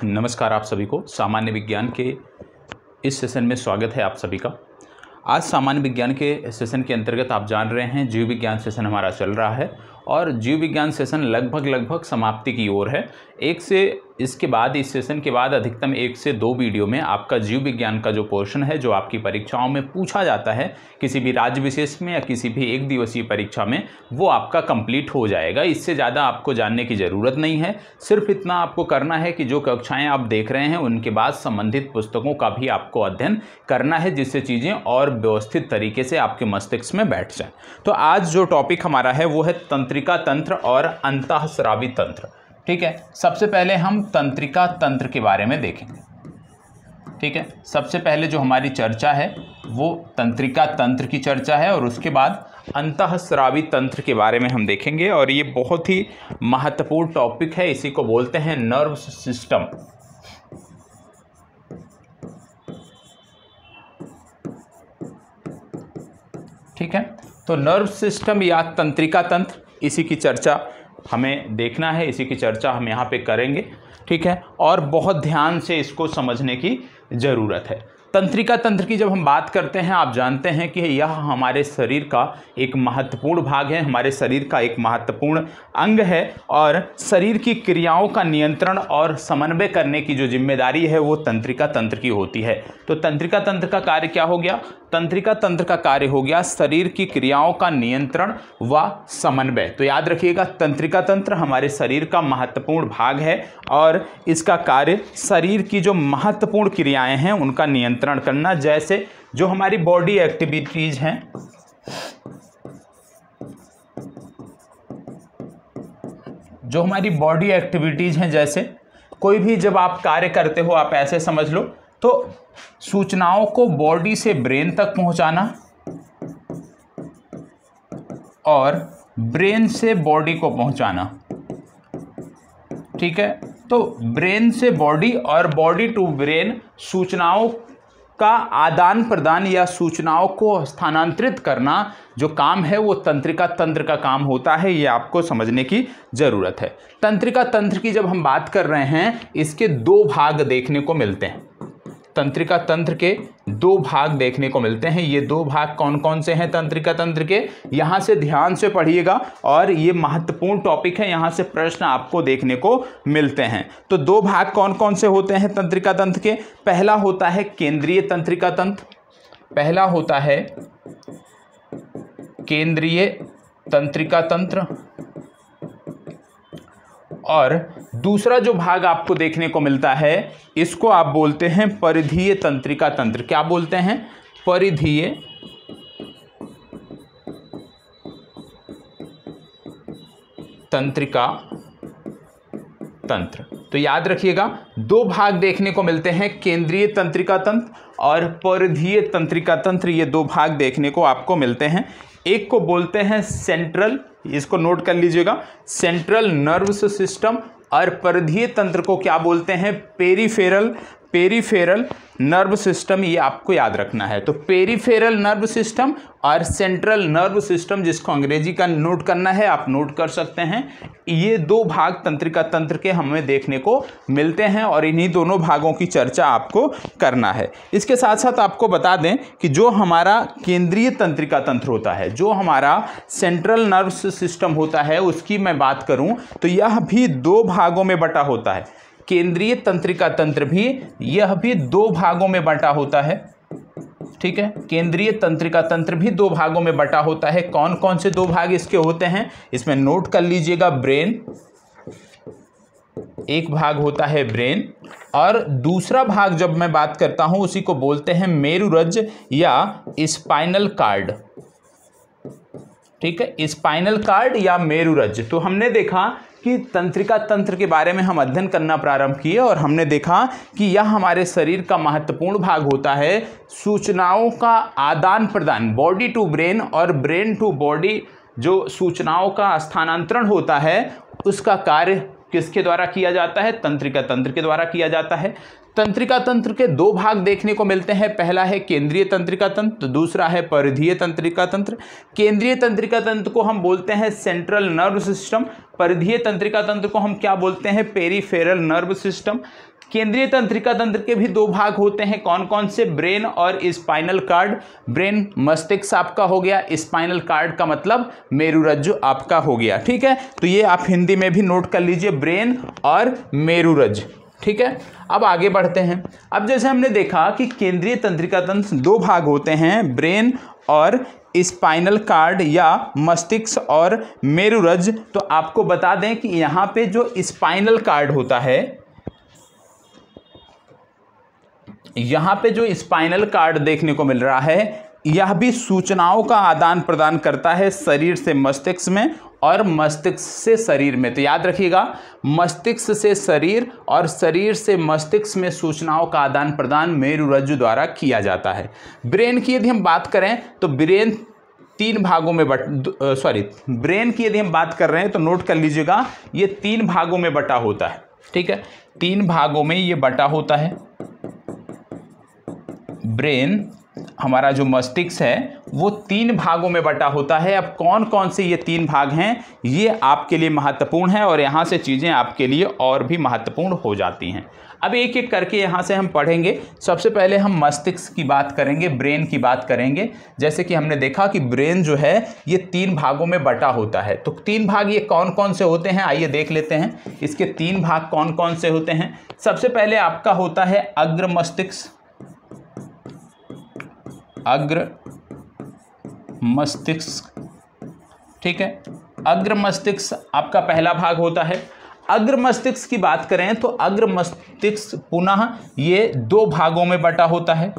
नमस्कार आप सभी को सामान्य विज्ञान के इस सेशन में स्वागत है आप सभी का। आज सामान्य विज्ञान के सेशन के अंतर्गत आप जान रहे हैं जीव विज्ञान सेशन हमारा चल रहा है और जीव विज्ञान सेशन लगभग समाप्ति की ओर है। इसके बाद इस सेशन के बाद अधिकतम 1 से 2 वीडियो में आपका जीव विज्ञान का जो पोर्शन है जो आपकी परीक्षाओं में पूछा जाता है किसी भी राज्य विशेष में या किसी भी एक दिवसीय परीक्षा में, वो आपका कंप्लीट हो जाएगा। इससे ज़्यादा आपको जानने की ज़रूरत नहीं है। सिर्फ इतना आपको करना है कि जो कक्षाएं आप देख रहे हैं उनके बाद संबंधित पुस्तकों का भी आपको अध्ययन करना है, जिससे चीज़ें और व्यवस्थित तरीके से आपके मस्तिष्क में बैठ जाए। तो आज जो टॉपिक हमारा है वो है तंत्रिका तंत्र और अंतःस्रावी तंत्र। ठीक है, सबसे पहले हम तंत्रिका तंत्र के बारे में देखेंगे। ठीक है, सबसे पहले जो हमारी चर्चा है वो तंत्रिका तंत्र की चर्चा है और उसके बाद अंतःस्रावी तंत्र के बारे में हम देखेंगे। और ये बहुत ही महत्वपूर्ण टॉपिक है, इसी को बोलते हैं नर्वस सिस्टम। ठीक है, तो नर्व सिस्टम या तंत्रिका तंत्र, इसी की चर्चा हमें देखना है, इसी की चर्चा हम यहाँ पे करेंगे। ठीक है, और बहुत ध्यान से इसको समझने की ज़रूरत है। तंत्रिका तंत्र की जब हम बात करते हैं, आप जानते हैं कि यह हमारे शरीर का एक महत्वपूर्ण भाग है, हमारे शरीर का एक महत्वपूर्ण अंग है और शरीर की क्रियाओं का नियंत्रण और समन्वय करने की जो जिम्मेदारी है वो तंत्रिका तंत्र की होती है। तो तंत्रिका तंत्र का कार्य क्या हो गया? तंत्रिका तंत्र का कार्य हो गया शरीर की क्रियाओं का नियंत्रण व समन्वय। तो याद रखिएगा, तंत्रिका तंत्र हमारे शरीर का महत्वपूर्ण भाग है और इसका कार्य शरीर की जो महत्वपूर्ण क्रियाएं हैं उनका नियंत्रण करना। जैसे जो हमारी बॉडी एक्टिविटीज हैं, जैसे कोई भी जब आप कार्य करते हो, आप ऐसे समझ लो, तो सूचनाओं को बॉडी से ब्रेन तक पहुंचाना और ब्रेन से बॉडी को पहुंचाना। ठीक है, तो ब्रेन से बॉडी और बॉडी टू ब्रेन सूचनाओं का आदान प्रदान या सूचनाओं को स्थानांतरित करना जो काम है वो तंत्रिका तंत्र का काम होता है। ये आपको समझने की ज़रूरत है। तंत्रिका तंत्र की जब हम बात कर रहे हैं, इसके 2 भाग देखने को मिलते हैं। तंत्रिका तंत्र के 2 भाग देखने को मिलते हैं। ये 2 भाग कौन कौन से हैं तंत्रिका तंत्र के? यहाँ से ध्यान से पढ़िएगा और ये महत्वपूर्ण टॉपिक है, यहाँ से प्रश्न आपको देखने को मिलते हैं। तो 2 भाग कौन कौन से होते हैं तंत्रिका तंत्र के? पहला होता है केंद्रीय तंत्रिका तंत्र, पहला होता है केंद्रीय तंत्रिका तंत्र और दूसरा जो भाग आपको देखने को मिलता है इसको आप बोलते हैं परिधीय तंत्रिका तंत्र। क्या बोलते हैं? परिधीय तंत्रिका तंत्र। तो याद रखिएगा, 2 भाग देखने को मिलते हैं, केंद्रीय तंत्रिका तंत्र और परिधीय तंत्रिका तंत्र। ये 2 भाग देखने को आपको मिलते हैं। एक को बोलते हैं सेंट्रल, इसको नोट कर लीजिएगा, सेंट्रल नर्वस सिस्टम, और परिधीय तंत्र को क्या बोलते हैं? Peripheral nerve system. ये आपको याद रखना है। तो पेरिफेरल नर्व सिस्टम और सेंट्रल नर्व सिस्टम, जिसको अंग्रेजी का नोट करना है आप नोट कर सकते हैं। ये 2 भाग तंत्रिका तंत्र के हमें देखने को मिलते हैं और इन्हीं दोनों भागों की चर्चा आपको करना है। इसके साथ साथ आपको बता दें कि जो हमारा केंद्रीय तंत्रिका तंत्र होता है, जो हमारा सेंट्रल नर्व सिस्टम होता है, उसकी मैं बात करूं तो यह भी 2 भागों में बटा होता है। केंद्रीय तंत्रिका तंत्र भी, यह भी 2 भागों में बटा होता है। ठीक है, केंद्रीय तंत्रिका तंत्र भी 2 भागों में बटा होता है। कौन कौन से 2 भाग इसके होते हैं? इसमें नोट कर लीजिएगा, ब्रेन, एक भाग होता है ब्रेन, और दूसरा भाग जब मैं बात करता हूं उसी को बोलते हैं मेरुरज्ज या स्पाइनल कार्ड। ठीक है, स्पाइनल कार्ड या मेरुरज्ज। तो हमने देखा कि तंत्रिका तंत्र के बारे में हम अध्ययन करना प्रारंभ किए और हमने देखा कि यह हमारे शरीर का महत्वपूर्ण भाग होता है। सूचनाओं का आदान प्रदान, बॉडी टू ब्रेन और ब्रेन टू बॉडी, जो सूचनाओं का स्थानांतरण होता है उसका कार्य किसके द्वारा किया जाता है? तंत्रिका तंत्र के द्वारा किया जाता है। तंत्रिका तंत्र के 2 भाग देखने को मिलते हैं। पहला है केंद्रीय तंत्रिका तंत्र, दूसरा है परिधीय तंत्रिका तंत्र। केंद्रीय तंत्रिका तंत्र को हम बोलते हैं सेंट्रल नर्व सिस्टम, परिधीय तंत्रिका तंत्र को हम क्या बोलते हैं? Peripheral nerve system. केंद्रीय तंत्रिका तंत्र के भी दो भाग होते हैं, कौन कौन से, ब्रेन और स्पाइनल कार्ड। ब्रेन मस्तिष्क आपका हो गया, स्पाइनल कार्ड का मतलब मेरुरज्जु आपका हो गया। ठीक है, तो ये आप हिंदी में भी नोट कर लीजिए, ब्रेन और मेरुरज्जु। ठीक है, अब आगे बढ़ते हैं। अब जैसे हमने देखा कि केंद्रीय तंत्रिका तंत्र दो भाग होते हैं, ब्रेन और स्पाइनल कार्ड या मस्तिष्क और मेरुरज्जु। तो आपको बता दें कि यहाँ पे जो स्पाइनल कार्ड होता है, यहाँ पे जो स्पाइनल कार्ड देखने को मिल रहा है, यह भी सूचनाओं का आदान प्रदान करता है शरीर से मस्तिष्क में और मस्तिष्क से शरीर में। तो याद रखिएगा, मस्तिष्क से शरीर और शरीर से मस्तिष्क में सूचनाओं का आदान प्रदान मेरुरज्जु द्वारा किया जाता है। ब्रेन की यदि हम बात करें तो ब्रेन तीन भागों में ब्रेन की यदि हम बात कर रहे हैं तो नोट कर लीजिएगा, ये तीन भागों में बटा होता है। ठीक है, तीन भागों में ये बटा होता है। ब्रेन हमारा जो मस्तिष्क है वो तीन भागों में बटा होता है। अब कौन कौन से ये तीन भाग हैं, ये आपके लिए महत्वपूर्ण है और यहाँ से चीज़ें आपके लिए और भी महत्वपूर्ण हो जाती हैं। अब एक एक करके यहाँ से हम पढ़ेंगे। सबसे पहले हम मस्तिष्क की बात करेंगे, ब्रेन की बात करेंगे। जैसे कि हमने देखा कि ब्रेन जो है ये तीन भागों में बटा होता है। तो तीन भाग ये कौन कौन से होते हैं, आइए देख लेते हैं इसके तीन भाग कौन कौन से होते हैं। सबसे पहले आपका होता है अग्र मस्तिष्क, अग्र मस्तिष्क। ठीक है, अग्र मस्तिष्क आपका पहला भाग होता है। अग्र मस्तिष्क की बात करें तो अग्र मस्तिष्क पुनः ये दो भागों में बटा होता है।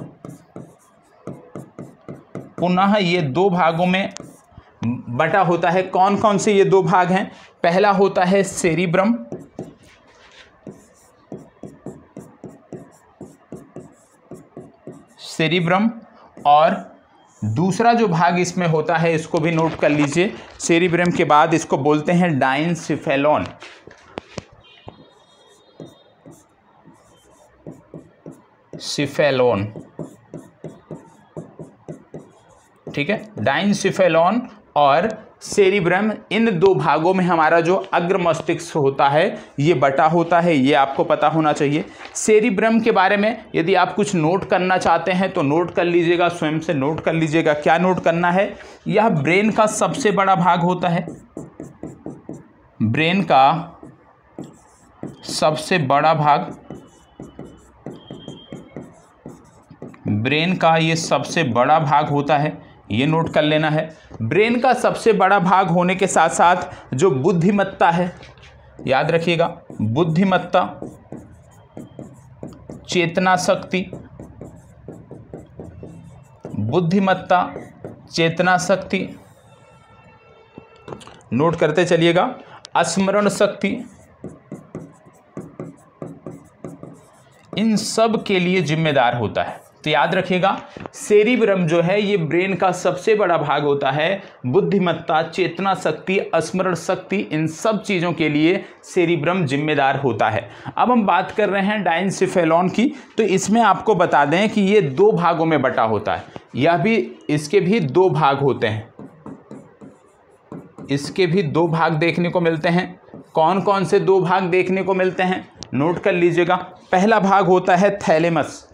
पुनः ये दो भागों में बटा होता है। कौन कौन से ये दो भाग हैं, पहला होता है सेरिब्रम, सेरिब्रम, और दूसरा जो भाग इसमें होता है इसको भी नोट कर लीजिए। सेरिब्रम के बाद इसको बोलते हैं डाइनसिफेलॉन। सिफेलॉन, ठीक है, डाइनसिफेलॉन और सेरिब्रम, इन दो भागों में हमारा जो अग्र मस्तिष्क होता है ये बटा होता है, ये आपको पता होना चाहिए। सेरिब्रम के बारे में यदि आप कुछ नोट करना चाहते हैं तो नोट कर लीजिएगा, स्वयं से नोट कर लीजिएगा। क्या नोट करना है, यह ब्रेन का सबसे बड़ा भाग होता है। ब्रेन का सबसे बड़ा भाग, ब्रेन का ये सबसे बड़ा भाग होता है, ये नोट कर लेना है। ब्रेन का सबसे बड़ा भाग होने के साथ साथ जो बुद्धिमत्ता है, याद रखिएगा, बुद्धिमत्ता, चेतना शक्ति, बुद्धिमत्ता, चेतना शक्ति, नोट करते चलिएगा, स्मरण शक्ति, इन सब के लिए जिम्मेदार होता है। तो याद रखिएगा, सेरिब्रम जो है ये ब्रेन का सबसे बड़ा भाग होता है। बुद्धिमत्ता, चेतना शक्ति, स्मरण शक्ति, इन सब चीज़ों के लिए सेरिब्रम जिम्मेदार होता है। अब हम बात कर रहे हैं डाइनसिफेलॉन की। तो इसमें आपको बता दें कि ये दो भागों में बटा होता है। यह भी, इसके भी दो भाग होते हैं, इसके भी दो भाग देखने को मिलते हैं। कौन कौन से दो भाग देखने को मिलते हैं, नोट कर लीजिएगा। पहला भाग होता है थैलेमस।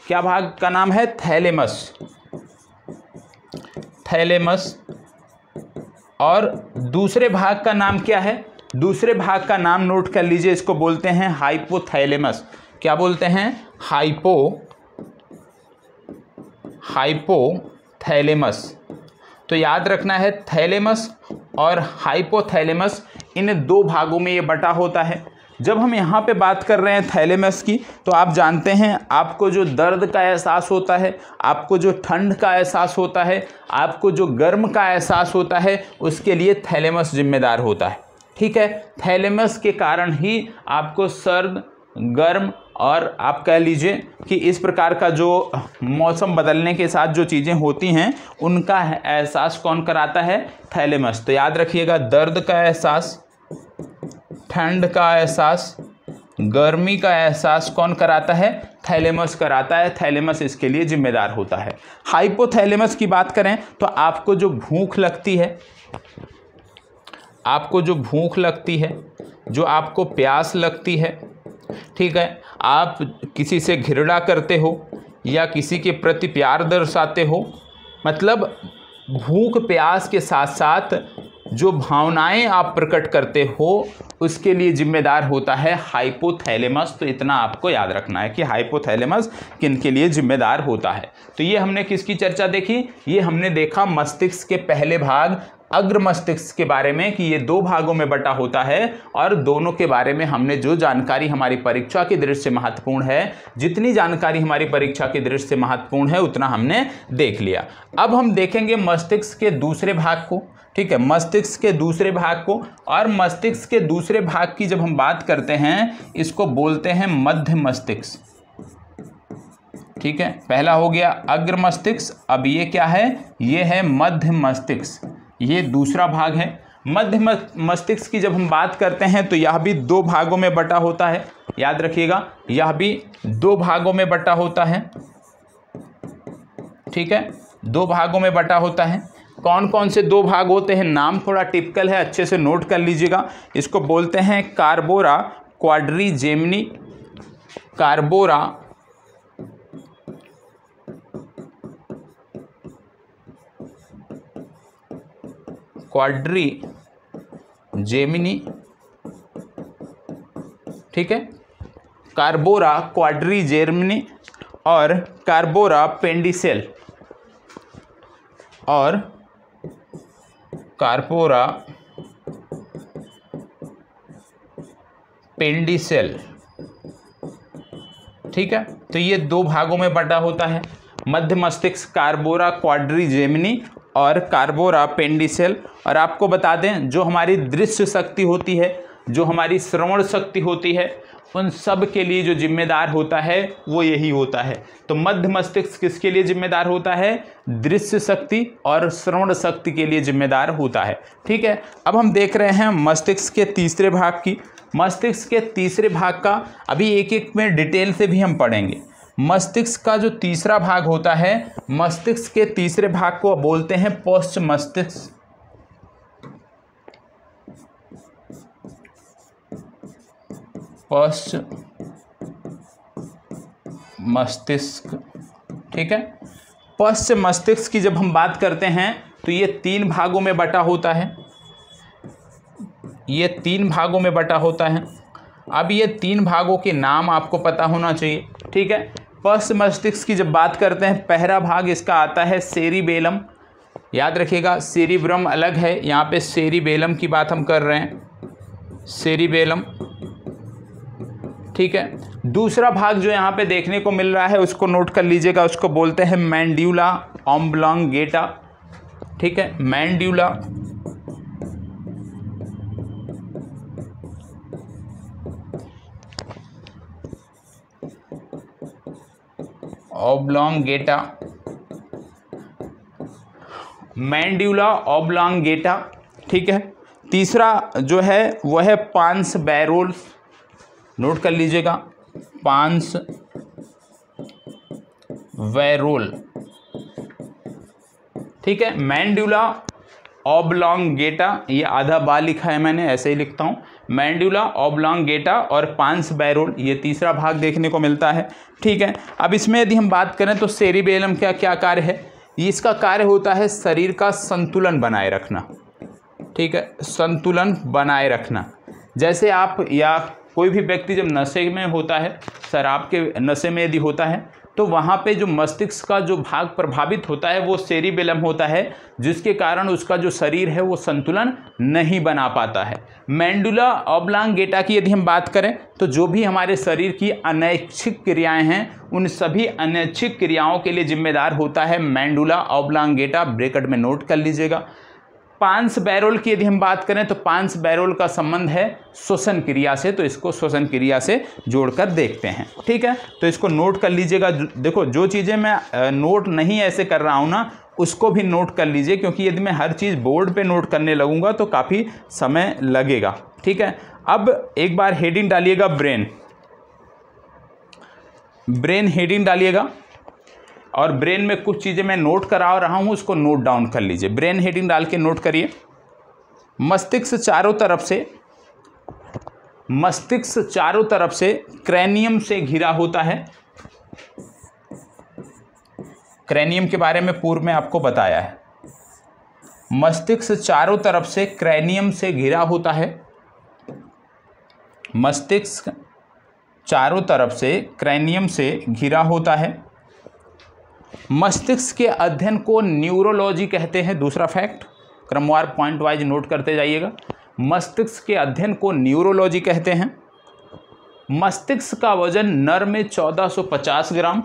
क्या भाग का नाम है, थैलेमस, थैलेमस। और दूसरे भाग का नाम क्या है, दूसरे भाग का नाम नोट कर लीजिए, इसको बोलते हैं हाइपोथैलेमस। क्या बोलते हैं, हाइपोथैलेमस। तो याद रखना है, थैलेमस और हाइपोथैलेमस, इन दो भागों में ये बटा होता है। जब हम यहाँ पे बात कर रहे हैं थैलेमस की, तो आप जानते हैं आपको जो दर्द का एहसास होता है, आपको जो ठंड का एहसास होता है, आपको जो गर्म का एहसास होता है, उसके लिए थैलेमस जिम्मेदार होता है। ठीक है, थैलेमस के कारण ही आपको सर्द, गर्म और आप कह लीजिए कि इस प्रकार का जो मौसम बदलने के साथ जो चीज़ें होती हैं उनका एहसास कौन कराता है, थैलेमस। तो याद रखिएगा, दर्द का एहसास, ठंड का एहसास, गर्मी का एहसास कौन कराता है, थैलेमस कराता है। थैलेमस इसके लिए जिम्मेदार होता है। हाइपोथैलेमस की बात करें तो आपको जो भूख लगती है, आपको जो भूख लगती है, जो आपको प्यास लगती है, ठीक है, आप किसी से घृणा करते हो या किसी के प्रति प्यार दर्शाते हो, मतलब भूख प्यास के साथ साथ जो भावनाएं आप प्रकट करते हो उसके लिए जिम्मेदार होता है हाइपोथैलेमस। तो इतना आपको याद रखना है कि हाइपोथैलेमस किन के लिए जिम्मेदार होता है। तो ये हमने किसकी चर्चा देखी, ये हमने देखा मस्तिष्क के पहले भाग अग्र मस्तिष्क के बारे में कि ये दो भागों में बटा होता है, और दोनों के बारे में हमने जो जानकारी हमारी परीक्षा की दृष्टि से महत्वपूर्ण है, जितनी जानकारी हमारी परीक्षा की दृष्टि से महत्वपूर्ण है उतना हमने देख लिया। अब हम देखेंगे मस्तिष्क के दूसरे भाग को। ठीक है, मस्तिष्क के दूसरे भाग को, और मस्तिष्क के दूसरे भाग की जब हम बात करते हैं इसको बोलते हैं मध्य मस्तिष्क। ठीक है, पहला हो गया अग्र मस्तिष्क, अब ये क्या है, ये है मध्य मस्तिष्क, ये दूसरा भाग है। मध्य मस्तिष्क की जब हम बात करते हैं तो यह भी दो भागों में बटा होता है, याद रखिएगा, यह भी दो भागों में बटा होता है। ठीक है, दो भागों में बटा होता है। कौन कौन से दो भाग होते हैं, नाम थोड़ा टिपिकल है, अच्छे से नोट कर लीजिएगा। इसको बोलते हैं कार्बोरा क्वाड्रिजेमिनी, कार्बोरा क्वाड्रिजेमिनी, ठीक है, कार्बोरा क्वाड्रिजेमिनी और कार्बोरा पेंडिसेल, और कार्बोरा पेंडिसेल। ठीक है, तो ये दो भागों में बटा होता है, मध्य मस्तिष्क कार्बोरा क्वाड्रिजेमिनी और कार्बोरा पेंडिसेल। और आपको बता दें जो हमारी दृश्य शक्ति होती है, जो हमारी श्रवण शक्ति होती है, उन सब के लिए जो जिम्मेदार होता है वो यही होता है। तो मध्य मस्तिष्क किसके लिए जिम्मेदार होता है, दृश्य शक्ति और श्रवण शक्ति के लिए जिम्मेदार होता है। ठीक है, अब हम देख रहे हैं मस्तिष्क के तीसरे भाग की। मस्तिष्क के तीसरे भाग का अभी एक एक में डिटेल से भी हम पढ़ेंगे। मस्तिष्क का जो तीसरा भाग होता है, मस्तिष्क के तीसरे भाग को बोलते हैं पोस्ट मस्तिष्क। पोस्ट मस्तिष्क, ठीक है। पोस्ट मस्तिष्क की जब हम बात करते हैं तो ये तीन भागों में बटा होता है, ये तीन भागों में बटा होता है। अब ये तीन भागों के नाम आपको पता होना चाहिए। ठीक है, पोस्ट मस्तिष्क की जब बात करते हैं, पहला भाग इसका आता है सेरिबेलम, याद रखिएगा सेरिब्रम अलग है, यहाँ पे सेरिबेलम की बात हम कर रहे हैं, सेरिबेलम। ठीक है, दूसरा भाग जो यहाँ पे देखने को मिल रहा है उसको नोट कर लीजिएगा, उसको बोलते हैं मैंड्यूला ऑब्लोंगेटा। ठीक है, मैंड्यूला ऑब्लोंगेटा, मैंड्यूला ऑब्लोंगेटा। ठीक है, तीसरा जो है वह है पांस बैरोल, नोट कर लीजिएगा पांस बैरोल। ठीक है, मैंड्यूला ऑब्लोंगेटा, ये आधा बा लिखा है मैंने, ऐसे ही लिखता हूँ, मैंड्यूला ऑब्लोंगेटा और पांस बैरोल, ये तीसरा भाग देखने को मिलता है। ठीक है, अब इसमें यदि हम बात करें तो सेरिबेलम का क्या कार्य है, इसका कार्य होता है शरीर का संतुलन बनाए रखना। ठीक है, संतुलन बनाए रखना। जैसे आप या कोई भी व्यक्ति जब नशे में होता है, शराब के नशे में यदि होता है, तो वहाँ पे जो मस्तिष्क का जो भाग प्रभावित होता है वो सेरिबेलम होता है, जिसके कारण उसका जो शरीर है वो संतुलन नहीं बना पाता है। मैंड्यूला ऑब्लोंगेटा की यदि हम बात करें तो जो भी हमारे शरीर की अनैच्छिक क्रियाएं हैं, उन सभी अनैच्छिक क्रियाओं के लिए जिम्मेदार होता है मैंड्यूला ऑब्लोंगेटा, ब्रैकेट में नोट कर लीजिएगा। पांस बैरोल की यदि हम बात करें तो पांस बैरोल का संबंध है श्वसन क्रिया से, तो इसको श्वसन क्रिया से जोड़कर देखते हैं। ठीक है, तो इसको नोट कर लीजिएगा। देखो जो चीज़ें मैं नोट नहीं ऐसे कर रहा हूँ ना, उसको भी नोट कर लीजिए, क्योंकि यदि मैं हर चीज़ बोर्ड पे नोट करने लगूंगा तो काफ़ी समय लगेगा। ठीक है, अब एक बार हेडिंग डालिएगा ब्रेन, ब्रेन हेडिंग डालिएगा, और ब्रेन में कुछ चीज़ें मैं नोट करा रहा हूँ उसको नोट डाउन कर लीजिए। ब्रेन हेडिंग डाल के नोट करिए। मस्तिष्क चारों तरफ से मस्तिष्क चारों तरफ से क्रैनियम से घिरा होता है। क्रैनियम के बारे में पूर्व में आपको बताया है। मस्तिष्क चारों तरफ से क्रैनियम से घिरा होता है। मस्तिष्क चारों तरफ से क्रैनियम से घिरा होता है। मस्तिष्क के अध्ययन को न्यूरोलॉजी कहते हैं। दूसरा फैक्ट, क्रमवार पॉइंट वाइज नोट करते जाइएगा। मस्तिष्क के अध्ययन को न्यूरोलॉजी कहते हैं। मस्तिष्क का वजन नर में 1450 ग्राम।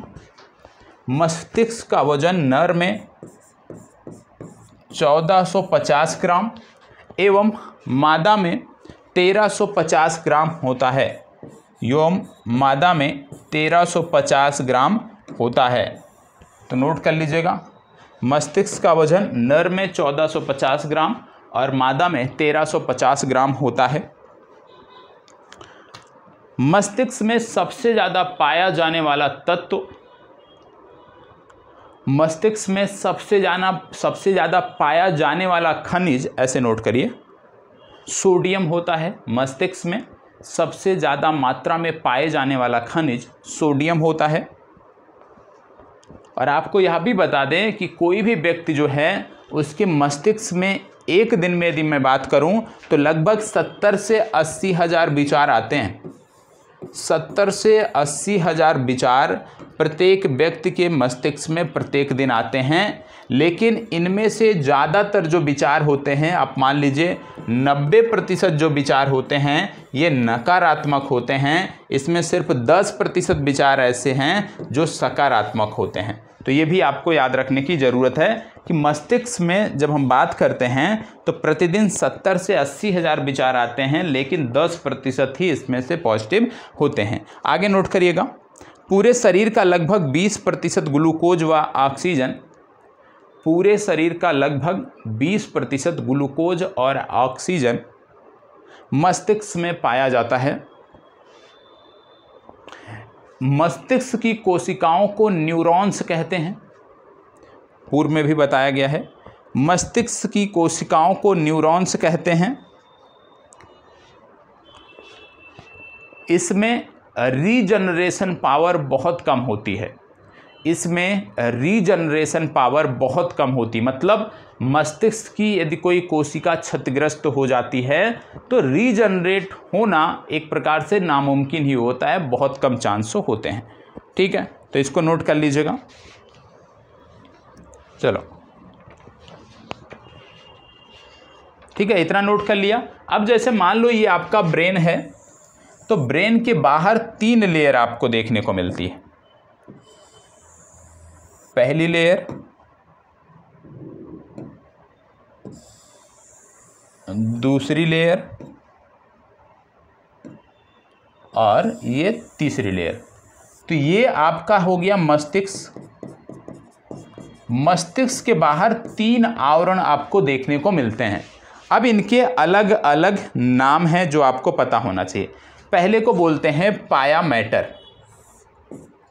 मस्तिष्क का वजन नर में 1450 ग्राम एवं मादा में 1350 ग्राम होता है। एवं मादा में 1350 ग्राम होता है। तो नोट कर लीजिएगा, मस्तिष्क का वजन नर में 1450 ग्राम और मादा में 1350 ग्राम होता है। मस्तिष्क में सबसे ज़्यादा पाया जाने वाला तत्व, मस्तिष्क में सबसे ज़्यादा पाया जाने वाला खनिज, ऐसे नोट करिए, सोडियम होता है। मस्तिष्क में सबसे ज़्यादा मात्रा में पाए जाने वाला खनिज सोडियम होता है। और आपको यह भी बता दें कि कोई भी व्यक्ति जो है उसके मस्तिष्क में एक दिन में यदि मैं बात करूं तो लगभग 70 से 80 हज़ार विचार आते हैं। 70 से 80 हज़ार विचार प्रत्येक व्यक्ति के मस्तिष्क में प्रत्येक दिन आते हैं। लेकिन इनमें से ज़्यादातर जो विचार होते हैं, आप मान लीजिए 90% जो विचार होते हैं ये नकारात्मक होते हैं। इसमें सिर्फ 10% विचार ऐसे हैं जो सकारात्मक होते हैं। तो ये भी आपको याद रखने की ज़रूरत है कि मस्तिष्क में जब हम बात करते हैं तो प्रतिदिन 70 से 80 हज़ार विचार आते हैं, लेकिन 10% ही इसमें से पॉजिटिव होते हैं। आगे नोट करिएगा, पूरे शरीर का लगभग 20% ग्लूकोज व ऑक्सीजन, पूरे शरीर का लगभग 20% ग्लूकोज और ऑक्सीजन मस्तिष्क में पाया जाता है। मस्तिष्क की कोशिकाओं को न्यूरॉन्स कहते हैं। पूर्व में भी बताया गया है, मस्तिष्क की कोशिकाओं को न्यूरॉन्स कहते हैं। इसमें रीजनरेशन पावर बहुत कम होती है। इसमें रीजनरेशन पावर बहुत कम होती, मतलब मस्तिष्क की यदि कोई कोशिका क्षतिग्रस्त हो जाती है तो रीजनरेट होना एक प्रकार से नामुमकिन ही होता है, बहुत कम चांस होते हैं। ठीक है, तो इसको नोट कर लीजिएगा। चलो ठीक है, इतना नोट कर लिया। अब जैसे मान लो ये आपका ब्रेन है, तो ब्रेन के बाहर 3 लेयर आपको देखने को मिलती है। पहली लेयर, दूसरी लेयर और ये तीसरी लेयर। तो ये आपका हो गया मस्तिष्क। मस्तिष्क के बाहर 3 आवरण आपको देखने को मिलते हैं। अब इनके अलग अलग नाम हैं जो आपको पता होना चाहिए। पहले को बोलते हैं पाया मैटर।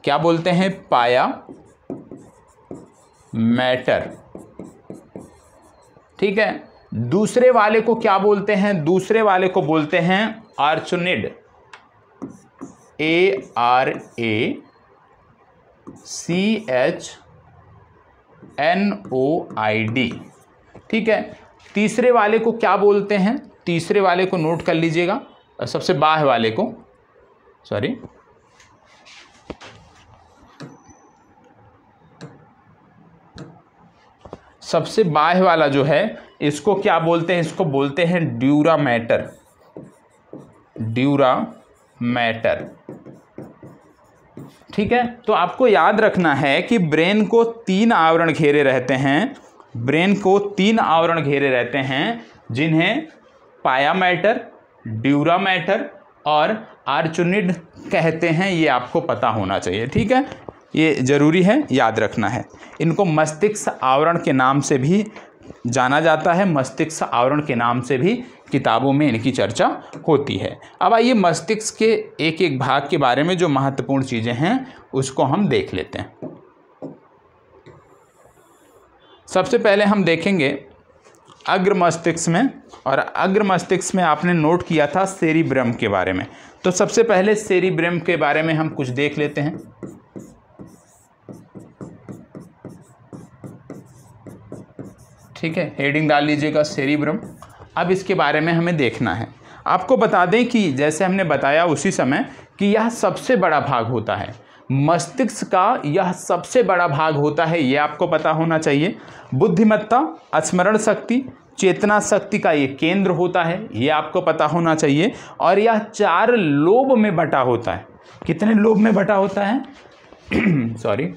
क्या बोलते हैं? पाया मैटर। ठीक है। दूसरे वाले को क्या बोलते हैं? दूसरे वाले को बोलते हैं आर्चोनिड। ARACHNOID। ठीक है। तीसरे वाले को क्या बोलते हैं? तीसरे वाले को नोट कर लीजिएगा, सबसे बाहर वाले को, सॉरी, सबसे बाह्य वाला जो है इसको क्या बोलते हैं? इसको बोलते हैं ड्यूरा मैटर। Dura mater. ठीक है। तो आपको याद रखना है कि ब्रेन को 3 आवरण घेरे रहते हैं। ब्रेन को 3 आवरण घेरे रहते हैं, जिन्हें पाया मैटर, ड्यूरा मैटर और आर्चोनिड कहते हैं। ये आपको पता होना चाहिए। ठीक है, ये ज़रूरी है, याद रखना है। इनको मस्तिष्क आवरण के नाम से भी जाना जाता है। मस्तिष्क आवरण के नाम से भी किताबों में इनकी चर्चा होती है। अब आइए मस्तिष्क के एक एक भाग के बारे में जो महत्वपूर्ण चीज़ें हैं उसको हम देख लेते हैं। सबसे पहले हम देखेंगे अग्र मस्तिष्क में, और अग्र मस्तिष्क में आपने नोट किया था सेरिब्रम के बारे में। तो सबसे पहले सेरिब्रम के बारे में हम कुछ देख लेते हैं। ठीक है, हेडिंग डाल लीजिएगा सेरिब्रम। अब इसके बारे में हमें देखना है। आपको बता दें कि जैसे हमने बताया उसी समय कि यह सबसे बड़ा भाग होता है, मस्तिष्क का यह सबसे बड़ा भाग होता है, ये आपको पता होना चाहिए। बुद्धिमत्ता, स्मरण शक्ति, चेतना शक्ति का ये केंद्र होता है, ये आपको पता होना चाहिए। और यह 4 लोब में बटा होता है। कितने लोब में बटा होता है? सॉरी,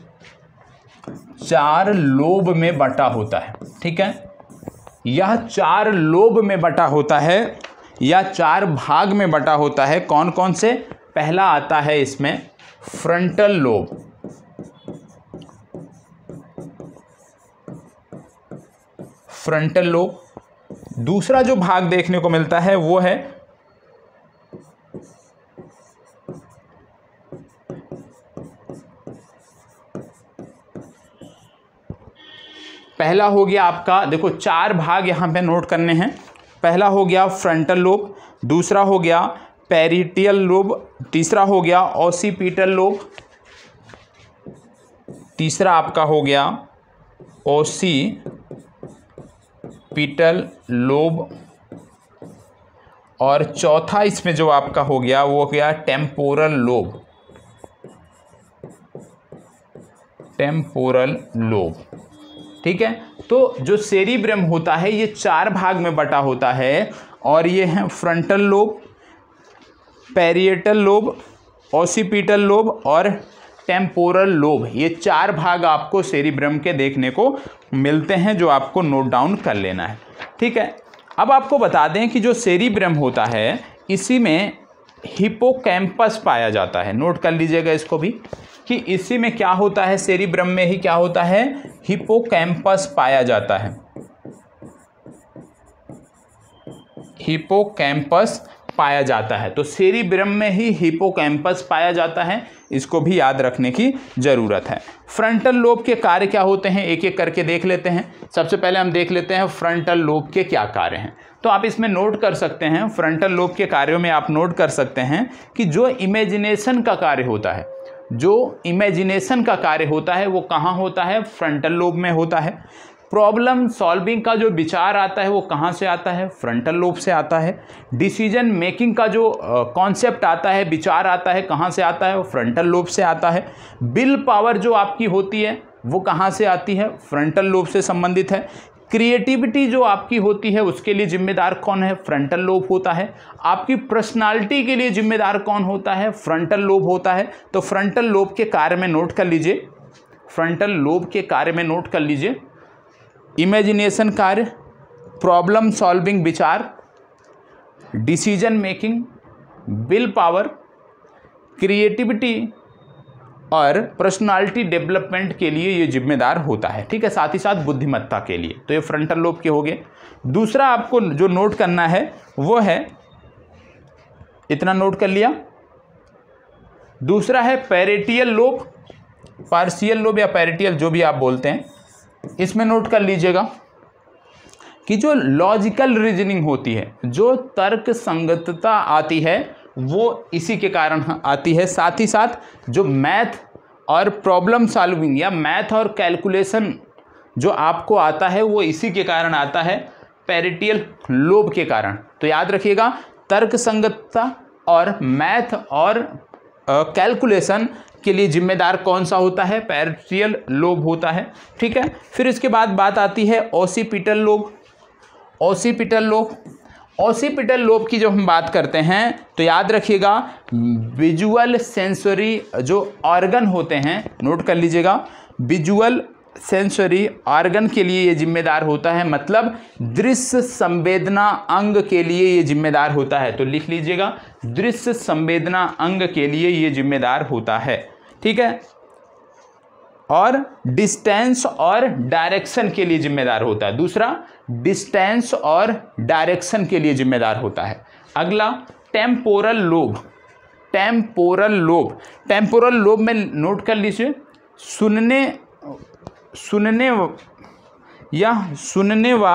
4 लोब में बटा होता है। ठीक है, यह 4 लोब में बटा होता है या 4 भाग में बटा होता है। कौन कौन से? पहला आता है इसमें फ्रंटल लोब, फ्रंटल लोब। दूसरा जो भाग देखने को मिलता है वो है पहला हो गया आपका, देखो 4 भाग यहां पे नोट करने हैं। पहला हो गया फ्रंटल लोब, दूसरा हो गया पैरिटियल लोब, तीसरा हो गया ओसिपिटल लोब, तीसरा आपका हो गया ओसिपिटल लोब, और चौथा इसमें जो आपका हो गया वो हो गया टेम्पोरल लोब, टेम्पोरल लोब। ठीक है, तो जो सेरिब्रम होता है ये 4 भाग में बटा होता है, और ये हैं frontal lobe, parietal lobe, occipital lobe और टेम्पोरल लोब। ये 4 भाग आपको सेरिब्रम के देखने को मिलते हैं, जो आपको नोट डाउन कर लेना है। ठीक है, अब आपको बता दें कि जो सेरिब्रम होता है इसी में हिपोकैम्पस पाया जाता है। नोट कर लीजिएगा इसको भी कि इसी में क्या होता है, सेरिब्रम में ही क्या होता है, हिपोकैम्पस पाया जाता है। हिपोकैम्पस पाया जाता है, तो सेरिब्रम में ही हिपोकैम्पस पाया जाता है, इसको भी याद रखने की ज़रूरत है। फ्रंटल लोब के कार्य क्या होते हैं, एक एक करके देख लेते हैं। सबसे पहले हम देख लेते हैं फ्रंटल लोब के क्या कार्य हैं। तो आप इसमें नोट कर सकते हैं, फ्रंटल लोब के कार्यों में आप नोट कर सकते हैं कि जो इमेजिनेशन का कार्य होता है, जो इमेजिनेशन का कार्य होता है वो कहाँ होता है, फ्रंटल लोब में होता है। प्रॉब्लम सॉल्विंग का जो विचार आता है वो कहाँ से आता है, फ्रंटल लोब से आता है। डिसीजन मेकिंग का जो कॉन्सेप्ट आता है, विचार आता है, कहाँ से आता है, वो फ्रंटल लोब से आता है। विल पावर जो आपकी होती है वो कहाँ से आती है, फ्रंटल लोब से संबंधित है। क्रिएटिविटी जो आपकी होती है उसके लिए जिम्मेदार कौन है, फ्रंटल लोब होता है। आपकी पर्सनालिटी के लिए जिम्मेदार कौन होता है, फ्रंटल लोब होता है। तो फ्रंटल लोब के कार्य में नोट कर लीजिए, फ्रंटल लोब के कार्य में नोट कर लीजिए, इमेजिनेशन कार्य, प्रॉब्लम सॉल्विंग विचार, decision making, will power, creativity और पर्सनालिटी डेवलपमेंट के लिए ये जिम्मेदार होता है। ठीक है, साथ ही साथ बुद्धिमत्ता के लिए। तो ये फ्रंटल लोब के हो गए। दूसरा आपको जो नोट करना है वो है, इतना नोट कर लिया, दूसरा है पैरिटियल लोब, पार्शियल लोब या पैरिटियल जो भी आप बोलते हैं, इसमें नोट कर लीजिएगा कि जो लॉजिकल रीजनिंग होती है, जो तर्क संगतता आती है वो इसी के कारण आती है। साथ ही साथ जो मैथ और प्रॉब्लम सॉल्विंग या मैथ और कैलकुलेशन जो आपको आता है वो इसी के कारण आता है, पैरिटियल लोब के कारण। तो याद रखिएगा, तर्क संगतता और मैथ और कैलकुलेशन के लिए जिम्मेदार कौन सा होता है, पैरिटियल लोब होता है। ठीक है, फिर इसके बाद बात आती है occipital lobe. Occipital lobe, occipital lobe की जब हम बात करते हैं तो याद रखिएगा, विजुअल सेंसरी जो ऑर्गन होते हैं, नोट कर लीजिएगा, विजुअल सेंसरी ऑर्गन के लिए ये जिम्मेदार होता है, मतलब दृश्य संवेदना अंग के लिए ये जिम्मेदार होता है। तो लिख लीजिएगा, दृश्य संवेदना अंग के लिए ये जिम्मेदार होता है। ठीक है, और डिस्टेंस और डायरेक्शन के लिए जिम्मेदार होता है। दूसरा, डिस्टेंस और डायरेक्शन के लिए जिम्मेदार होता है। अगला temporal lobe. Temporal lobe, temporal lobe में नोट कर लीजिए, सुनने व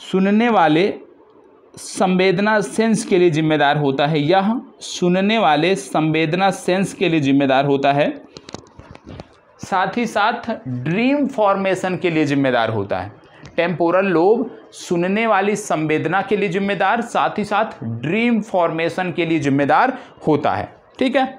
सुनने वाले संवेदना सेंस के लिए जिम्मेदार होता है। यह सुनने वाले संवेदना सेंस के लिए जिम्मेदार होता है, साथ ही साथ ड्रीम फॉर्मेशन के लिए जिम्मेदार होता है। टेम्पोरल लोब सुनने वाली संवेदना के लिए जिम्मेदार, साथ ही साथ ड्रीम फॉर्मेशन के लिए जिम्मेदार होता है। ठीक है,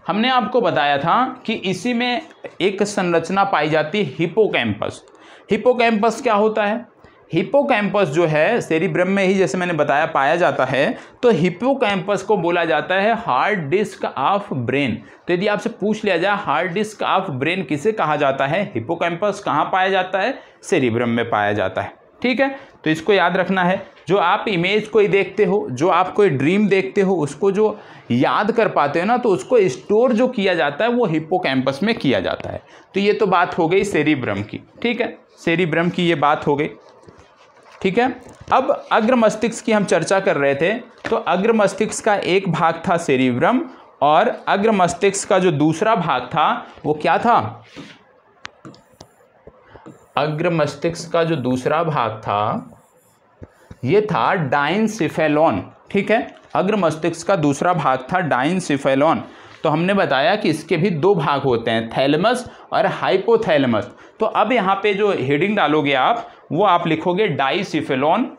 हमने आपको बताया था कि इसी में एक संरचना पाई जाती है हिपोकैम्पस। हिपोकैम्पस क्या होता है? हिपोकैम्पस जो है सेरिब्रम में ही, जैसे मैंने बताया, पाया जाता है। तो हिपोकैम्पस को बोला जाता है हार्ड डिस्क ऑफ ब्रेन। तो यदि आपसे पूछ लिया जाए हार्ड डिस्क ऑफ ब्रेन किसे कहा जाता है, हिपोकैम्पस कहाँ पाया जाता है? सेरिब्रम में पाया जाता है। ठीक है, तो इसको याद रखना है। जो आप इमेज कोई देखते हो, जो आप कोई ड्रीम देखते हो, उसको जो याद कर पाते हो ना, तो उसको स्टोर जो किया जाता है वो हिपोकैम्पस में किया जाता है। तो ये तो बात हो गई सेरिब्रम की। ठीक है, सेरिब्रम की ये बात हो गई। ठीक है, अब अग्र मस्तिष्क की हम चर्चा कर रहे थे। तो अग्र मस्तिष्क का एक भाग था सेरिब्रम, और अग्र मस्तिष्क का जो दूसरा भाग था वो क्या था? अग्र मस्तिष्क का जो दूसरा भाग था ये था डाइनसिफेलॉन। ठीक है, अग्र मस्तिष्क का दूसरा भाग था डाइनसिफेलॉन। तो हमने बताया कि इसके भी दो भाग होते हैं, थैलेमस और हाइपोथैलेमस। तो अब यहाँ पे जो हेडिंग डालोगे आप, वो आप लिखोगे डाइसिफेलॉन,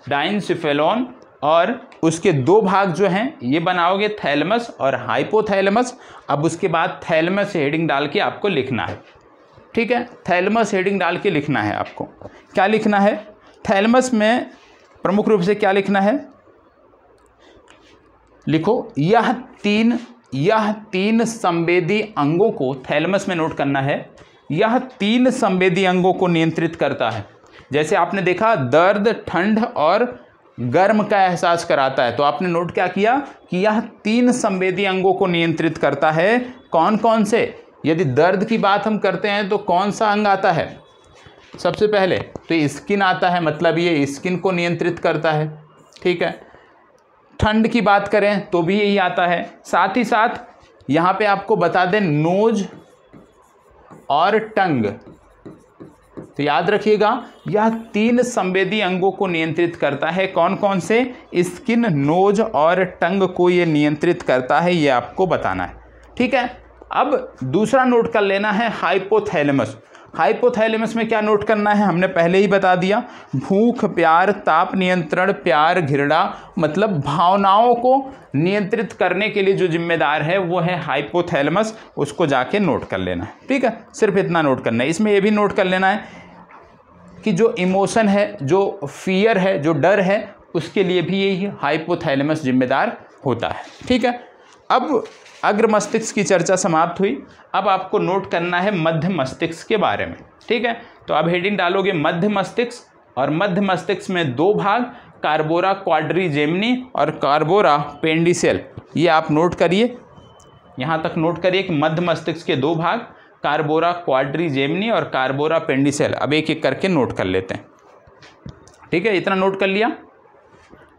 डाइनसिफेलॉन, और उसके दो भाग जो हैं ये बनाओगे थैलेमस और हाइपोथैलेमस। अब उसके बाद थैलेमस हेडिंग डाल के आपको लिखना है। ठीक है, थैलेमस हेडिंग डाल के लिखना है आपको। क्या लिखना है? थैलेमस में प्रमुख रूप से क्या लिखना है? लिखो, यह तीन संवेदी अंगों को थैलेमस में नोट करना है। यह तीन संवेदी अंगों को नियंत्रित करता है। जैसे आपने देखा दर्द, ठंड और गर्म का एहसास कराता है, तो आपने नोट क्या किया कि यह तीन संवेदी अंगों को नियंत्रित करता है। कौन कौन से? यदि दर्द की बात हम करते हैं तो कौन सा अंग आता है सबसे पहले? तो स्किन आता है, मतलब ये स्किन को नियंत्रित करता है। ठीक है, ठंड की बात करें तो भी यही आता है। साथ ही साथ यहाँ पे आपको बता दें नोज और टंग। तो याद रखिएगा, यह तीन संवेदी अंगों को नियंत्रित करता है। कौन कौन से? स्किन, नोज और टंग को ये नियंत्रित करता है, ये आपको बताना है। ठीक है, अब दूसरा नोट कर लेना है हाइपोथैलेमस। हाइपोथैलेमस में क्या नोट करना है हमने पहले ही बता दिया। भूख, प्यार, ताप नियंत्रण, प्यार, घृणा, मतलब भावनाओं को नियंत्रित करने के लिए जो जिम्मेदार है वो है हाइपोथैलेमस। उसको जाके नोट कर लेना है। ठीक है, सिर्फ इतना नोट करना है। इसमें ये भी नोट कर लेना है कि जो इमोशन है, जो फियर है, जो डर है, उसके लिए भी यही हाइपोथैलेमस जिम्मेदार होता है। ठीक है, अब अग्र मस्तिष्क की चर्चा समाप्त हुई। अब आपको नोट करना है मध्य मस्तिष्क के बारे में। ठीक है, तो अब हेडिंग डालोगे मध्य मस्तिष्क, और मध्य मस्तिष्क में दो भाग, कार्बोरा क्वाड्रिजेमिनी और कार्बोरा पेंडिसेल। ये आप नोट करिए, यहाँ तक नोट करिए कि मध्य मस्तिष्क के दो भाग, कार्बोरा क्वाड्रिजेमिनी और कार्बोरा पेंडिसेल। अब एक एक करके नोट कर लेते हैं। ठीक है, इतना नोट कर लिया।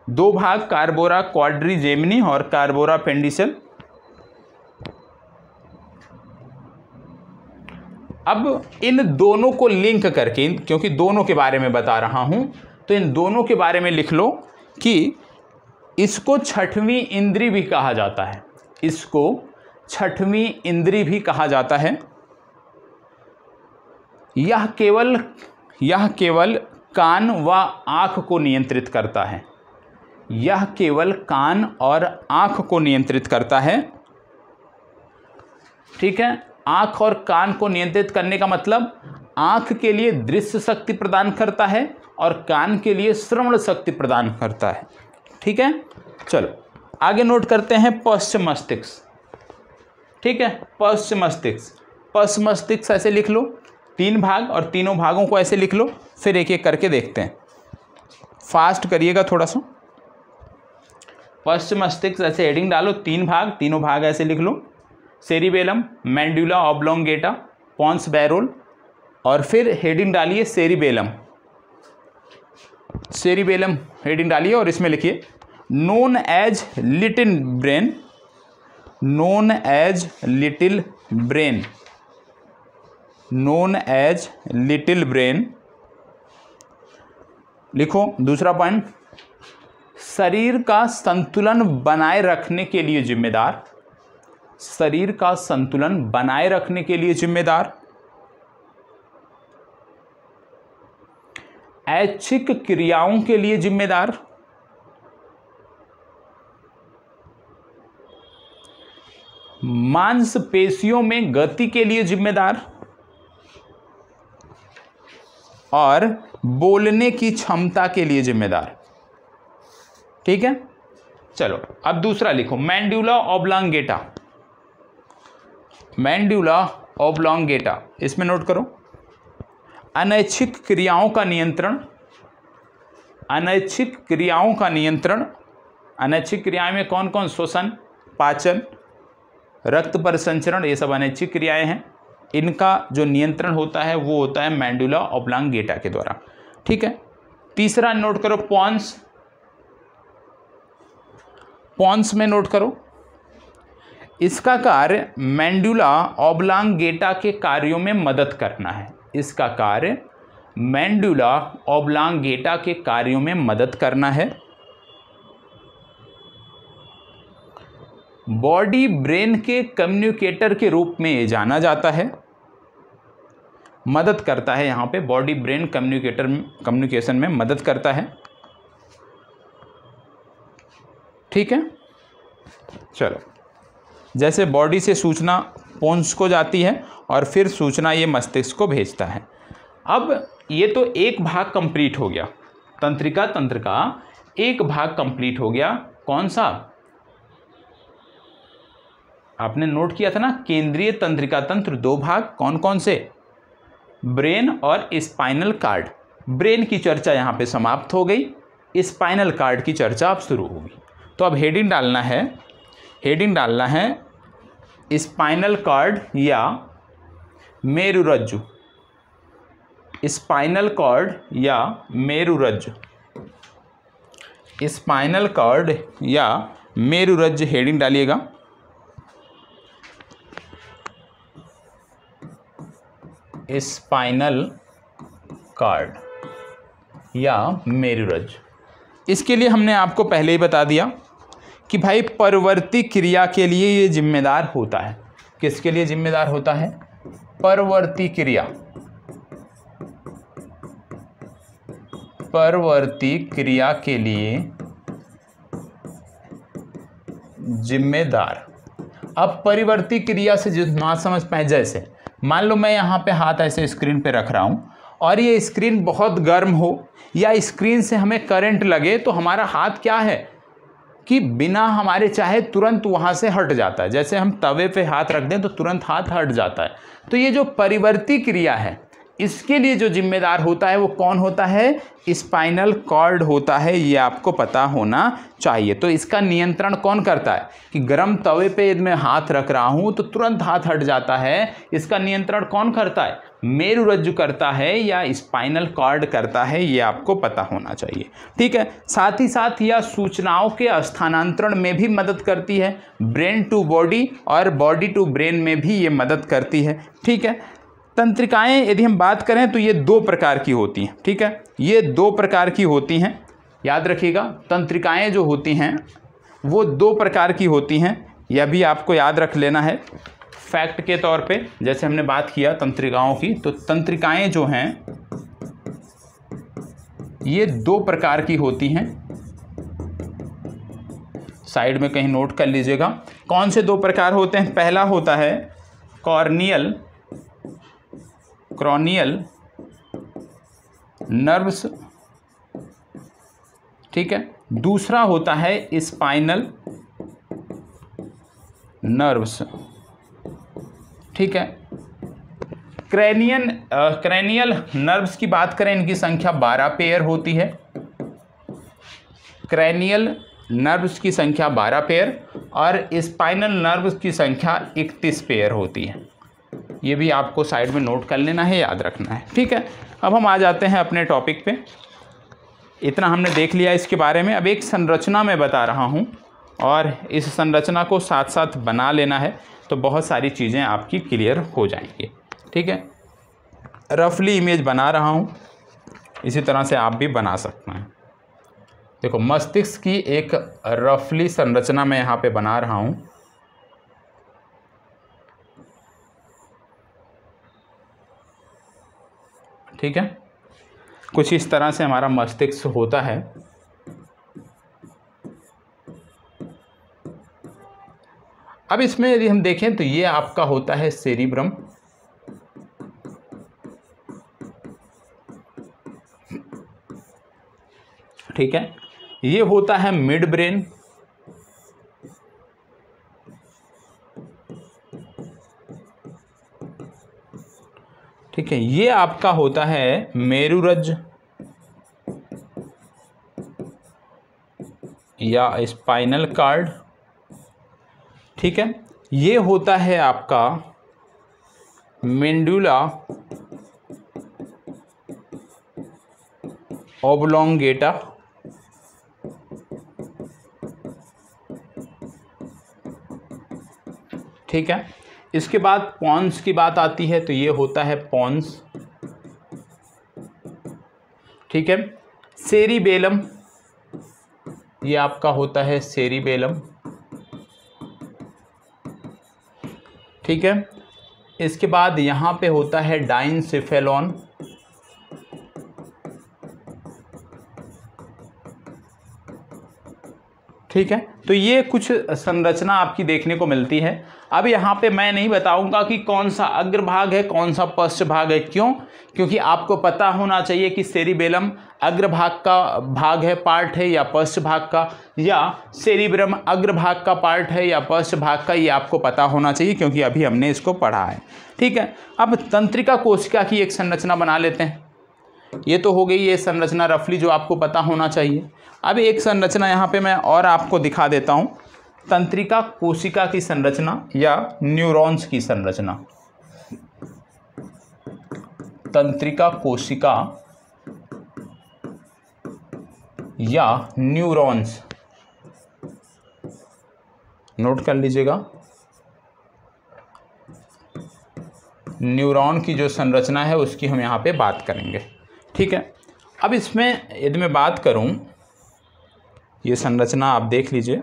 दो भाग कार्बोरा क्वाड्रिजेमिनी और कार्बोरा पेंडिसेल। अब इन दोनों को लिंक करके, क्योंकि दोनों के बारे में बता रहा हूं, तो इन दोनों के बारे में लिख लो कि इसको छठवीं इंद्री भी कहा जाता है। इसको छठवीं इंद्री भी कहा जाता है। यह केवल कान व आँख को नियंत्रित करता है। यह केवल कान और आँख को नियंत्रित करता है। ठीक है, आँख और कान को नियंत्रित करने का मतलब आँख के लिए दृश्य शक्ति प्रदान करता है और कान के लिए श्रवण शक्ति प्रदान करता है। ठीक है, चलो आगे नोट करते हैं पश्च मस्तिष्क। ठीक है, पश्च मस्तिष्क। पश्च मस्तिष्क ऐसे लिख लो, तीन भाग, और तीनों भागों को ऐसे लिख लो। फिर एक एक करके देखते हैं, फास्ट करिएगा थोड़ा सा। पश्च मस्तिष्क ऐसे हेडिंग डालो, तीन भाग, तीनों भाग ऐसे लिख लो। सेरिबेलम, मैंड्यूला ऑब्लोंगेटा, पॉन्स बैरोल, और फिर हेडिंग डालिए सेरिबेलम। सेरिबेलम हेडिंग डालिए और इसमें लिखिए known as little brain. Known as little brain. Known as little brain. लिखो दूसरा पॉइंट, शरीर का संतुलन बनाए रखने के लिए जिम्मेदार, शरीर का संतुलन बनाए रखने के लिए जिम्मेदार ऐच्छिक क्रियाओं के लिए जिम्मेदार, मांसपेशियों में गति के लिए जिम्मेदार और बोलने की क्षमता के लिए जिम्मेदार। ठीक है, चलो अब दूसरा लिखो, मैंड्यूला ऑब्लांगेटा, मैंड्यूला ऑब्लांगेटा, इसमें नोट करो, अनैच्छिक क्रियाओं का नियंत्रण, अनैच्छिक क्रियाओं का नियंत्रण, अनैच्छिक क्रियाएं में कौन कौन, श्वसन, पाचन, रक्त परिसंचरण, ये सब अनैच्छिक क्रियाएं हैं, इनका जो नियंत्रण होता है वो होता है मैंड्यूला ऑब्लांगेटा के द्वारा। ठीक है, तीसरा नोट करो, पॉन्स, पॉन्स में नोट करो, इसका कार्य मैंड्यूला ऑब्लांगेटा के कार्यों में मदद करना है, इसका कार्य मैंड्यूला ऑब्लांगेटा के कार्यों में मदद करना है। बॉडी ब्रेन के कम्युनिकेटर के रूप में ये जाना जाता है, मदद करता है, यहाँ पे बॉडी ब्रेन कम्युनिकेशन में मदद करता है। ठीक है, चलो, जैसे बॉडी से सूचना पोन्स को जाती है और फिर सूचना ये मस्तिष्क को भेजता है। अब ये तो एक भाग कंप्लीट हो गया, तंत्रिका तंत्र का एक भाग कंप्लीट हो गया, कौन सा, आपने नोट किया था ना, केंद्रीय तंत्रिका तंत्र, दो भाग, कौन कौन से, ब्रेन और स्पाइनल कार्ड। ब्रेन की चर्चा यहाँ पे समाप्त हो गई, स्पाइनल कार्ड की चर्चा अब शुरू होगी। तो अब हेडिंग डालना है, हेडिंग डालना है स्पाइनल कार्ड या मेरुरज्जु, स्पाइनल कॉर्ड या मेरुरज्जु, स्पाइनल कॉर्ड या मेरुरज्जु हेडिंग डालिएगा। स्पाइनल कॉर्ड या मेरुरज्जु, इसके लिए हमने आपको पहले ही बता दिया कि भाई परवर्ती क्रिया के लिए ये जिम्मेदार होता है। किसके लिए जिम्मेदार होता है, परवर्ती क्रिया, परवर्ती क्रिया के लिए जिम्मेदार। अब परिवर्ती क्रिया से जो ना समझ पाए, जैसे मान लो मैं यहाँ पे हाथ ऐसे स्क्रीन पे रख रहा हूँ और ये स्क्रीन बहुत गर्म हो या स्क्रीन से हमें करंट लगे तो हमारा हाथ क्या है कि बिना हमारे चाहे तुरंत वहाँ से हट जाता है। जैसे हम तवे पे हाथ रख दें तो तुरंत हाथ हट जाता है। तो ये जो परिवर्ती क्रिया है इसके लिए जो जिम्मेदार होता है वो कौन होता है, स्पाइनल कॉर्ड होता है, ये आपको पता होना चाहिए। तो इसका नियंत्रण कौन करता है कि गर्म तवे पे यदि मैं हाथ रख रहा हूँ तो तुरंत हाथ हट जाता है, इसका नियंत्रण कौन करता है, मेरुरज्जु करता है या स्पाइनल कॉर्ड करता है, ये आपको पता होना चाहिए। ठीक है, साथ ही साथ यह सूचनाओं के स्थानांतरण में भी मदद करती है, ब्रेन टू बॉडी और बॉडी टू ब्रेन में भी ये मदद करती है। ठीक है, तंत्रिकाएं यदि हम बात करें तो ये दो प्रकार की होती हैं। ठीक है, ये दो प्रकार की होती हैं, याद रखिएगा। तंत्रिकाएं जो होती हैं वो दो प्रकार की होती हैं, यह भी आपको याद रख लेना है फैक्ट के तौर पे। जैसे हमने बात किया तंत्रिकाओं की, तो तंत्रिकाएं जो हैं ये दो प्रकार की होती हैं, साइड में कहीं नोट कर लीजिएगा। कौन से दो प्रकार होते हैं, पहला होता है क्रॉनियल नर्व्स, ठीक है, दूसरा होता है स्पाइनल नर्व्स। ठीक है, क्रैनियल नर्व्स की बात करें, इनकी संख्या 12 पेयर होती है। क्रैनियल नर्व्स की संख्या 12 पेयर और स्पाइनल नर्व्स की संख्या 31 पेयर होती है। ये भी आपको साइड में नोट कर लेना है, याद रखना है। ठीक है, अब हम आ जाते हैं अपने टॉपिक पे। इतना हमने देख लिया इसके बारे में। अब एक संरचना मैं बता रहा हूँ और इस संरचना को साथ साथ बना लेना है, तो बहुत सारी चीज़ें आपकी क्लियर हो जाएंगी। ठीक है, रफली इमेज बना रहा हूँ इसी तरह से आप भी बना सकते हैं। देखो मस्तिष्क की एक रफली संरचना मैं यहाँ पे बना रहा हूँ। ठीक है, कुछ इस तरह से हमारा मस्तिष्क होता है। अब इसमें यदि हम देखें तो ये आपका होता है सेरिब्रम, ठीक है, ये होता है मिड ब्रेन, ठीक है, ये आपका होता है मेरुरज्ज या स्पाइनल कार्ड, ठीक है, ये होता है आपका मेंडुला ओब्लोंगेटा, ठीक है। इसके बाद पॉन्स की बात आती है तो ये होता है पॉन्स, ठीक है। सेरिबेलम, ये आपका होता है सेरिबेलम, ठीक है। इसके बाद यहाँ पे होता है डाइनसेफेलॉन, ठीक है। तो ये कुछ संरचना आपकी देखने को मिलती है। अब यहाँ पे मैं नहीं बताऊंगा कि कौन सा अग्रभाग है कौन सा पश्च भाग है, क्यों? क्योंकि आपको पता होना चाहिए कि सेरिबेलम अग्रभाग का भाग है, पार्ट है, या पश्च भाग का, या सेरिब्रम अग्रभाग का पार्ट है या पश्च भाग का, ये आपको पता होना चाहिए क्योंकि अभी हमने इसको पढ़ा है, ठीक है। अब तंत्रिका कोशिका की एक संरचना बना लेते हैं। ये तो हो गई ये संरचना रफली जो आपको पता होना चाहिए। अब एक संरचना यहाँ पे मैं और आपको दिखा देता हूँ, तंत्रिका कोशिका की संरचना या न्यूरॉन्स की संरचना। तंत्रिका कोशिका या न्यूरॉन्स, नोट कर लीजिएगा। न्यूरॉन की जो संरचना है उसकी हम यहाँ पे बात करेंगे, ठीक है। अब इसमें यदि मैं बात करूँ, ये संरचना आप देख लीजिए,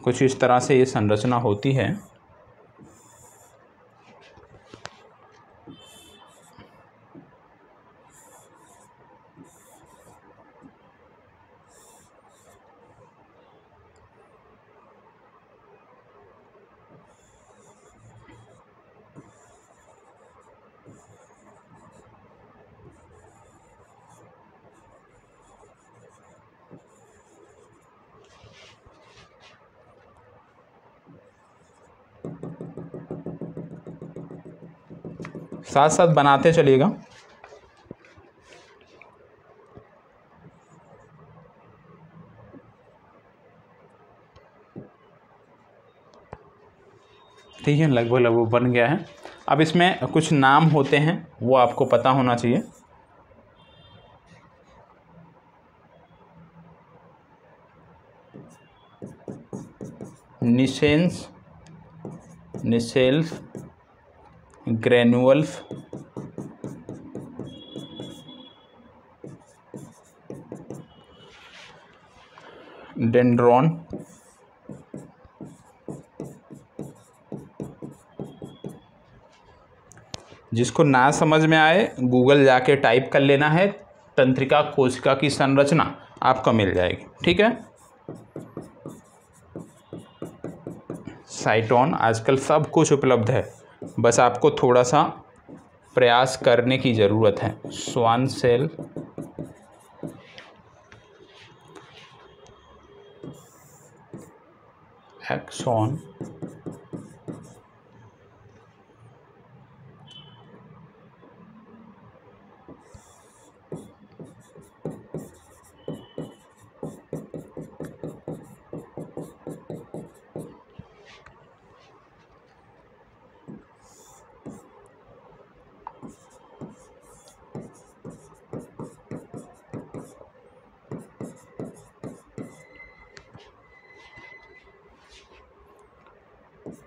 कुछ इस तरह से ये संरचना होती है। साथ साथ बनाते चलिएगा। ठीक है, लगभग लगभग बन गया है। अब इसमें कुछ नाम होते हैं वो आपको पता होना चाहिए। निसेंस, निसेल्स, ग्रेनुअल्स, डेंड्रॉन, जिसको ना समझ में आए गूगल जाके टाइप कर लेना है, तंत्रिका कोशिका की संरचना आपको मिल जाएगी, ठीक है। साइटोन, आजकल सब कुछ उपलब्ध है, बस आपको थोड़ा सा प्रयास करने की ज़रूरत है। स्वान सेल, एक्सॉन,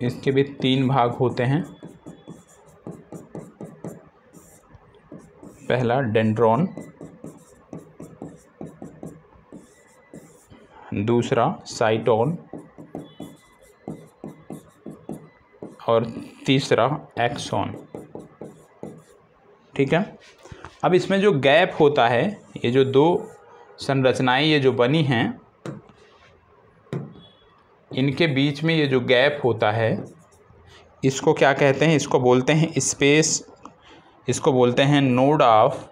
इसके भी 3 भाग होते हैं। पहला डेंड्रॉन, दूसरा साइटोन और तीसरा एक्सॉन। ठीक है। अब इसमें जो गैप होता है, ये जो 2 संरचनाएं ये जो बनी हैं, इनके बीच में ये जो गैप होता है इसको क्या कहते हैं? इसको बोलते हैं स्पेस, इसको बोलते हैं नोड ऑफ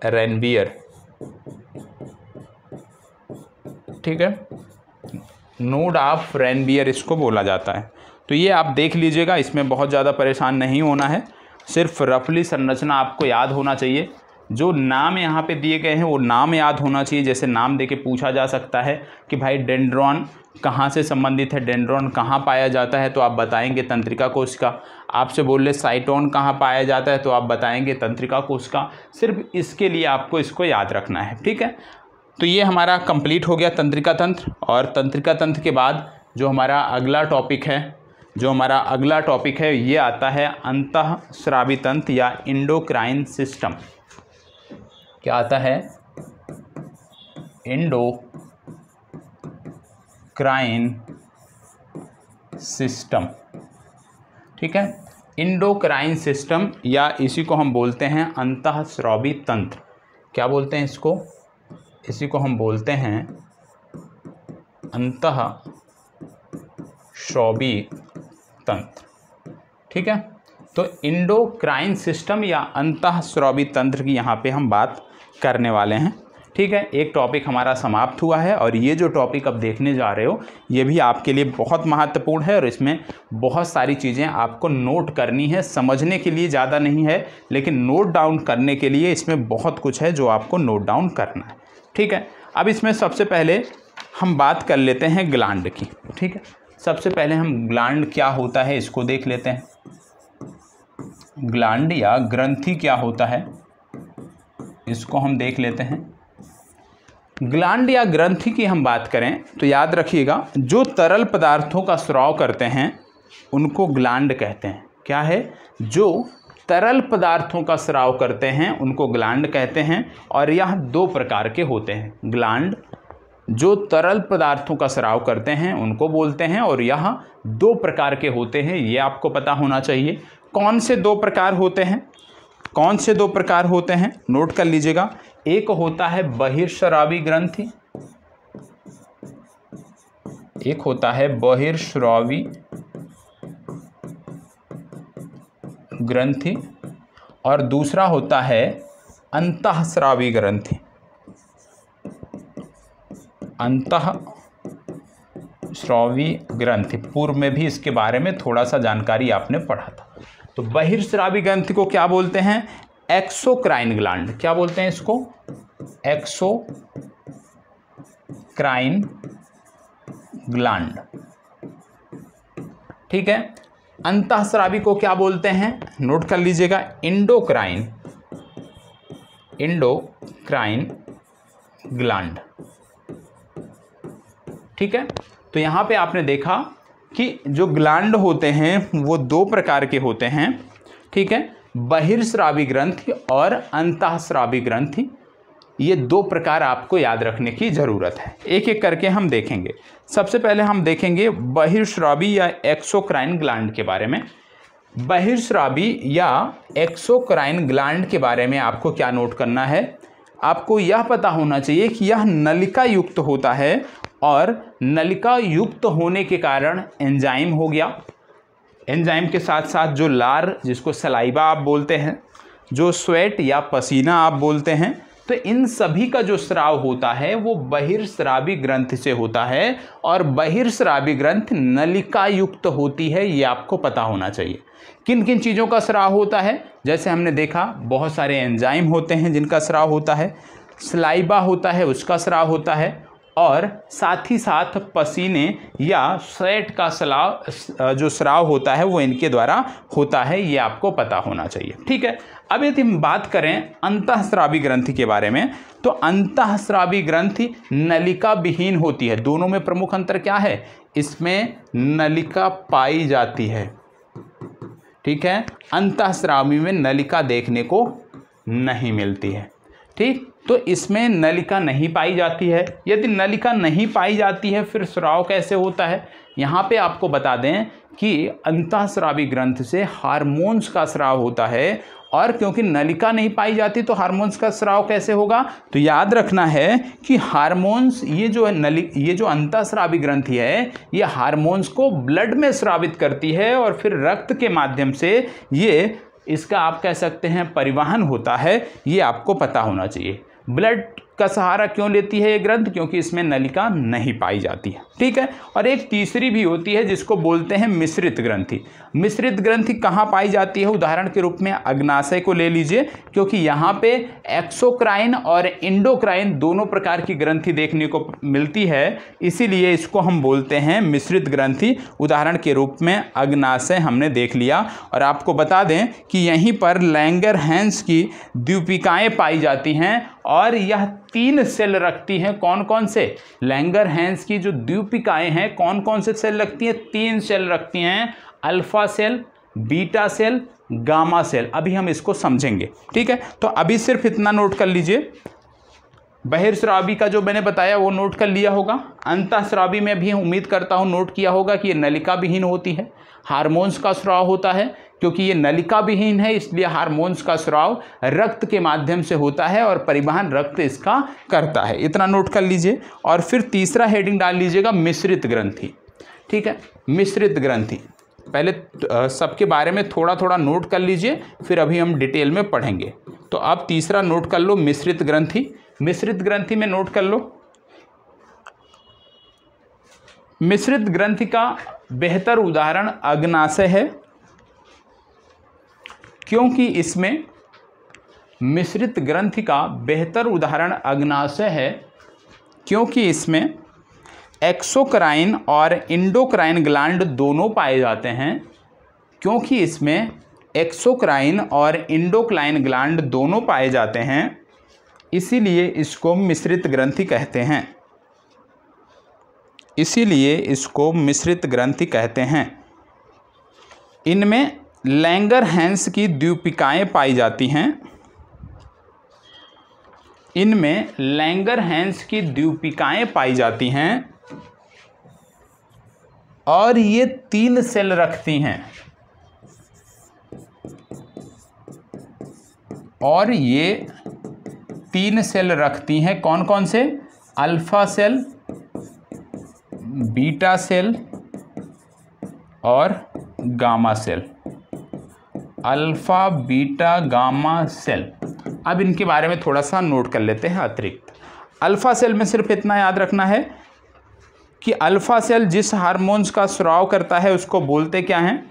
रेनवियर। ठीक है, नोड ऑफ रेनवियर इसको बोला जाता है। तो ये आप देख लीजिएगा, इसमें बहुत ज़्यादा परेशान नहीं होना है, सिर्फ रफली संरचना आपको याद होना चाहिए। जो नाम यहाँ पे दिए गए हैं वो नाम याद होना चाहिए। जैसे नाम देके पूछा जा सकता है कि भाई डेंड्रॉन कहाँ से संबंधित है, डेंड्रॉन कहाँ पाया जाता है, तो आप बताएंगे तंत्रिका कोशिका। आपसे बोल ले साइटोन कहाँ पाया जाता है, तो आप बताएंगे तंत्रिका कोशिका। सिर्फ इसके लिए आपको इसको याद रखना है। ठीक है, तो ये हमारा कंप्लीट हो गया तंत्रिका तंत्र। और तंत्रिका तंत्र के बाद जो हमारा अगला टॉपिक है ये आता है अंतःस्रावी तंत्र या एंडोक्राइन सिस्टम। क्या आता है? Endocrine system. ठीक है, एंडोक्राइन सिस्टम या इसी को हम बोलते हैं अंतःस्रावी तंत्र। क्या बोलते हैं इसको? इसी को हम बोलते हैं अंतःस्रावी तंत्र। ठीक है, तो एंडोक्राइन सिस्टम या अंतःस्रावी तंत्र की यहाँ पे हम बात करने वाले हैं। ठीक है, एक टॉपिक हमारा समाप्त हुआ है और ये जो टॉपिक अब देखने जा रहे हो ये भी आपके लिए बहुत महत्वपूर्ण है और इसमें बहुत सारी चीज़ें आपको नोट करनी है। समझने के लिए ज़्यादा नहीं है, लेकिन नोट डाउन करने के लिए इसमें बहुत कुछ है जो आपको नोट डाउन करना है। ठीक है, अब इसमें सबसे पहले हम बात कर लेते हैं ग्लैंड की। ठीक है, सबसे पहले हम ग्लैंड क्या होता है इसको देख लेते हैं। ग्लैंड या ग्रंथि क्या होता है इसको हम देख लेते हैं। ग्लैंड या ग्रंथि की हम बात करें तो याद रखिएगा, जो तरल पदार्थों का स्राव करते हैं उनको ग्लैंड कहते हैं। क्या है? जो तरल पदार्थों का स्राव करते हैं उनको ग्लैंड कहते हैं। और यह 2 प्रकार के होते हैं। ग्लैंड जो तरल पदार्थों का स्राव करते हैं उनको बोलते हैं और यह 2 प्रकार के होते हैं। ये आपको पता होना चाहिए। कौन से 2 प्रकार होते हैं? कौन से 2 प्रकार होते हैं नोट कर लीजिएगा। एक होता है बहिर्स्रावी ग्रंथि, एक होता है बहिर्स्रावी ग्रंथि और दूसरा होता है अंतःस्रावी ग्रंथि। अंतःस्रावी ग्रंथि, पूर्व में भी इसके बारे में थोड़ा सा जानकारी आपने पढ़ा था। तो बहिर्स्रावी ग्रंथि को क्या बोलते हैं? Exocrine gland. क्या बोलते हैं इसको? Exocrine gland. ठीक है, अंतःस्रावी को क्या बोलते हैं? नोट कर लीजिएगा, एंडोक्राइन ग्लैंड। ठीक है, तो यहाँ पे आपने देखा कि जो ग्लैंड होते हैं वो 2 प्रकार के होते हैं। ठीक है, बहिर्स्रावी ग्रंथि और अंतःस्रावी ग्रंथि। ये 2 प्रकार आपको याद रखने की ज़रूरत है। एक एक करके हम देखेंगे। सबसे पहले हम देखेंगे बहिर्स्रावी या एक्सोक्राइन ग्लैंड के बारे में। बहिर्स्रावी या एक्सोक्राइन ग्लैंड के बारे में आपको क्या नोट करना है? आपको यह पता होना चाहिए कि यह नलिका युक्त होता है और नलिका युक्त होने के कारण एंजाइम हो गया। एंजाइम के साथ साथ जो लार, जिसको सलाइवा आप बोलते हैं, जो स्वेट या पसीना आप बोलते हैं, तो इन सभी का जो स्राव होता है वो बहिर्स्रावी ग्रंथि से होता है। और बहिर्स्रावी ग्रंथि नलिका युक्त होती है, ये आपको पता होना चाहिए। किन किन चीज़ों का स्राव होता है? जैसे हमने देखा बहुत सारे एंजाइम होते हैं जिनका स्राव होता है, सलाइवा होता है उसका स्राव होता है, और साथ ही साथ पसीने या स्वेट का जो स्राव होता है वो इनके द्वारा होता है, ये आपको पता होना चाहिए। ठीक है, अब यदि हम बात करें अंतःस्रावी ग्रंथि के बारे में, तो अंतःस्रावी ग्रंथि नलिका विहीन होती है। दोनों में प्रमुख अंतर क्या है? इसमें नलिका पाई जाती है। ठीक है, अंतःस्रावी में नलिका देखने को नहीं मिलती है। ठीक, तो इसमें नलिका नहीं पाई जाती है। यदि नलिका नहीं पाई जाती है फिर स्राव कैसे होता है? यहाँ पे आपको बता दें कि अंतःस्रावी ग्रंथ से हार्मोन्स का स्राव होता है, और क्योंकि नलिका नहीं पाई जाती तो हार्मोन्स का स्राव कैसे होगा? तो याद रखना है कि हार्मोन्स, ये जो अंतःस्रावी ग्रंथि है ये हार्मोन्स को ब्लड में स्रावित करती है और फिर रक्त के माध्यम से ये इसका आप कह सकते हैं परिवहन होता है। ये आपको पता होना चाहिए। ब्लड का सहारा क्यों लेती है ये ग्रंथ? क्योंकि इसमें नलिका नहीं पाई जाती है। ठीक है, और एक तीसरी भी होती है जिसको बोलते हैं मिश्रित ग्रंथि। मिश्रित ग्रंथि कहाँ पाई जाती है? उदाहरण के रूप में अग्नाशय को ले लीजिए, क्योंकि यहाँ पे एक्सोक्राइन और इंडोक्राइन दोनों प्रकार की ग्रंथि देखने को मिलती है, इसीलिए इसको हम बोलते हैं मिश्रित ग्रंथि। उदाहरण के रूप में अग्नाशय हमने देख लिया। और आपको बता दें कि यहीं पर लैंगरहैंस की द्वीपिकाएँ पाई जाती हैं, और यह 3 सेल रखती हैं। कौन कौन से? लैंगरहैंस की जो द्वीपिकाएँ हैं कौन कौन से सेल रखती हैं? 3 सेल रखती हैं, alpha cell, beta cell, gamma cell. अभी हम इसको समझेंगे। ठीक है, तो अभी सिर्फ इतना नोट कर लीजिए। बहिर्स्रावी का जो मैंने बताया वो नोट कर लिया होगा। अंतःस्रावी में भी उम्मीद करता हूँ नोट किया होगा कि ये नलिका विहीन होती है, हार्मोन्स का स्राव होता है। क्योंकि ये नलिका विहीन है इसलिए हार्मोन्स का स्राव रक्त के माध्यम से होता है और परिवहन रक्त इसका करता है। इतना नोट कर लीजिए। और फिर तीसरा हेडिंग डाल लीजिएगा मिश्रित ग्रंथि। ठीक है, मिश्रित ग्रंथि पहले सबके बारे में थोड़ा थोड़ा नोट कर लीजिए, फिर अभी हम डिटेल में पढ़ेंगे। तो आप तीसरा नोट कर लो, मिश्रित ग्रंथि। मिश्रित ग्रंथि में नोट कर लो, मिश्रित ग्रंथि का बेहतर उदाहरण अग्नाशय है, क्योंकि इसमें मिश्रित ग्रंथि का बेहतर उदाहरण अग्नाशय है क्योंकि इसमें एक्सोक्राइन और इंडोक्राइन ग्लैंड दोनों पाए जाते हैं। क्योंकि इसमें एक्सोक्राइन और इंडोक्राइन ग्लैंड दोनों पाए जाते हैं, इसीलिए इसको मिश्रित ग्रंथि कहते हैं। इसीलिए इसको मिश्रित ग्रंथि कहते हैं। इनमें लैंगरहैंस की द्वीपिकाएँ पाई जाती हैं। इनमें लैंगरहैंस की द्वीपिकाएँ पाई जाती हैं और ये 3 सेल रखती हैं। और ये 3 सेल रखती हैं। कौन कौन से? अल्फा सेल, बीटा सेल और gamma cell. Alpha, beta, gamma cell. अब इनके बारे में थोड़ा सा नोट कर लेते हैं अतिरिक्त। अल्फा सेल में सिर्फ इतना याद रखना है कि अल्फा सेल जिस हार्मोन्स का स्राव करता है उसको बोलते क्या हैं?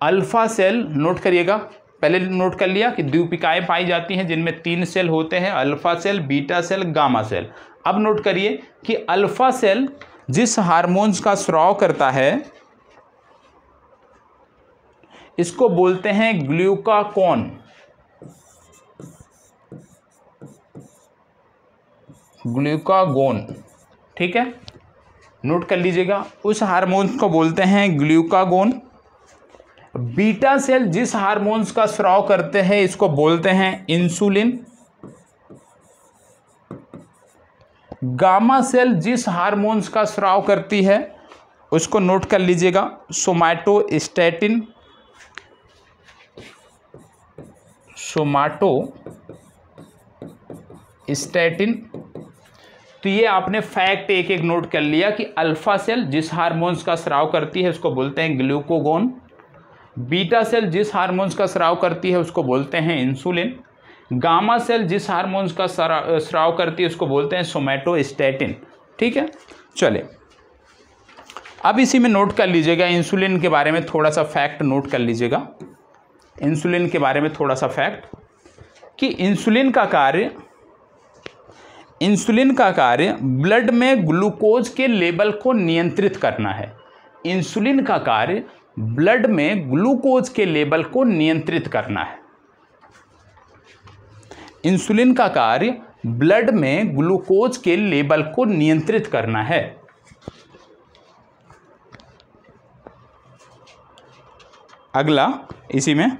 अल्फा सेल नोट करिएगा, पहले नोट कर लिया कि द्वीपिकाएँ पाई जाती हैं जिनमें 3 सेल होते हैं, alpha cell, beta cell, gamma cell. अब नोट करिए कि अल्फा सेल जिस हार्मोन्स का स्राव करता है इसको बोलते हैं ग्लूकागोन। ग्लूकागोन, ठीक है, नोट कर लीजिएगा। उस हार्मोन्स को बोलते हैं ग्लूकागोन। बीटा सेल जिस हार्मोन्स का स्राव करते हैं इसको बोलते हैं इंसुलिन। गामा सेल जिस हार्मोन्स का स्राव करती है उसको नोट कर लीजिएगा, सोमैटोस्टैटिन। सोमैटोस्टैटिन। तो ये आपने फैक्ट एक एक नोट कर लिया कि अल्फा सेल जिस हार्मोन्स का स्राव करती है उसको बोलते हैं ग्लूकागोन। बीटा सेल जिस हार्मोन्स का स्राव करती है उसको बोलते हैं इंसुलिन। गामा सेल जिस हार्मोन्स का स्राव करती है उसको बोलते हैं सोमैटोस्टैटिन। ठीक है, चले अब इसी में नोट कर लीजिएगा, इंसुलिन के बारे में थोड़ा सा फैक्ट नोट कर लीजिएगा। इंसुलिन के बारे में थोड़ा सा फैक्ट कि इंसुलिन का कार्य इंसुलिन का कार्य ब्लड में ग्लूकोज के लेवल को नियंत्रित करना है। इंसुलिन का कार्य ब्लड में ग्लूकोज के लेवल को नियंत्रित करना है। इंसुलिन का कार्य ब्लड में ग्लूकोज के लेवल को नियंत्रित करना है। अगला इसी में,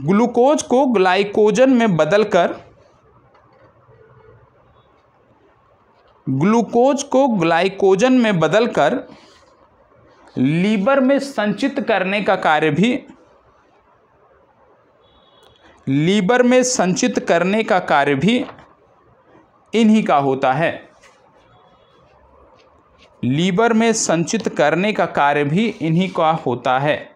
ग्लूकोज को ग्लाइकोजन में बदलकर लीवर में संचित करने का कार्य भी इन्हीं का होता है। लीवर में संचित करने का कार्य भी इन्हीं का होता है।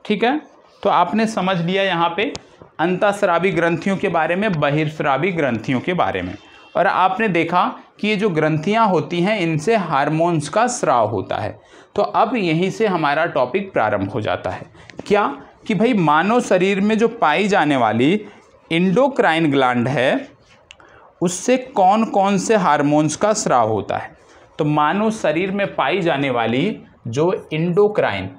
ठीक है, तो आपने समझ लिया यहाँ पे अंतःस्रावी ग्रंथियों के बारे में, बहिर्स्रावी ग्रंथियों के बारे में, और आपने देखा कि ये जो ग्रंथियाँ होती हैं इनसे हार्मोन्स का स्राव होता है। तो अब यहीं से हमारा टॉपिक प्रारंभ हो जाता है। क्या कि भाई मानव शरीर में जो पाई जाने वाली एंडोक्राइन ग्लैंड है उससे कौन कौन से हार्मोन्स का स्राव होता है। तो मानव शरीर में पाई जाने वाली जो एंडोक्राइन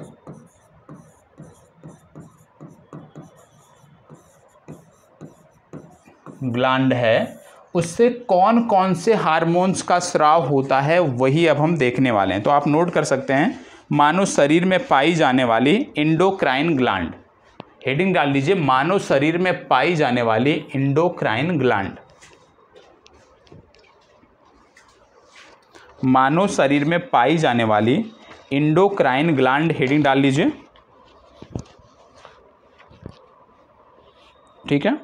ग्लैंड है उससे कौन कौन से हार्मोन्स का स्राव होता है वही अब हम देखने वाले हैं। तो आप नोट कर सकते हैं, मानव शरीर में पाई जाने वाली एंडोक्राइन ग्लैंड, हेडिंग डाल दीजिए मानव शरीर में पाई जाने वाली एंडोक्राइन ग्लैंड। मानव शरीर में पाई जाने वाली एंडोक्राइन ग्लैंड, हेडिंग डाल लीजिए। ठीक है,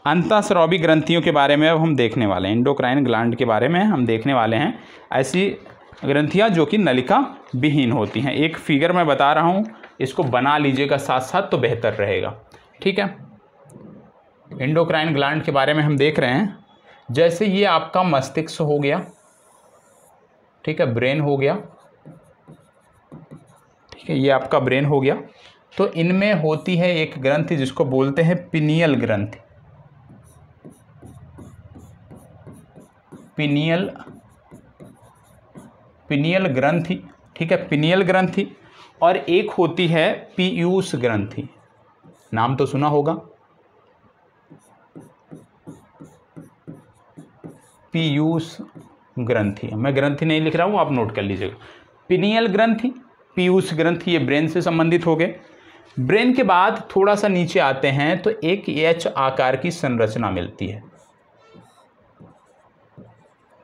अंतःस्रावी ग्रंथियों के बारे में अब हम देखने वाले हैं। एंडोक्राइन ग्लैंड के बारे में हम देखने वाले हैं, ऐसी ग्रंथियां जो कि नलिका विहीन होती हैं। एक फिगर मैं बता रहा हूं, इसको बना लीजिएगा साथ साथ तो बेहतर रहेगा। ठीक है, एंडोक्राइन ग्लैंड के बारे में हम देख रहे हैं। जैसे ये आपका मस्तिष्क हो गया, ठीक है, ब्रेन हो गया, ठीक है, ये आपका ब्रेन हो गया। तो इनमें होती है एक ग्रंथि जिसको बोलते हैं पिनियल ग्रंथि। पिनियल ग्रंथि, ठीक है, पिनियल ग्रंथि। और एक होती है पीयूष ग्रंथि, नाम तो सुना होगा, पीयूष ग्रंथि। मैं ग्रंथि नहीं लिख रहा हूँ, आप नोट कर लीजिएगा। पिनियल ग्रंथि, पीयूष ग्रंथि, ये ब्रेन से संबंधित हो गए। ब्रेन के बाद थोड़ा सा नीचे आते हैं तो एक एच आकार की संरचना मिलती है।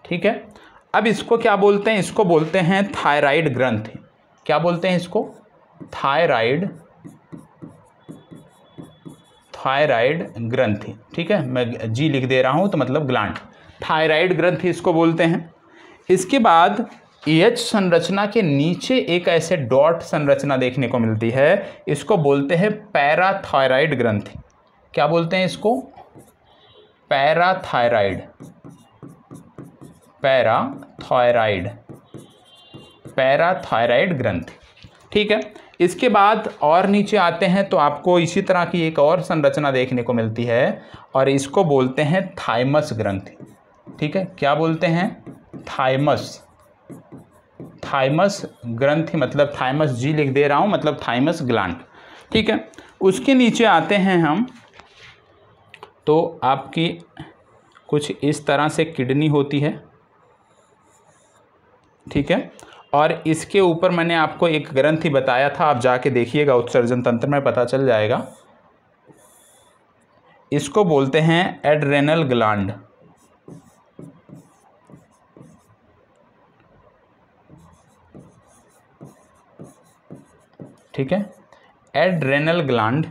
ठीक है, अब इसको क्या बोलते हैं, इसको बोलते हैं थायराइड ग्रंथि। क्या बोलते हैं इसको, थायराइड ग्रंथि। ठीक है, मैं जी लिख दे रहा हूं तो मतलब ग्लैंड, थायराइड ग्रंथि इसको बोलते हैं। इसके बाद एच संरचना के नीचे एक ऐसे डॉट संरचना देखने को मिलती है, इसको बोलते हैं पैराथायराइड ग्रंथि। क्या बोलते हैं इसको, पैराथायराइड ग्रंथि। ठीक है, इसके बाद और नीचे आते हैं तो आपको इसी तरह की एक और संरचना देखने को मिलती है और इसको बोलते हैं थाइमस ग्रंथि। ठीक है, क्या बोलते हैं, थाइमस ग्रंथि, मतलब थाइमस, जी लिख दे रहा हूं, मतलब थाइमस ग्लैंड। ठीक है, उसके नीचे आते हैं हम तो आपकी कुछ इस तरह से किडनी होती है। ठीक है, और इसके ऊपर मैंने आपको एक ग्रंथि बताया था, आप जाके देखिएगा, उत्सर्जन तंत्र में पता चल जाएगा। इसको बोलते हैं एड्रेनल ग्लैंड। ठीक है, एड्रेनल ग्लैंड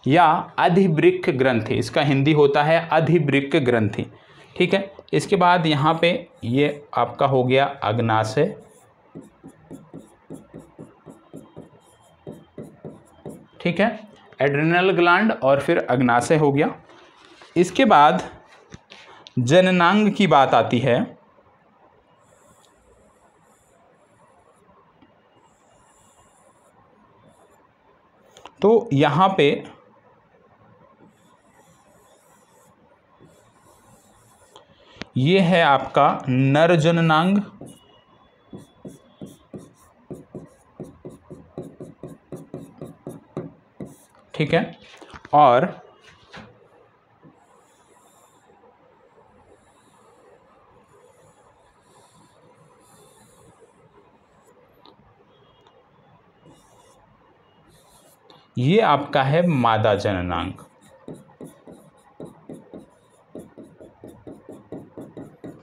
या अधिवृक्क ग्रंथि, इसका हिंदी होता है अधिवृक्क ग्रंथि। ठीक है, इसके बाद यहाँ पे ये आपका हो गया अग्नाशय। ठीक है, एड्रेनल ग्लैंड और फिर अग्नाशय हो गया। इसके बाद जननांग की बात आती है। तो यहाँ पे ये है आपका नर जननांग, ठीक है, और ये आपका है मादा जननांग।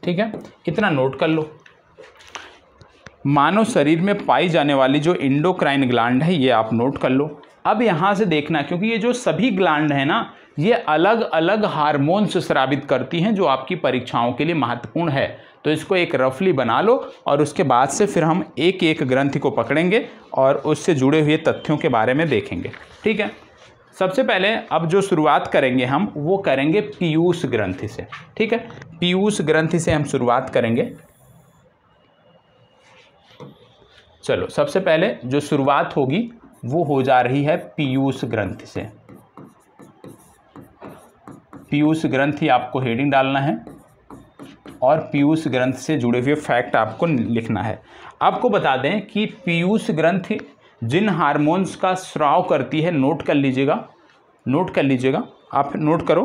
ठीक है, इतना नोट कर लो। मानव शरीर में पाई जाने वाली जो इंडोक्राइन ग्लैंड है ये आप नोट कर लो। अब यहाँ से देखना, क्योंकि ये जो सभी ग्लैंड है ना, ये अलग अलग हार्मोन्स स्रावित करती हैं जो आपकी परीक्षाओं के लिए महत्वपूर्ण है। तो इसको एक रफली बना लो और उसके बाद से फिर हम एक एक ग्रंथि को पकड़ेंगे और उससे जुड़े हुए तथ्यों के बारे में देखेंगे। ठीक है, सबसे पहले अब जो शुरुआत करेंगे हम वो करेंगे पीयूष ग्रंथि से। ठीक है, पीयूष ग्रंथि से हम शुरुआत करेंगे। चलो, सबसे पहले जो शुरुआत होगी वो हो जा रही है पीयूष ग्रंथि से। पीयूष ग्रंथि आपको हेडिंग डालना है और पीयूष ग्रंथि से जुड़े हुए फैक्ट आपको लिखना है। आपको बता दें कि पीयूष ग्रंथि जिन हार्मोन्स का स्राव करती है, नोट कर लीजिएगा, आप नोट करो।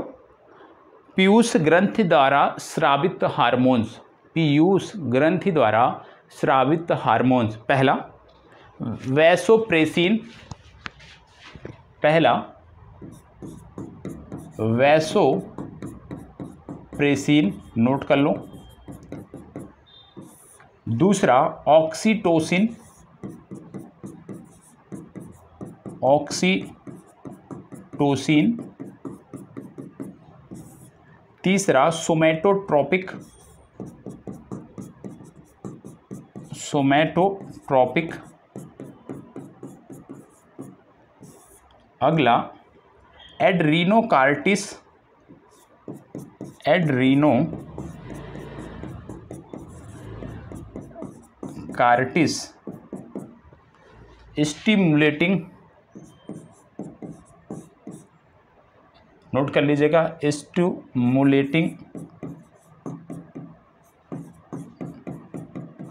पीयूष ग्रंथि द्वारा स्रावित हार्मोन्स, पीयूष ग्रंथि द्वारा स्रावित हार्मोन्स, पहला वैसोप्रेसिन, वैसोप्रेसिन नोट कर लो। दूसरा ऑक्सीटोसिन, तीसरा सोमैटोट्रोपिक, अगला एड्रीनोकार्टिस, स्टिमुलेटिंग, नोट कर लीजिएगा, स्टिमुलेटिंग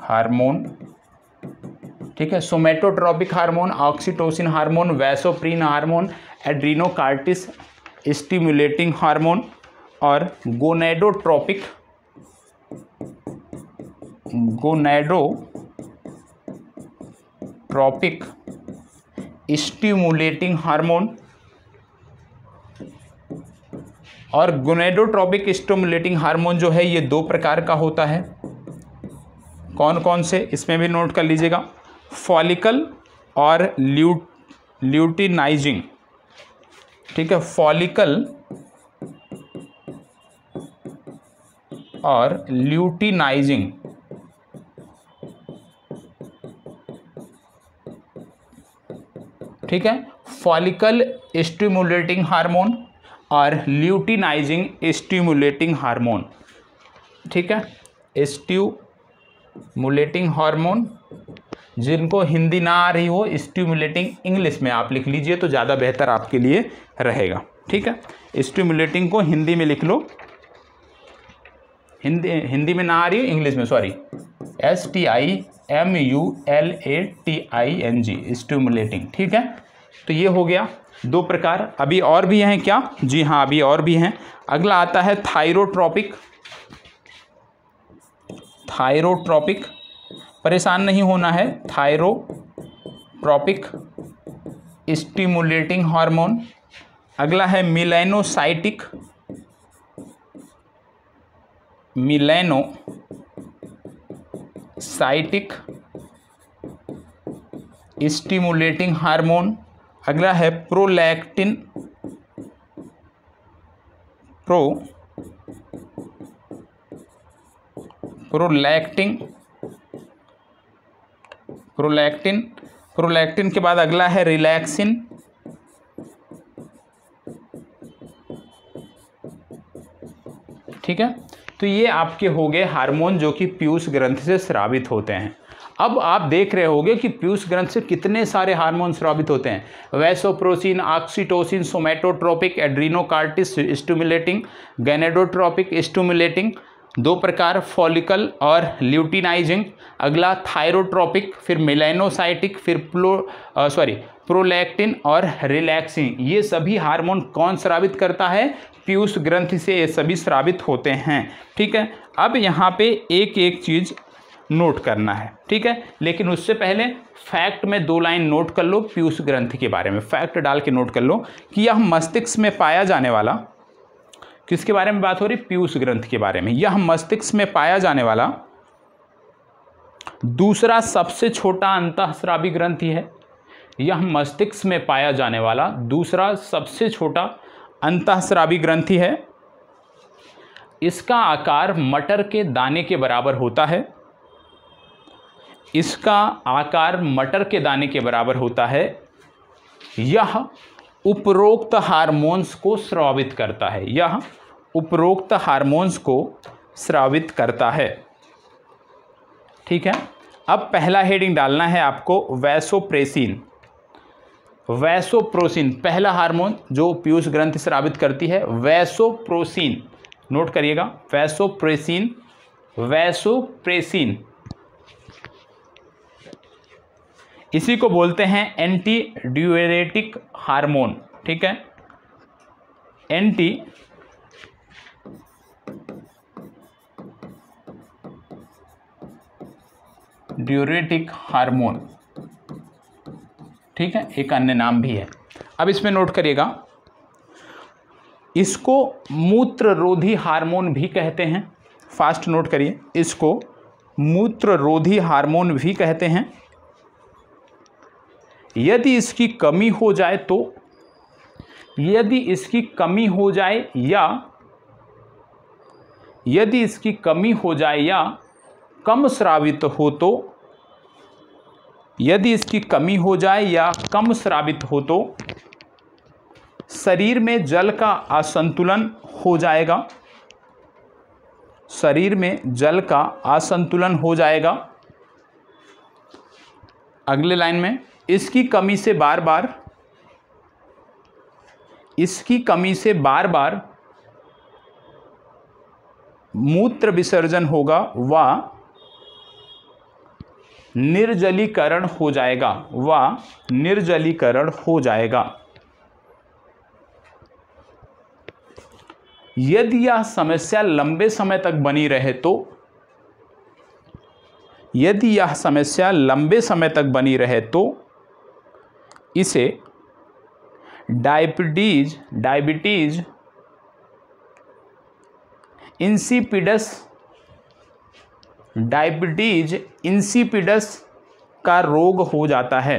हार्मोन। ठीक है, somatotropic hormone, oxytocin hormone, vasopressin hormone, adrenocortical stimulating hormone और गोनेडोट्रोपिक स्टिमुलेटिंग हार्मोन। और गोनेडोट्रोपिक स्टिमुलेटिंग हार्मोन जो है ये दो प्रकार का होता है। कौन कौन से, इसमें भी नोट कर लीजिएगा, फॉलिकल और ल्यूटिनाइजिंग। ठीक है, फॉलिकल और ल्यूटिनाइजिंग। ठीक है, फॉलिकल स्टिमुलेटिंग हार्मोन और ल्यूटिनाइजिंग स्टिमुलेटिंग हार्मोन। ठीक है, स्टिमुलेटिंग हार्मोन, जिनको हिंदी ना आ रही हो, स्टिमुलेटिंग इंग्लिश में आप लिख लीजिए तो ज़्यादा बेहतर आपके लिए रहेगा। ठीक है, स्टिमुलेटिंग को हिंदी में लिख लो, हिंदी में ना आ रही हो, इंग्लिश में, सॉरी, STIMULATING, स्टिमुलेटिंग। ठीक है, तो ये हो गया दो प्रकार। अभी और भी हैं क्या? जी हाँ, अभी और भी हैं। अगला आता है थायरोट्रोपिक। परेशान नहीं होना है, थायरोट्रोपिक स्टिमुलेटिंग हार्मोन। अगला है मिलेनोसाइटिक, स्टिमुलेटिंग हार्मोन। अगला है प्रोलैक्टिन, प्रोलैक्टिन के बाद अगला है रिलैक्सिन। ठीक है, तो ये आपके हो गए हार्मोन जो कि पीयूष ग्रंथि से स्रावित होते हैं। अब आप देख रहे होंगे कि पीयूष ग्रंथि से कितने सारे हार्मोन स्रावित होते हैं। Vasopressin, oxytocin, somatotropic, adrenocortical stimulating, gonadotropic stimulating, दो प्रकार, फॉलिकल और ल्यूटिनाइजिंग। अगला थायरोट्रोपिक, फिर मेलानोसाइटिक, फिर प्रोलैक्टिन और रिलैक्सिन। ये सभी हार्मोन कौन स्रावित करता है? पीयूष ग्रंथि से ये सभी स्रावित होते हैं। ठीक है, अब यहाँ पे एक एक चीज़ नोट करना है। ठीक है, लेकिन उससे पहले फैक्ट में 2 लाइन नोट कर लो पीयूष ग्रंथि के बारे में। फैक्ट डाल के नोट कर लो कि यह मस्तिष्क में पाया जाने वाला, किसके बारे में बात हो रही? पीयूष ग्रंथि के बारे में। यह मस्तिष्क में पाया जाने वाला दूसरा सबसे छोटा अंतःस्रावी ग्रंथि है। यह मस्तिष्क में पाया जाने वाला दूसरा सबसे छोटा अंतःस्रावी ग्रंथि है। इसका आकार मटर के दाने के बराबर होता है। इसका आकार मटर के दाने के बराबर होता है। यह उपरोक्त हार्मोन्स को स्रावित करता है। यह उपरोक्त हार्मोन्स को स्रावित करता है। ठीक है, अब पहला हेडिंग डालना है आपको, वैसोप्रेसिन। वैसोप्रोसिन पहला हार्मोन जो पीयूष ग्रंथि स्रावित करती है, वैसोप्रोसिन। नोट करिएगा, वैसोप्रेसिन। वैसोप्रेसिन इसी को बोलते हैं एंटी ड्यूरेटिक हार्मोन। ठीक है, एंटी ड्यूरेटिक हार्मोन। ठीक है, एक अन्य नाम भी है। अब इसमें नोट करिएगा, इसको मूत्ररोधी हार्मोन भी कहते हैं। फास्ट नोट करिए, इसको मूत्ररोधी हार्मोन भी कहते हैं। यदि इसकी कमी हो जाए तो, यदि इसकी कमी हो जाए या यदि इसकी कमी हो जाए या कम स्रावित हो तो, यदि इसकी कमी हो जाए या कम स्रावित हो तो शरीर में जल का असंतुलन हो जाएगा। शरीर में जल का असंतुलन हो जाएगा। अगले लाइन में, इसकी कमी से बार बार मूत्र विसर्जन होगा व निर्जलीकरण हो जाएगा। निर्जलीकरण हो जाएगा। यदि यह समस्या लंबे समय तक बनी रहे तो, यदि यह समस्या लंबे समय तक बनी रहे तो इसे डायबिटीज इंसिपिडस का रोग हो जाता है।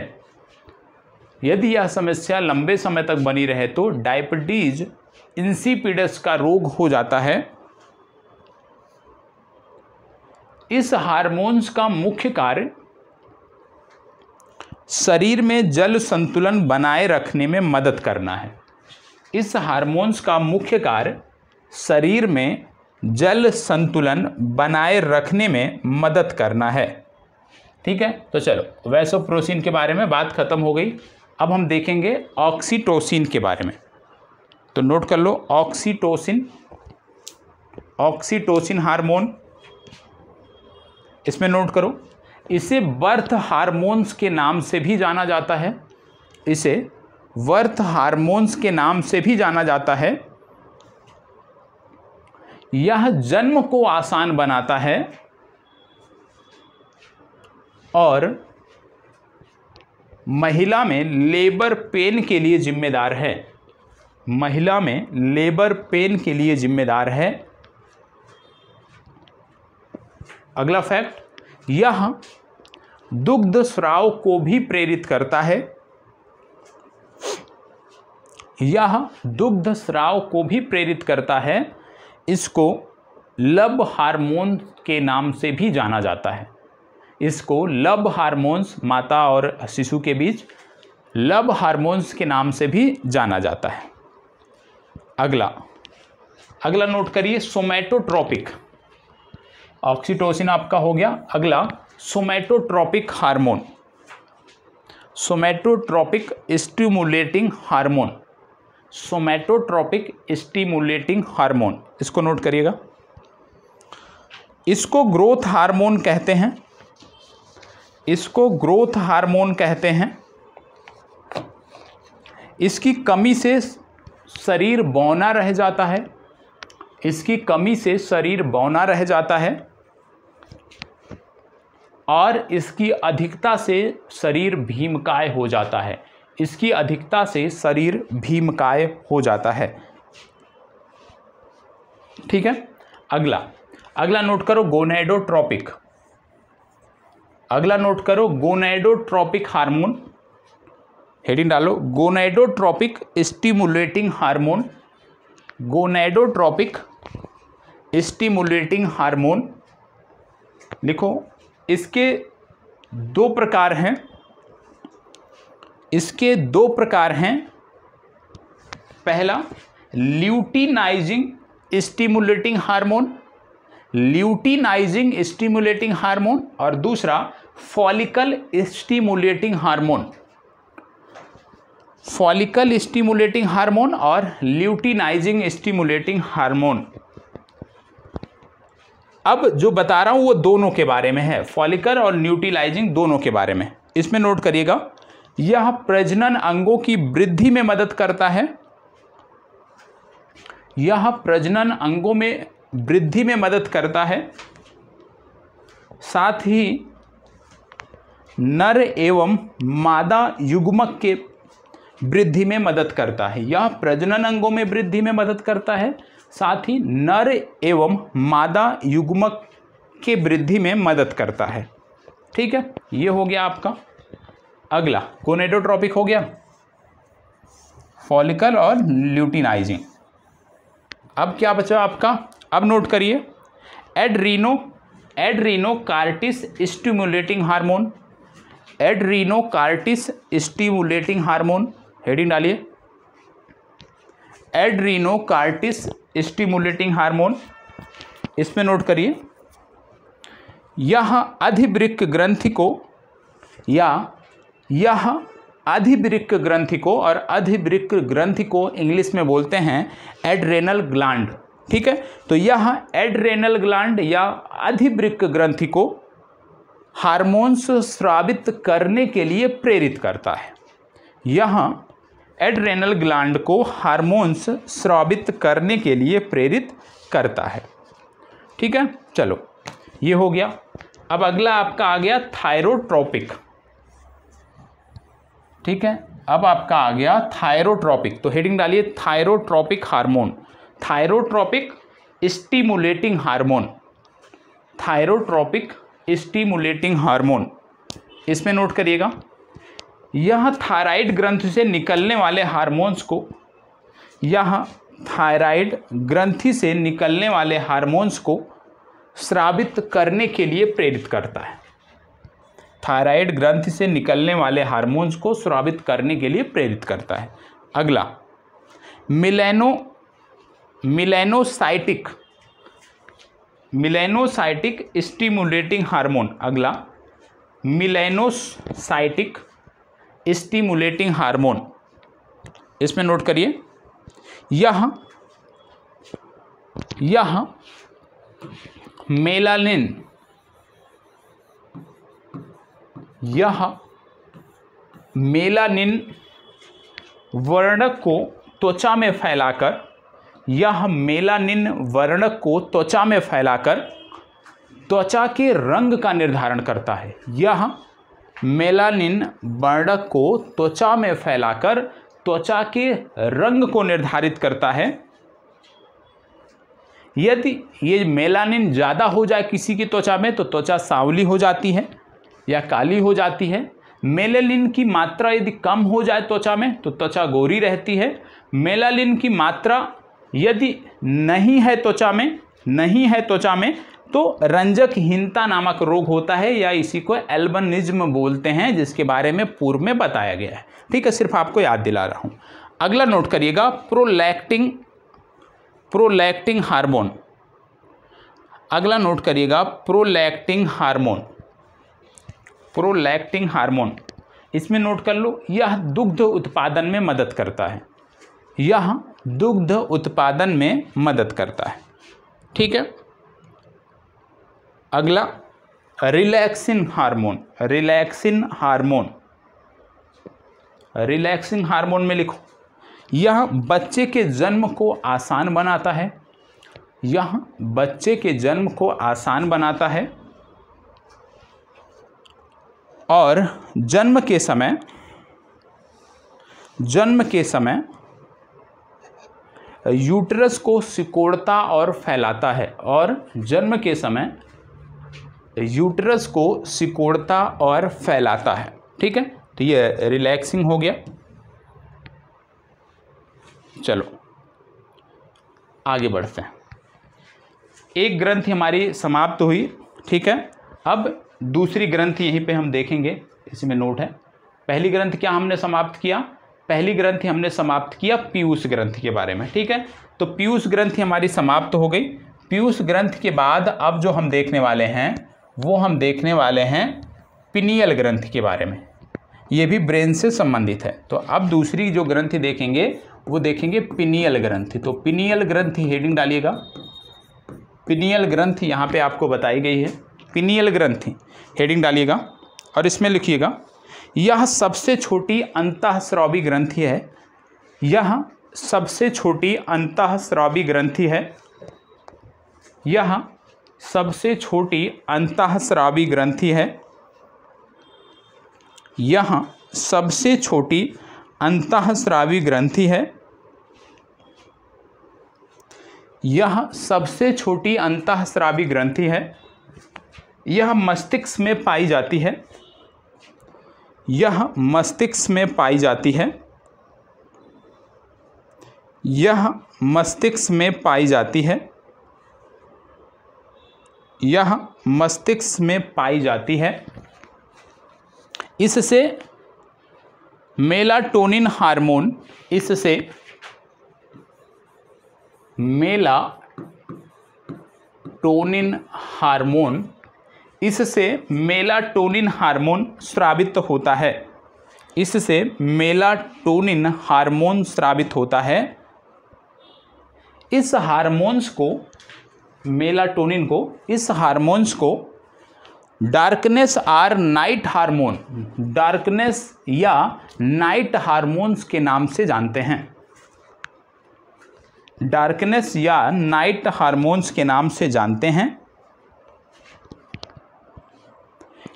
यदि यह समस्या लंबे समय तक बनी रहे तो डायबिटीज इंसिपिडस का रोग हो जाता है। इस हार्मोन्स का मुख्य कार्य शरीर में जल संतुलन बनाए रखने में मदद करना है। इस हार्मोन्स का मुख्य कार्य शरीर में जल संतुलन बनाए रखने में मदद करना है। ठीक है, तो चलो वैसोप्रोसिन के बारे में बात खत्म हो गई। अब हम देखेंगे ऑक्सीटोसिन के बारे में। तो नोट कर लो, ऑक्सीटोसिन हार्मोन, इसमें नोट करो, इसे बर्थ हार्मोन्स के नाम से भी जाना जाता है। इसे बर्थ हार्मोन्स के नाम से भी जाना जाता है। यह जन्म को आसान बनाता है और महिला में लेबर पेन के लिए जिम्मेदार है। महिला में लेबर पेन के लिए जिम्मेदार है। अगला फैक्ट, यह दुग्ध स्राव को भी प्रेरित करता है। यह दुग्ध स्राव को भी प्रेरित करता है। इसको लब हार्मोन के नाम से भी जाना जाता है। इसको लब हार्मोन्स, माता और शिशु के बीच लब हार्मोन्स के नाम से भी जाना जाता है। अगला नोट करिए, सोमैटोट्रोपिक। ऑक्सीटोसिन आपका हो गया। अगला somatotropic hormone, somatotropic stimulating hormone. Somatotropic stimulating hormone, इसको नोट करिएगा। इसको ग्रोथ हार्मोन कहते हैं, इसको ग्रोथ हार्मोन कहते हैं। इसकी कमी से शरीर बौना रह जाता है, इसकी कमी से शरीर बौना रह जाता है और इसकी अधिकता से शरीर भीमकाय हो जाता है, इसकी अधिकता से शरीर भीमकाय हो जाता है। ठीक है। अगला नोट करो गोनेडोट्रोपिक। अगला नोट करो गोनेडोट्रोपिक हार्मोन। हेडिंग डालो gonadotropic stimulating hormone. Gonadotropic stimulating hormone लिखो। इसके दो प्रकार हैं, इसके दो प्रकार हैं। पहला luteinising stimulating hormone, luteinising stimulating hormone, और दूसरा follicle stimulating hormone. Follicle stimulating hormone और ल्यूटिनाइजिंग स्टिमुलेटिंग हार्मोन। अब जो बता रहा हूं वो दोनों के बारे में है, फॉलिकल और ल्यूटिनाइजिंग दोनों के बारे में। इसमें नोट करिएगा, यह प्रजनन अंगों की वृद्धि में मदद करता है, यह प्रजनन अंगों में वृद्धि में मदद करता है, साथ ही नर एवं मादा युग्मक के वृद्धि में मदद करता है। यह प्रजनन अंगों में वृद्धि में मदद करता है, साथ ही नर एवं मादा युग्मक के वृद्धि में मदद करता है। ठीक है, ये हो गया आपका। अगला गोनेडोट्रोपिक हो गया, फॉलिकल और ल्यूटिनाइजिंग। अब क्या बचा आपका? अब नोट करिए adrenocortical stimulating hormone. Adrenocortical stimulating hormone, heading डालिए एड्रीनोकार्टिस स्टिमुलेटिंग हार्मोन। इसमें नोट करिए, यह अधिवृक्क ग्रंथि को, यह अधिवृक्क ग्रंथि को, और अधिवृक्क ग्रंथि को इंग्लिश में बोलते हैं एड्रेनल ग्लैंड। ठीक है, तो यह एड्रेनल ग्लैंड या अधिवृक्क ग्रंथि को हार्मोन्स स्रावित करने के लिए प्रेरित करता है। यह एड्रेनल ग्लैंड को हार्मोन्स स्रावित करने के लिए प्रेरित करता है। ठीक है, चलो ये हो गया। अब अगला आपका आ गया थायरोट्रोपिक। ठीक है, अब आपका आ गया थायरोट्रोपिक, तो हेडिंग डालिए thyrotropic hormone. Thyrotropic stimulating hormone, thyrotropic stimulating hormone. इसमें नोट करिएगा, यह थायराइड ग्रंथि से निकलने वाले हार्मोन्स को, यह थायराइड ग्रंथि से निकलने वाले हार्मोन्स को स्रावित करने के लिए प्रेरित करता है। थायराइड ग्रंथि से निकलने वाले हार्मोन्स को स्रावित करने के लिए प्रेरित करता है। अगला मिलेनोसाइटिक स्टिमुलेटिंग हार्मोन। अगला मिलेनोसाइटिक स्टिमुलेटिंग हार्मोन। इसमें नोट करिए, यह मेलानिन, यह मेलानिन वर्णक को त्वचा में फैलाकर, यह मेलानिन वर्णक को त्वचा में फैलाकर त्वचा के रंग का निर्धारण करता है। यह मेलानिन वर्णक को त्वचा में फैलाकर त्वचा के रंग को निर्धारित करता है। यदि ये मेलानिन ज़्यादा हो जाए किसी की त्वचा में तो त्वचा सांवली हो जाती है या काली हो जाती है। मेलानिन की मात्रा यदि कम हो जाए त्वचा में तो त्वचा गोरी रहती है। मेलानिन की मात्रा यदि नहीं है त्वचा में तो रंजकहीनता नामक रोग होता है, या इसी को एल्बिनिज्म बोलते हैं, जिसके बारे में पूर्व में बताया गया है। ठीक है, सिर्फ आपको याद दिला रहा हूँ। अगला नोट करिएगा प्रोलैक्टिन हार्मोन। अगला नोट करिएगा प्रोलैक्टिन हार्मोन। इसमें नोट कर लो, यह दुग्ध उत्पादन में मदद करता है, यह दुग्ध उत्पादन में मदद करता है। ठीक है, अगला relaxin hormone. Relaxin hormone, relaxing hormone में लिखो, यह बच्चे के जन्म को आसान बनाता है। यह बच्चे के जन्म को आसान बनाता है और जन्म के समय यूट्रस को सिकोड़ता और फैलाता है। और जन्म के समय यूट्रस को सिकोड़ता और फैलाता है। ठीक है, तो ये रिलैक्सिंग हो गया। चलो आगे बढ़ते हैं। एक ग्रंथि हमारी समाप्त हुई। ठीक है, अब दूसरी ग्रंथि यहीं पे हम देखेंगे, इसी में नोट है। पहली ग्रंथि क्या हमने समाप्त किया? पहली ग्रंथि हमने समाप्त किया पीयूष ग्रंथि के बारे में। ठीक है, तो पीयूष ग्रंथि हमारी समाप्त हो गई। पीयूष ग्रंथि के बाद अब जो हम देखने वाले हैं वो हम देखने वाले हैं पिनियल ग्रंथि के बारे में। ये भी ब्रेन से संबंधित है। तो अब दूसरी जो ग्रंथि देखेंगे वो देखेंगे पिनियल ग्रंथि। तो पिनियल ग्रंथि हेडिंग डालिएगा। पिनियल ग्रंथि यहाँ पे आपको बताई गई है। पिनियल ग्रंथि हेडिंग डालिएगा और इसमें लिखिएगा, यह सबसे छोटी अंतःस्रावी ग्रंथि है। यह सबसे छोटी अंतःस्रावी ग्रंथि है। यह सबसे छोटी अंतःस्रावी ग्रंथि है। यह सबसे छोटी अंतःस्रावी ग्रंथि है। यह सबसे छोटी अंतःस्रावी ग्रंथि है। यह मस्तिष्क में पाई जाती है। यह मस्तिष्क में पाई जाती है। यह मस्तिष्क में पाई जाती है। यह मस्तिष्क में पाई जाती है। इससे मेलाटोनिन हार्मोन, इससे मेलाटोनिन हार्मोन, इससे मेलाटोनिन हार्मोन स्रावित होता है। इससे मेलाटोनिन हार्मोन स्रावित होता है। इस हार्मोन्स को, मेलाटोनिन को, इस हार्मोन्स को darkness or night hormone, darkness या नाइट हार्मोन्स के नाम से जानते हैं। डार्कनेस या नाइट हार्मोन्स के नाम से जानते हैं।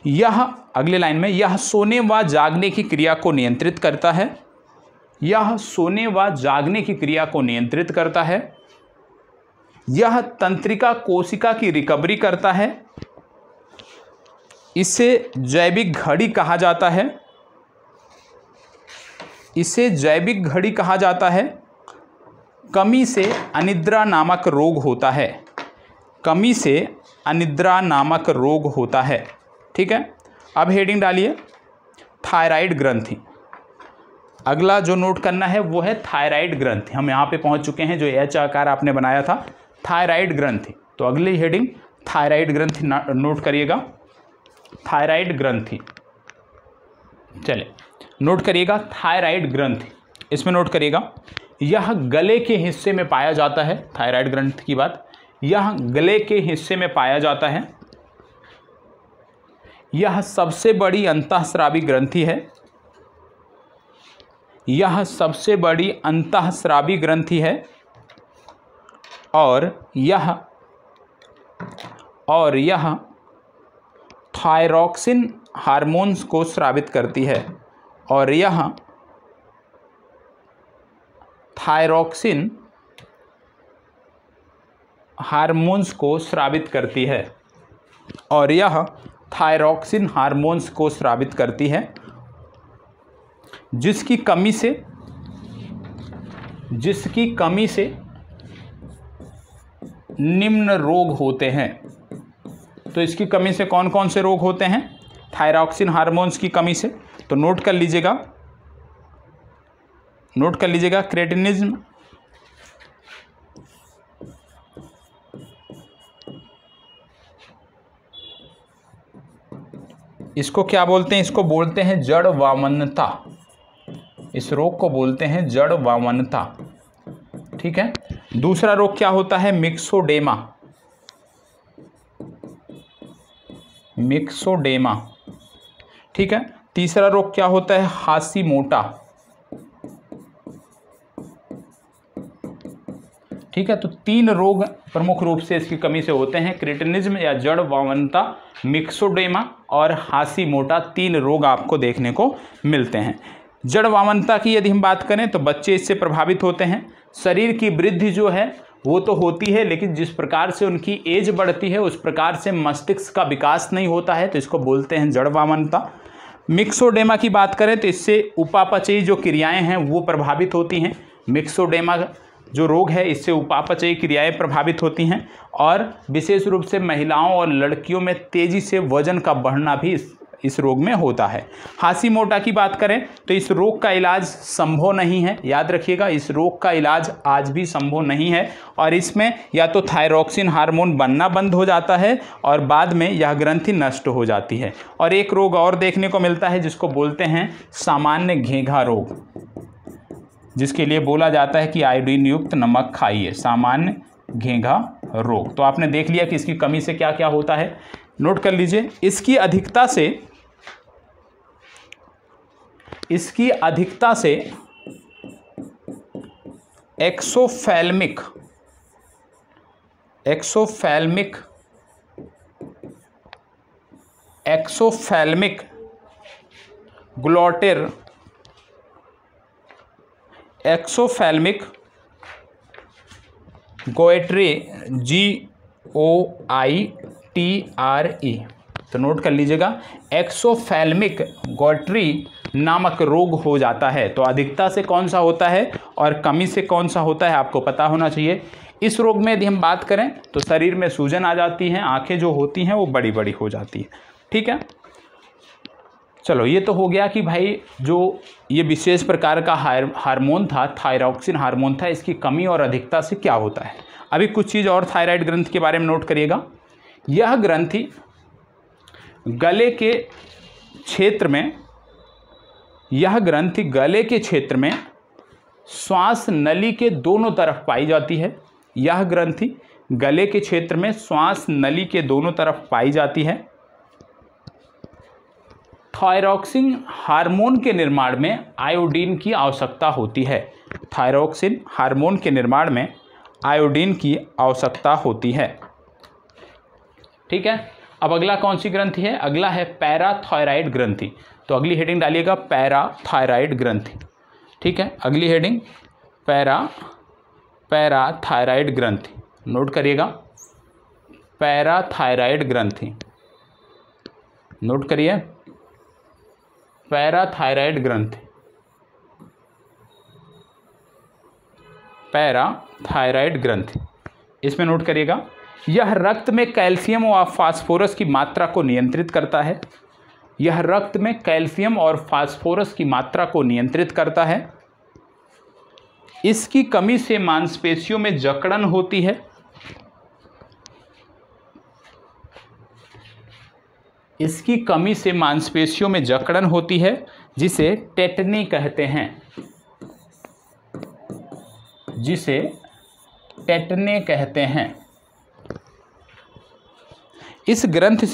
यह अगले लाइन में, यह सोने व जागने की क्रिया को नियंत्रित करता है। यह सोने व जागने की क्रिया को नियंत्रित करता है। यह तंत्रिका कोशिका की रिकवरी करता है। इसे जैविक घड़ी कहा जाता है। इसे जैविक घड़ी कहा जाता है। कमी से अनिद्रा नामक रोग होता है। कमी से अनिद्रा नामक रोग होता है। ठीक है, अब हेडिंग डालिए थायराइड ग्रंथि। अगला जो नोट करना है वो है थायराइड ग्रंथि। हम यहाँ पे पहुँच चुके हैं, जो एच आकार आपने बनाया था, थायराइड ग्रंथि। तो अगली हेडिंग थायराइड ग्रंथि नोट करिएगा। थायराइड ग्रंथि, चले नोट करिएगा थायराइड ग्रंथि। इसमें नोट करिएगा, यह गले के हिस्से में पाया जाता है। थायराइड ग्रंथि की बात, यह गले के हिस्से में पाया जाता है। यह सबसे बड़ी अंतःस्रावी ग्रंथि है। यह सबसे बड़ी अंतःस्रावी ग्रंथि है और यह थायरॉक्सिन हार्मोन्स को स्रावित करती है। और यह थायरॉक्सिन हार्मोन्स को स्रावित करती है। और यह थायरॉक्सिन हार्मोन्स को स्रावित करती है, जिसकी कमी से निम्न रोग होते हैं। तो इसकी कमी से कौन कौन से रोग होते हैं? थायरॉक्सिन हार्मोन्स की कमी से। तो नोट कर लीजिएगा, नोट कर लीजिएगा, क्रेटिनिज्म, इसको क्या बोलते हैं? इसको बोलते हैं जड़ वामनता। इस रोग को बोलते हैं जड़ वामनता। ठीक है, दूसरा रोग क्या होता है? मिक्सोडेमा। मिक्सोडेमा। ठीक है, तीसरा रोग क्या होता है, हाशीमोटो। ठीक है, तो 3 रोग प्रमुख रूप से इसकी कमी से होते हैं, क्रिटिनिज्म या जड़ वामनता, मिक्सोडेमा और हाशीमोटो। 3 रोग आपको देखने को मिलते हैं। जड़ वामनता की यदि हम बात करें तो बच्चे इससे प्रभावित होते हैं। शरीर की वृद्धि जो है वो तो होती है, लेकिन जिस प्रकार से उनकी एज बढ़ती है उस प्रकार से मस्तिष्क का विकास नहीं होता है, तो इसको बोलते हैं जड़ वामनता। मिक्सोडेमा की बात करें तो इससे उपापचयी जो क्रियाएं हैं वो प्रभावित होती हैं। मिक्सोडेमा जो रोग है इससे उपापचयी क्रियाएं प्रभावित होती हैं, और विशेष रूप से महिलाओं और लड़कियों में तेज़ी से वजन का बढ़ना भी इस रोग में होता है। हाशीमोटो की बात करें तो इस रोग का इलाज संभव नहीं है। याद रखिएगा, इस रोग का इलाज आज भी संभव नहीं है, और इसमें या तो थायरॉक्सिन हार्मोन बनना बंद हो जाता है और बाद में यह ग्रंथि नष्ट हो जाती है। और एक रोग और देखने को मिलता है जिसको बोलते हैं सामान्य घेंघा रोग, जिसके लिए बोला जाता है कि आयोडीन युक्त नमक खाइए, सामान्य घेंघा रोग। तो आपने देख लिया कि इसकी कमी से क्या क्या होता है, नोट कर लीजिए। इसकी अधिकता से एक्सोफैल्मिक ग्लोटेर, एक्सोफैल्मिक गोइट्रे, GOITRE, तो नोट कर लीजिएगा, एक्सोफैल्मिक गोइट्री नामक रोग हो जाता है। तो अधिकता से कौन सा होता है और कमी से कौन सा होता है आपको पता होना चाहिए। इस रोग में यदि हम बात करें तो शरीर में सूजन आ जाती है, आंखें जो होती हैं वो बड़ी बड़ी हो जाती है। ठीक है, चलो ये तो हो गया कि भाई जो ये विशेष प्रकार का हार्मोन था, थायरॉक्सिन हार्मोन था, इसकी कमी और अधिकता से क्या होता है। अभी कुछ चीज़ और थायराइड ग्रंथि के बारे में नोट करिएगा। यह ग्रंथि गले के क्षेत्र में श्वास नली के दोनों तरफ पाई जाती है। यह ग्रंथि गले के क्षेत्र में श्वास नली के दोनों तरफ पाई जाती है। थायरॉक्सिन हार्मोन के निर्माण में आयोडीन की आवश्यकता होती है। थायरॉक्सिन हार्मोन के निर्माण में आयोडीन की आवश्यकता होती है। ठीक है, अब अगला कौन सी ग्रंथि है, अगला है पैराथायराइड ग्रंथि। तो अगली हेडिंग डालिएगा पैराथायराइड ग्रंथि। ठीक है, अगली हेडिंग पैराथायराइड ग्रंथि, नोट करिएगा, पैराथायराइड ग्रंथि, नोट करिए, पैराथायराइड ग्रंथि, पैराथायराइड ग्रंथि, इसमें नोट करिएगा, यह रक्त में कैल्शियम और फास्फोरस की मात्रा को नियंत्रित करता है। यह रक्त में कैल्शियम और फास्फोरस की मात्रा को नियंत्रित करता है। इसकी कमी से मांसपेशियों में जकड़न होती है। इसकी कमी से मांसपेशियों में जकड़न होती है, जिसे टेटनी कहते हैं, जिसे टेटने कहते हैं। इस ग्रंथ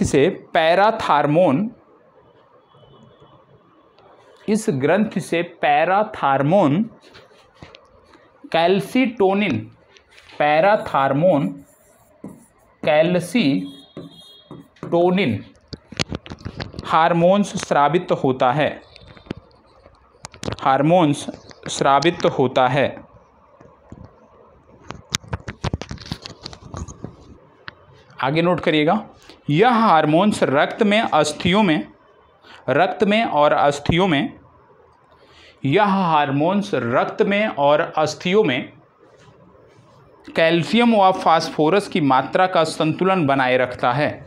से parathormone calcitonin, parathormone calcitonin hormones स्रावित होता है, हार्मोन्स स्रावित होता है। आगे नोट करिएगा, यह हार्मोन्स रक्त में और अस्थियों में कैल्शियम व फास्फोरस की मात्रा का संतुलन बनाए रखता है।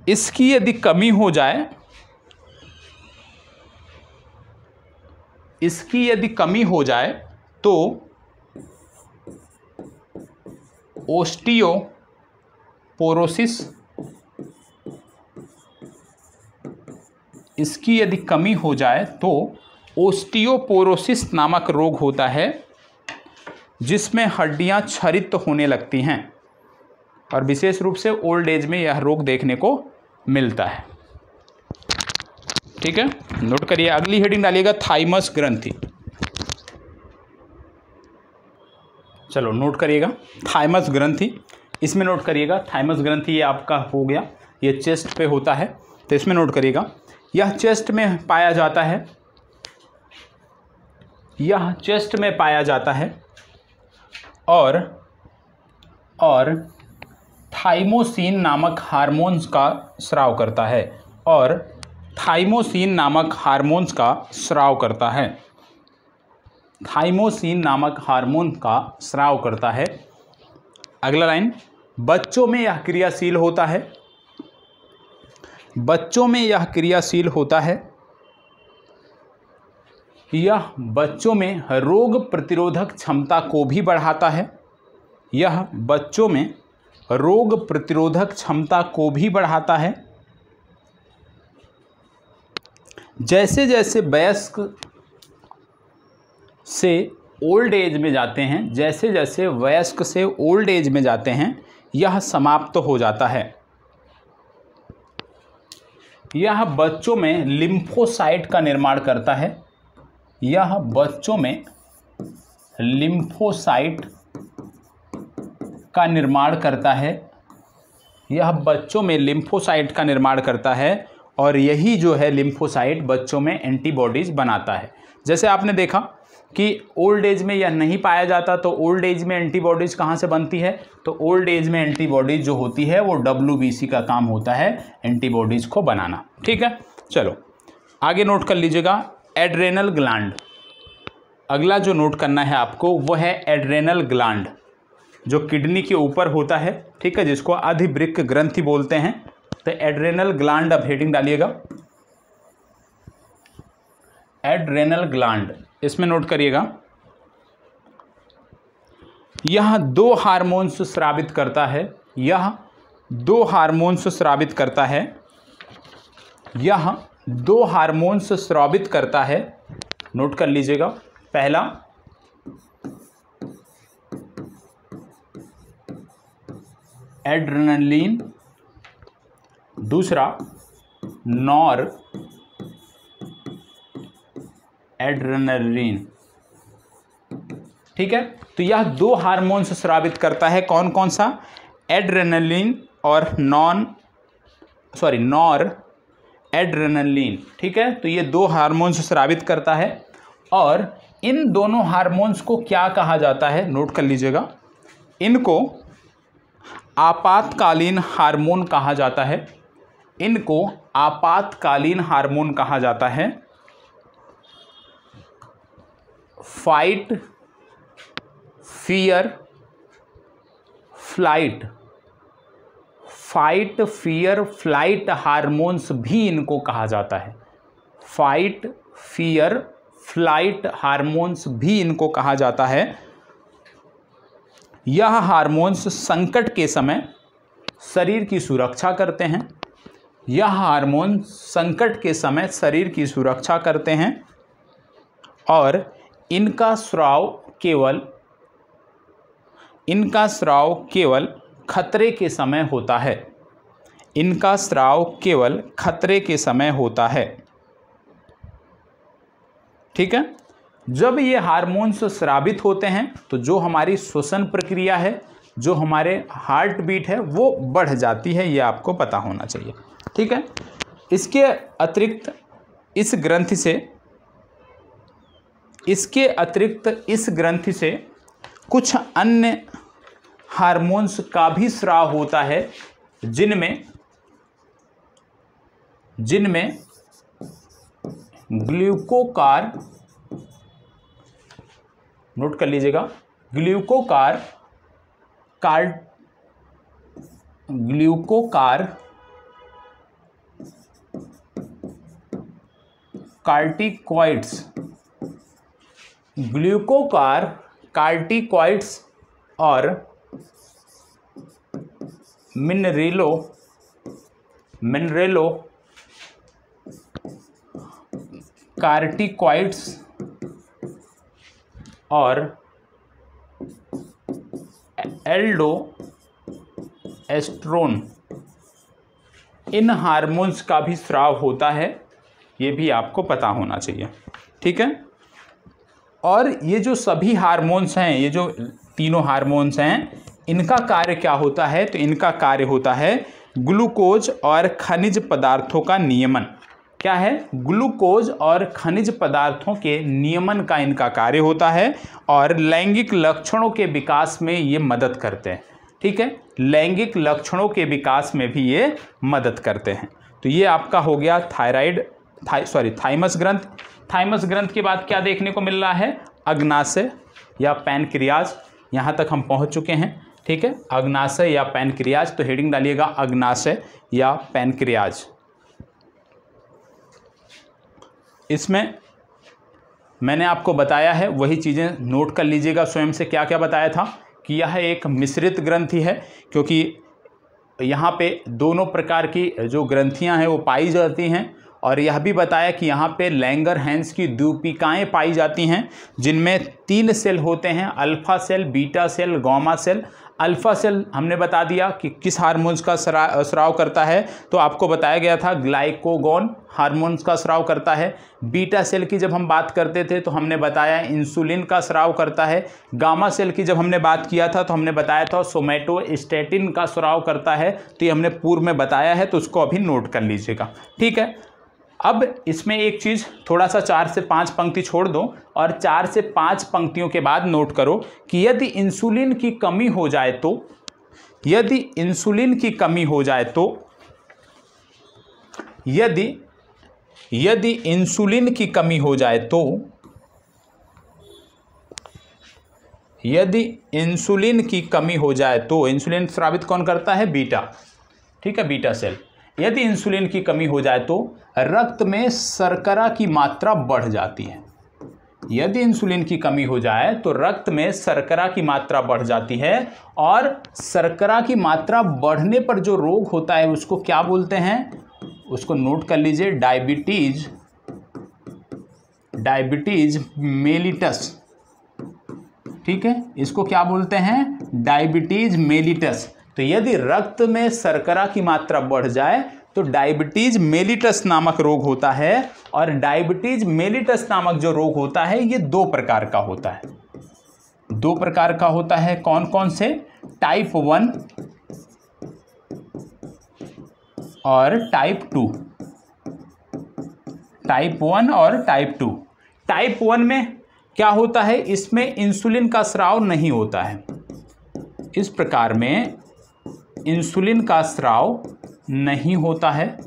इसकी यदि कमी हो जाए तो ओस्टियोपोरोसिस, इसकी यदि कमी हो जाए तो ओस्टियोपोरोसिस नामक रोग होता है, जिसमें हड्डियां क्षरित होने लगती हैं, और विशेष रूप से ओल्ड एज में यह रोग देखने को मिलता है। ठीक है, नोट करिए। अगली हेडिंग डालिएगा थाइमस ग्रंथि। चलो नोट करिएगा थाइमस ग्रंथि। इसमें नोट करिएगा थाइमस ग्रंथि, ये आपका हो गया, ये चेस्ट पे होता है, तो इसमें नोट करिएगा यह चेस्ट में पाया जाता है, यह चेस्ट में पाया जाता है और थाइमोसिन नामक हार्मोन्स का स्राव करता है, और थाइमोसिन नामक हार्मोन्स का स्राव करता है, थाइमोसिन नामक हार्मोन का स्राव करता है। अगला लाइन, बच्चों में यह क्रियाशील होता है, बच्चों में यह क्रियाशील होता है, यह बच्चों में रोग प्रतिरोधक क्षमता को भी बढ़ाता है, यह बच्चों में रोग प्रतिरोधक क्षमता को भी बढ़ाता है। जैसे जैसे वयस्क से ओल्ड एज में जाते हैं, जैसे जैसे वयस्क से ओल्ड एज में जाते हैं, यह समाप्त हो जाता है। यह बच्चों में लिम्फोसाइट का निर्माण करता है, यह बच्चों में लिम्फोसाइट का निर्माण करता है, यह बच्चों में लिम्फोसाइट का निर्माण करता है, और यही जो है लिम्फोसाइट बच्चों में एंटीबॉडीज़ बनाता है। जैसे आपने देखा कि ओल्ड एज में यह नहीं पाया जाता, तो ओल्ड एज में एंटीबॉडीज़ कहाँ से बनती है, तो ओल्ड एज में एंटीबॉडीज़ जो होती है वो WBC का काम होता है, एंटीबॉडीज़ को बनाना। ठीक है, चलो आगे नोट कर लीजिएगा एड्रेनल ग्लैंड। अगला जो नोट करना है आपको वो है एड्रेनल ग्लैंड, जो किडनी के ऊपर होता है। ठीक है, जिसको अधिवृक्क ग्रंथि बोलते हैं। तो एड्रेनल ग्लैंड, अब हेडिंग डालिएगा एड्रेनल ग्लैंड। इसमें नोट करिएगा यह 2 हार्मोन्स स्रावित करता है, यह 2 हार्मोन्स स्रावित करता है, यह 2 हार्मोन्स स्रावित करता है। नोट कर लीजिएगा, पहला एड्रेनलिन, दूसरा नॉर एड्रेनलिन। ठीक है, तो यह 2 हार्मोन्स स्रावित करता है। कौन कौन सा, एड्रेनलिन और नॉर एड्रेनलिन। ठीक है, तो ये 2 हार्मोन्स स्रावित करता है, और इन दोनों हार्मोन्स को क्या कहा जाता है, नोट कर लीजिएगा, इनको आपातकालीन हार्मोन कहा जाता है, इनको आपातकालीन हार्मोन कहा जाता है। Fight, fear, flight, fight, fear, flight hormones भी इनको कहा जाता है। फाइट, फियर, फ्लाइट हार्मोन्स भी इनको कहा जाता है। यह हार्मोन्स संकट के समय शरीर की सुरक्षा करते हैं, यह हार्मोन संकट के समय शरीर की सुरक्षा करते हैं, और इनका स्राव केवल खतरे के समय होता है, इनका स्राव केवल खतरे के समय होता है। ठीक है, जब ये हार्मोन्स स्रावित होते हैं तो जो हमारी श्वसन प्रक्रिया है, जो हमारे हार्ट बीट है, वो बढ़ जाती है, ये आपको पता होना चाहिए। ठीक है, इसके अतिरिक्त इस ग्रंथि से कुछ अन्य हार्मोन्स का भी स्राव होता है, जिनमें ग्लूकोकार, नोट कर लीजिएगा, ग्लूकोकार कार्टिकॉइड्स, ग्लूकोकार कार्टिकॉइड्स और मिनरेलो कार्टिकॉइड्स और एल्डोस्टेरोन, इन हार्मोन्स का भी स्राव होता है, ये भी आपको पता होना चाहिए। ठीक है, और ये जो सभी हार्मोन्स हैं, ये जो तीनों हार्मोन्स हैं, इनका कार्य क्या होता है? तो इनका कार्य होता है ग्लूकोज और खनिज पदार्थों का नियमन। क्या है? ग्लूकोज और खनिज पदार्थों के नियमन का इनका कार्य होता है, और लैंगिक लक्षणों के विकास में ये मदद करते हैं। ठीक है, लैंगिक लक्षणों के विकास में भी ये मदद करते हैं। तो ये आपका हो गया थाइमस ग्रंथ। थाइमस ग्रंथ के बाद क्या देखने को मिल रहा है? अग्नाशय या पैनक्रियाज। यहाँ तक हम पहुँच चुके हैं। ठीक है, अग्नाशय या पैनक्रियाज, तो हेडिंग डालिएगा अग्नाशय या पैनक्रियाज। इसमें मैंने आपको बताया है, वही चीज़ें नोट कर लीजिएगा स्वयं से। क्या क्या बताया था कि यह एक मिश्रित ग्रंथि है, क्योंकि यहाँ पे दोनों प्रकार की जो ग्रंथियाँ हैं वो पाई जाती हैं, और यह भी बताया कि यहाँ पे लैंगरहैंस की द्वीपिकाएँ पाई जाती हैं, जिनमें 3 सेल होते हैं, alpha cell, beta cell, gamma cell. Alpha cell हमने बता दिया कि किस हार्मोन्स का स्राव करता है, तो आपको बताया गया था ग्लाइकोगोन हार्मोन्स का स्राव करता है। बीटा सेल की जब हम बात करते थे तो हमने बताया इंसुलिन का स्राव करता है। गामा सेल की जब हमने बात किया था तो हमने बताया था सोमैटोस्टैटिन का स्राव करता है। तो ये हमने पूर्व में बताया है, तो उसको अभी नोट कर लीजिएगा। ठीक है, अब इसमें एक चीज़, थोड़ा सा 4 से 5 पंक्ति छोड़ दो, और 4 से 5 पंक्तियों के बाद नोट करो कि यदि इंसुलिन की कमी हो जाए तो, यदि इंसुलिन की कमी हो जाए तो, यदि इंसुलिन की कमी हो जाए तो, यदि इंसुलिन की कमी हो जाए तो, इंसुलिन स्रावित कौन करता है? बीटा। ठीक है, बीटा सेल। यदि इंसुलिन की कमी हो जाए तो रक्त में शर्करा की मात्रा बढ़ जाती है। यदि इंसुलिन की कमी हो जाए तो रक्त में शर्करा की मात्रा बढ़ जाती है, और शर्करा की मात्रा बढ़ने पर जो रोग होता है उसको क्या बोलते हैं? उसको नोट कर लीजिए, डायबिटीज मेलिटस। ठीक है, इसको क्या बोलते हैं? Diabetes mellitus. तो यदि रक्त में शर्करा की मात्रा बढ़ जाए तो डायबिटीज मेलिटस नामक रोग होता है, और डायबिटीज मेलिटस नामक जो रोग होता है ये 2 प्रकार का होता है। 2 प्रकार का होता है। कौन कौन से? टाइप 1 और टाइप 2। टाइप 1 और टाइप 2। टाइप 1 में क्या होता है? इसमें इंसुलिन का स्राव नहीं होता है। इस प्रकार में इंसुलिन का स्राव नहीं होता है,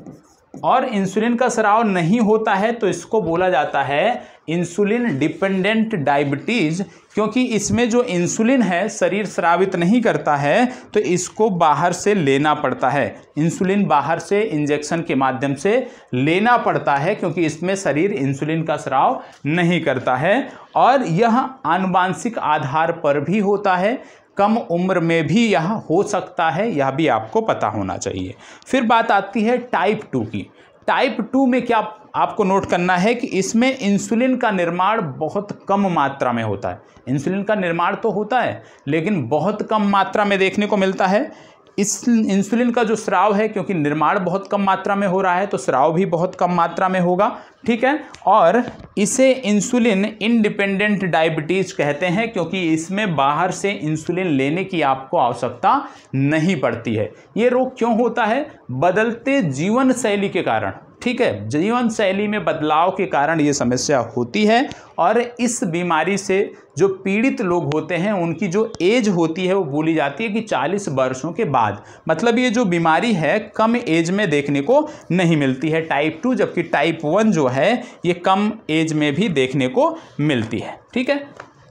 और इंसुलिन का स्राव नहीं होता है तो इसको बोला जाता है इंसुलिन डिपेंडेंट डायबिटीज, क्योंकि इसमें जो इंसुलिन है शरीर स्रावित नहीं करता है, तो इसको बाहर से लेना पड़ता है। इंसुलिन बाहर से इंजेक्शन के माध्यम से लेना पड़ता है, क्योंकि इसमें शरीर इंसुलिन का स्राव नहीं करता है, और यह आनुवांशिक आधार पर भी होता है। कम उम्र में भी यह हो सकता है, यह भी आपको पता होना चाहिए। फिर बात आती है टाइप 2 की। टाइप 2 में क्या आपको नोट करना है कि इसमें इंसुलिन का निर्माण बहुत कम मात्रा में होता है। इंसुलिन का निर्माण तो होता है, लेकिन बहुत कम मात्रा में देखने को मिलता है। इस इंसुलिन का जो स्राव है, क्योंकि निर्माण बहुत कम मात्रा में हो रहा है, तो स्राव भी बहुत कम मात्रा में होगा। ठीक है, और इसे इंसुलिन इंडिपेंडेंट डायबिटीज कहते हैं, क्योंकि इसमें बाहर से इंसुलिन लेने की आपको आवश्यकता नहीं पड़ती है। ये रोग क्यों होता है? बदलते जीवन शैली के कारण। ठीक है, जीवन शैली में बदलाव के कारण ये समस्या होती है, और इस बीमारी से जो पीड़ित लोग होते हैं उनकी जो एज होती है वो बोली जाती है कि 40 वर्षों के बाद। मतलब ये जो बीमारी है कम एज में देखने को नहीं मिलती है, टाइप 2, जबकि टाइप 1 जो है ये कम एज में भी देखने को मिलती है। ठीक है,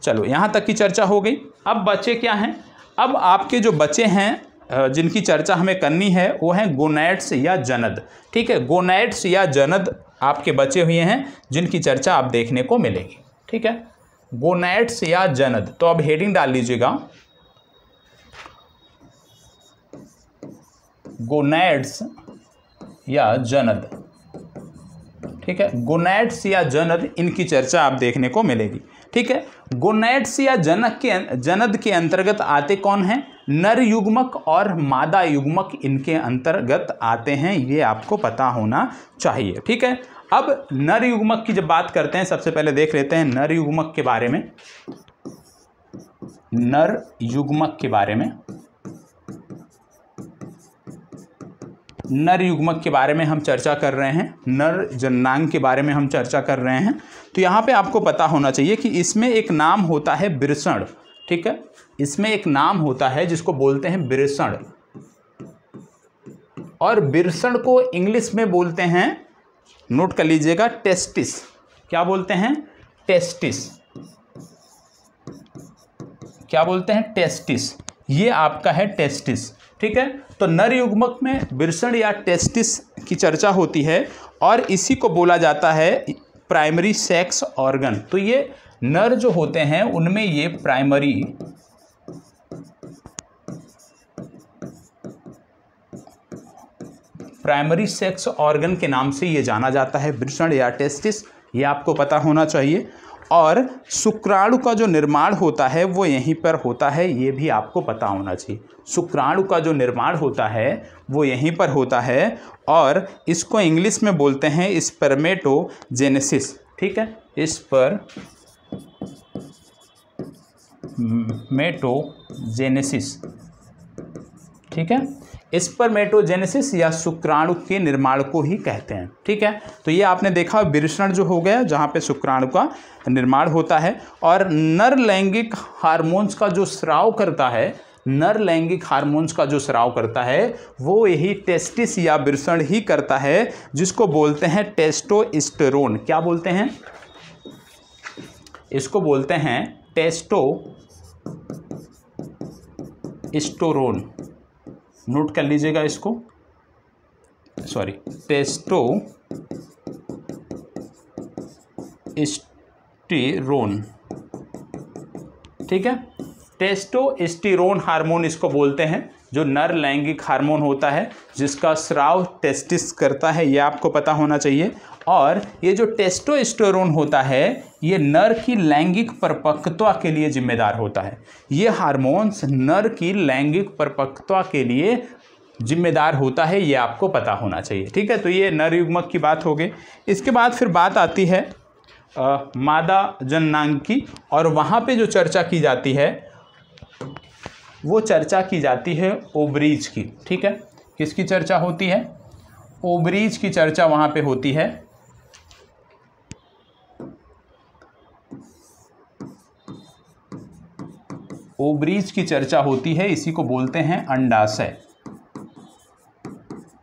चलो यहाँ तक की चर्चा हो गई। अब बचे क्या हैं? अब आपके जो बचे हैं जिनकी चर्चा हमें करनी है वो हैं गोनैड्स या जनद। ठीक है, गोनैड्स या जनद आपके बचे हुए हैं, जिनकी चर्चा आप देखने को मिलेगी। ठीक है, गोनैड्स या जनद। तो अब हेडिंग डाल लीजिएगा, गोनैड्स या जनद। ठीक है, गोनैड्स या जनद, इनकी चर्चा आप देखने को मिलेगी। ठीक है, गोनैड्स या जनद के अंतर्गत आते कौन हैं? नर युग्मक और मादा युग्मक इनके अंतर्गत आते हैं, ये आपको पता होना चाहिए। ठीक है, अब नर युग्मक की जब बात करते हैं, सबसे पहले देख लेते हैं नर युग्मक के बारे में। नर युग्मक के बारे में, नर युग्मक के बारे में हम चर्चा कर रहे हैं, नर जननांग के बारे में हम चर्चा कर रहे हैं। तो यहाँ पे आपको पता होना चाहिए कि इसमें एक नाम होता है बिरसण। ठीक है, इसमें एक नाम होता है जिसको बोलते हैं बिरसण, और बिरसण को इंग्लिश में बोलते हैं, नोट कर लीजिएगा, टेस्टिस। क्या बोलते हैं? टेस्टिस। क्या बोलते हैं? टेस्टिस। ये आपका है टेस्टिस। ठीक है, तो नर युग्मक में बिरसण या टेस्टिस की चर्चा होती है और इसी को बोला जाता है प्राइमरी सेक्स ऑर्गन। तो ये नर जो होते हैं उनमें ये प्राइमरी सेक्स ऑर्गन के नाम से ये जाना जाता है, बिरसण या टेस्टिस, ये आपको पता होना चाहिए। और शुक्राणु का जो निर्माण होता है वो यहीं पर होता है, ये भी आपको पता होना चाहिए। शुक्राणु का जो निर्माण होता है वो यहीं पर होता है और इसको इंग्लिश में बोलते हैं स्पर्मेटोजेनेसिस। ठीक है, स्पर्मेटोजेनेसिस। ठीक है, स्पर्मेटोजेनेसिस या शुक्राणु के निर्माण को ही कहते हैं। ठीक है, तो ये आपने देखा बिरसण जो हो गया जहाँ पे शुक्राणु का निर्माण होता है। और नर लैंगिक हार्मोन्स का जो स्राव करता है, नर लैंगिक हार्मोन्स का जो स्राव करता है वो यही टेस्टिस या बिरसण ही करता है, जिसको बोलते हैं टेस्टोस्टेरोन। क्या बोलते हैं? इसको बोलते हैं टेस्टोस्टेरोन। नोट कर लीजिएगा इसको, सॉरी, टेस्टोस्टेरोन। ठीक है, टेस्टोस्टेरोन हार्मोन इसको बोलते हैं, जो नर लैंगिक हार्मोन होता है जिसका स्राव टेस्टिस करता है, ये आपको पता होना चाहिए। और ये जो टेस्टोस्टेरोन होता है ये नर की लैंगिक परिपक्वता के लिए जिम्मेदार होता है। ये हार्मोन्स नर की लैंगिक परिपक्वता के लिए जिम्मेदार होता है, ये आपको पता होना चाहिए। ठीक है, तो ये नर युग्मक की बात हो गई। इसके बाद फिर बात आती है मादा जननांग की, और वहाँ पे जो चर्चा की जाती है वो चर्चा की जाती है ओवरीज की। ठीक है, किसकी चर्चा होती है? ओवरीज की चर्चा वहाँ पे होती है। ओवरीज की चर्चा होती है, इसी को बोलते हैं अंडाशय।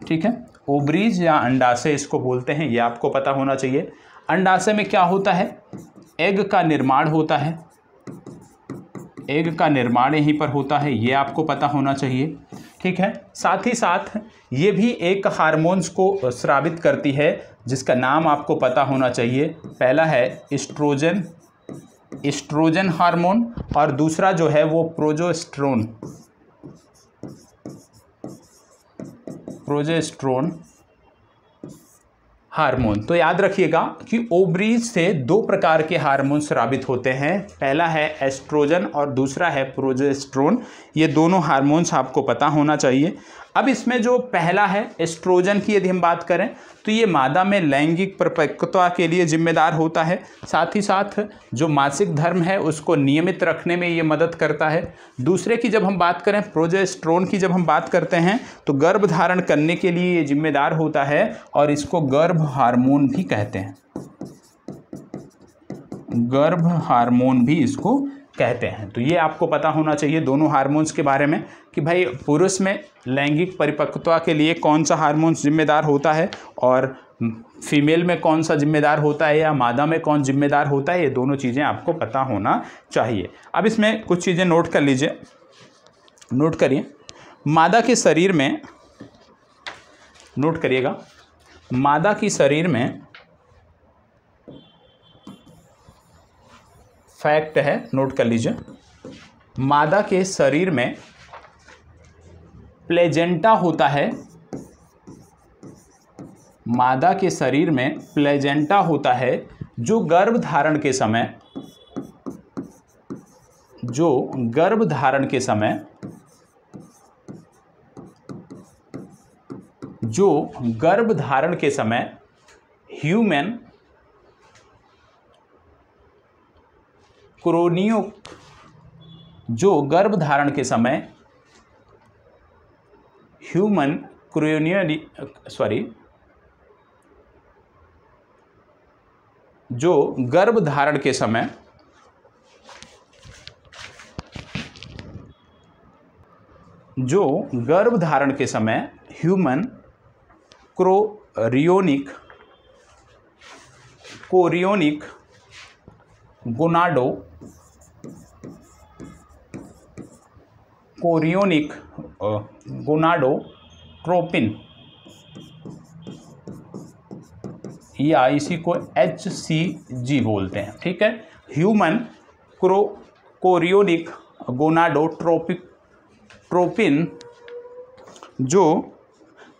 ठीक है, ओवरीज या अंडाशय इसको बोलते हैं, ये आपको पता होना चाहिए। अंडाशय में क्या होता है? एग का निर्माण होता है, एग का निर्माण यहीं पर होता है, ये आपको पता होना चाहिए। ठीक है, साथ ही साथ ये भी एक हार्मोन्स को स्रावित करती है जिसका नाम आपको पता होना चाहिए। पहला है एस्ट्रोजन हार्मोन और दूसरा जो है वो प्रोजेस्टेरोन हार्मोन। तो याद रखिएगा कि ओवरीज से दो प्रकार के हार्मोन स्रावित होते हैं, पहला है एस्ट्रोजन और दूसरा है प्रोजेस्टेरोन। ये दोनों हार्मोन्स आपको पता होना चाहिए। अब इसमें जो पहला है एस्ट्रोजन की यदि हम बात करें तो ये मादा में लैंगिक परिपक्वता के लिए जिम्मेदार होता है, साथ ही साथ जो मासिक धर्म है उसको नियमित रखने में ये मदद करता है। दूसरे की जब हम बात करें, प्रोजेस्टेरोन की जब हम बात करते हैं तो गर्भ धारण करने के लिए ये जिम्मेदार होता है और इसको गर्भ हार्मोन भी कहते हैं, गर्भ हार्मोन भी इसको कहते हैं। तो ये आपको पता होना चाहिए दोनों हार्मोन्स के बारे में कि भाई पुरुष में लैंगिक परिपक्वता के लिए कौन सा हार्मोन्स जिम्मेदार होता है और फीमेल में कौन सा जिम्मेदार होता है या मादा में कौन जिम्मेदार होता है, ये दोनों चीज़ें आपको पता होना चाहिए। अब इसमें कुछ चीज़ें नोट कर लीजिए, नोट करिए। मादा के शरीर में, नोट करिएगा, मादा की शरीर में फैक्ट है, नोट कर लीजिए, मादा के शरीर में प्लेजेंटा होता है, मादा के शरीर में प्लेजेंटा होता है जो गर्भ धारण के समय जो गर्भधारण के समय ह्यूमन कोरियोनिक गोनाडोट्रोपिन या इसी को HCG बोलते हैं। ठीक है, ह्यूमन कोरियोनिक गोनाडोट्रोपिन जो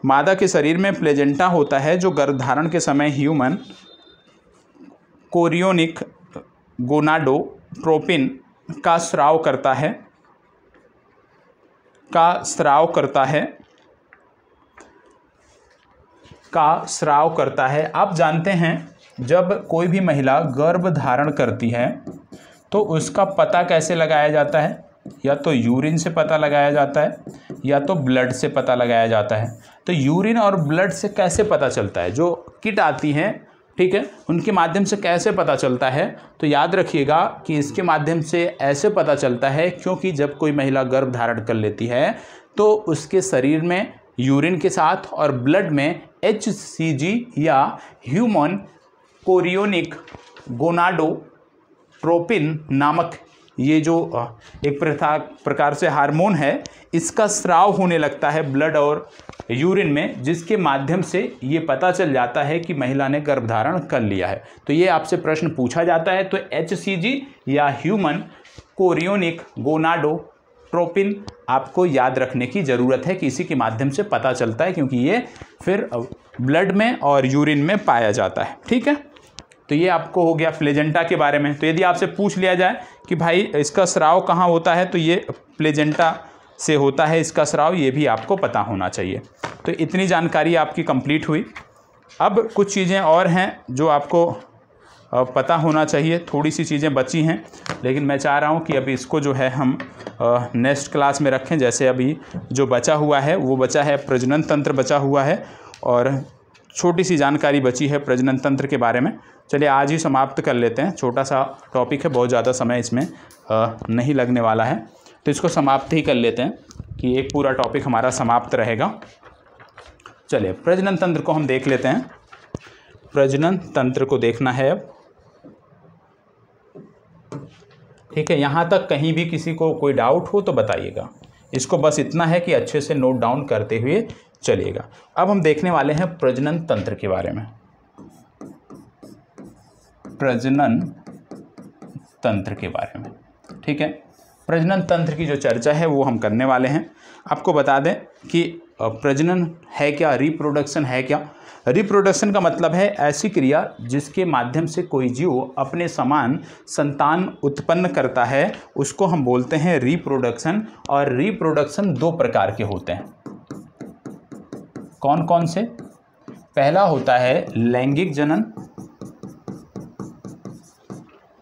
मादा के शरीर में प्लेजेंटा होता है, जो गर्भधारण के समय ह्यूमन कोरियोनिक गोनाडोट्रोपिन का स्राव करता है। आप जानते हैं जब कोई भी महिला गर्भ धारण करती है तो उसका पता कैसे लगाया जाता है? या तो यूरिन से पता लगाया जाता है या तो ब्लड से पता लगाया जाता है। तो यूरिन और ब्लड से कैसे पता चलता है? जो किट आती हैं, ठीक है, उनके माध्यम से कैसे पता चलता है? तो याद रखिएगा कि इसके माध्यम से ऐसे पता चलता है क्योंकि जब कोई महिला गर्भ धारण कर लेती है तो उसके शरीर में यूरिन के साथ और ब्लड में HCG या ह्यूमन कोरियोनिक गोनाडोट्रोपिन नामक ये जो एक प्रकार से हार्मोन है, इसका स्राव होने लगता है ब्लड और यूरिन में, जिसके माध्यम से ये पता चल जाता है कि महिला ने गर्भधारण कर लिया है। तो ये आपसे प्रश्न पूछा जाता है, तो HCG या ह्यूमन कोरियोनिक गोनाडोट्रोपिन आपको याद रखने की ज़रूरत है कि इसी के माध्यम से पता चलता है, क्योंकि ये फिर ब्लड में और यूरिन में पाया जाता है। ठीक है, तो ये आपको हो गया प्लेजेंटा के बारे में। तो यदि आपसे पूछ लिया जाए कि भाई इसका स्राव कहाँ होता है, तो ये प्लेजेंटा से होता है इसका स्राव, ये भी आपको पता होना चाहिए। तो इतनी जानकारी आपकी कंप्लीट हुई। अब कुछ चीज़ें और हैं जो आपको पता होना चाहिए, थोड़ी सी चीज़ें बची हैं, लेकिन मैं चाह रहा हूँ कि अभी इसको जो है हम नेक्स्ट क्लास में रखें। जैसे अभी जो बचा हुआ है वो बचा है प्रजनन तंत्र बचा हुआ है और छोटी सी जानकारी बची है प्रजनन तंत्र के बारे में। चलिए आज ही समाप्त कर लेते हैं, छोटा सा टॉपिक है, बहुत ज़्यादा समय इसमें नहीं लगने वाला है, तो इसको समाप्त ही कर लेते हैं कि एक पूरा टॉपिक हमारा समाप्त रहेगा। चलिए प्रजनन तंत्र को हम देख लेते हैं। प्रजनन तंत्र को देखना है अब, ठीक है। यहाँ तक कहीं भी किसी को कोई डाउट हो तो बताइएगा, इसको बस इतना है कि अच्छे से नोट डाउन करते हुए चलिएगा। अब हम देखने वाले हैं प्रजनन तंत्र के बारे में। प्रजनन तंत्र के बारे में, ठीक है। प्रजनन तंत्र की जो चर्चा है वो हम करने वाले हैं। आपको बता दें कि प्रजनन है क्या, रिप्रोडक्शन है क्या। रिप्रोडक्शन का मतलब है ऐसी क्रिया जिसके माध्यम से कोई जीव अपने समान संतान उत्पन्न करता है, उसको हम बोलते हैं रिप्रोडक्शन। और रिप्रोडक्शन दो प्रकार के होते हैं। कौन कौन से? पहला होता है लैंगिक जनन,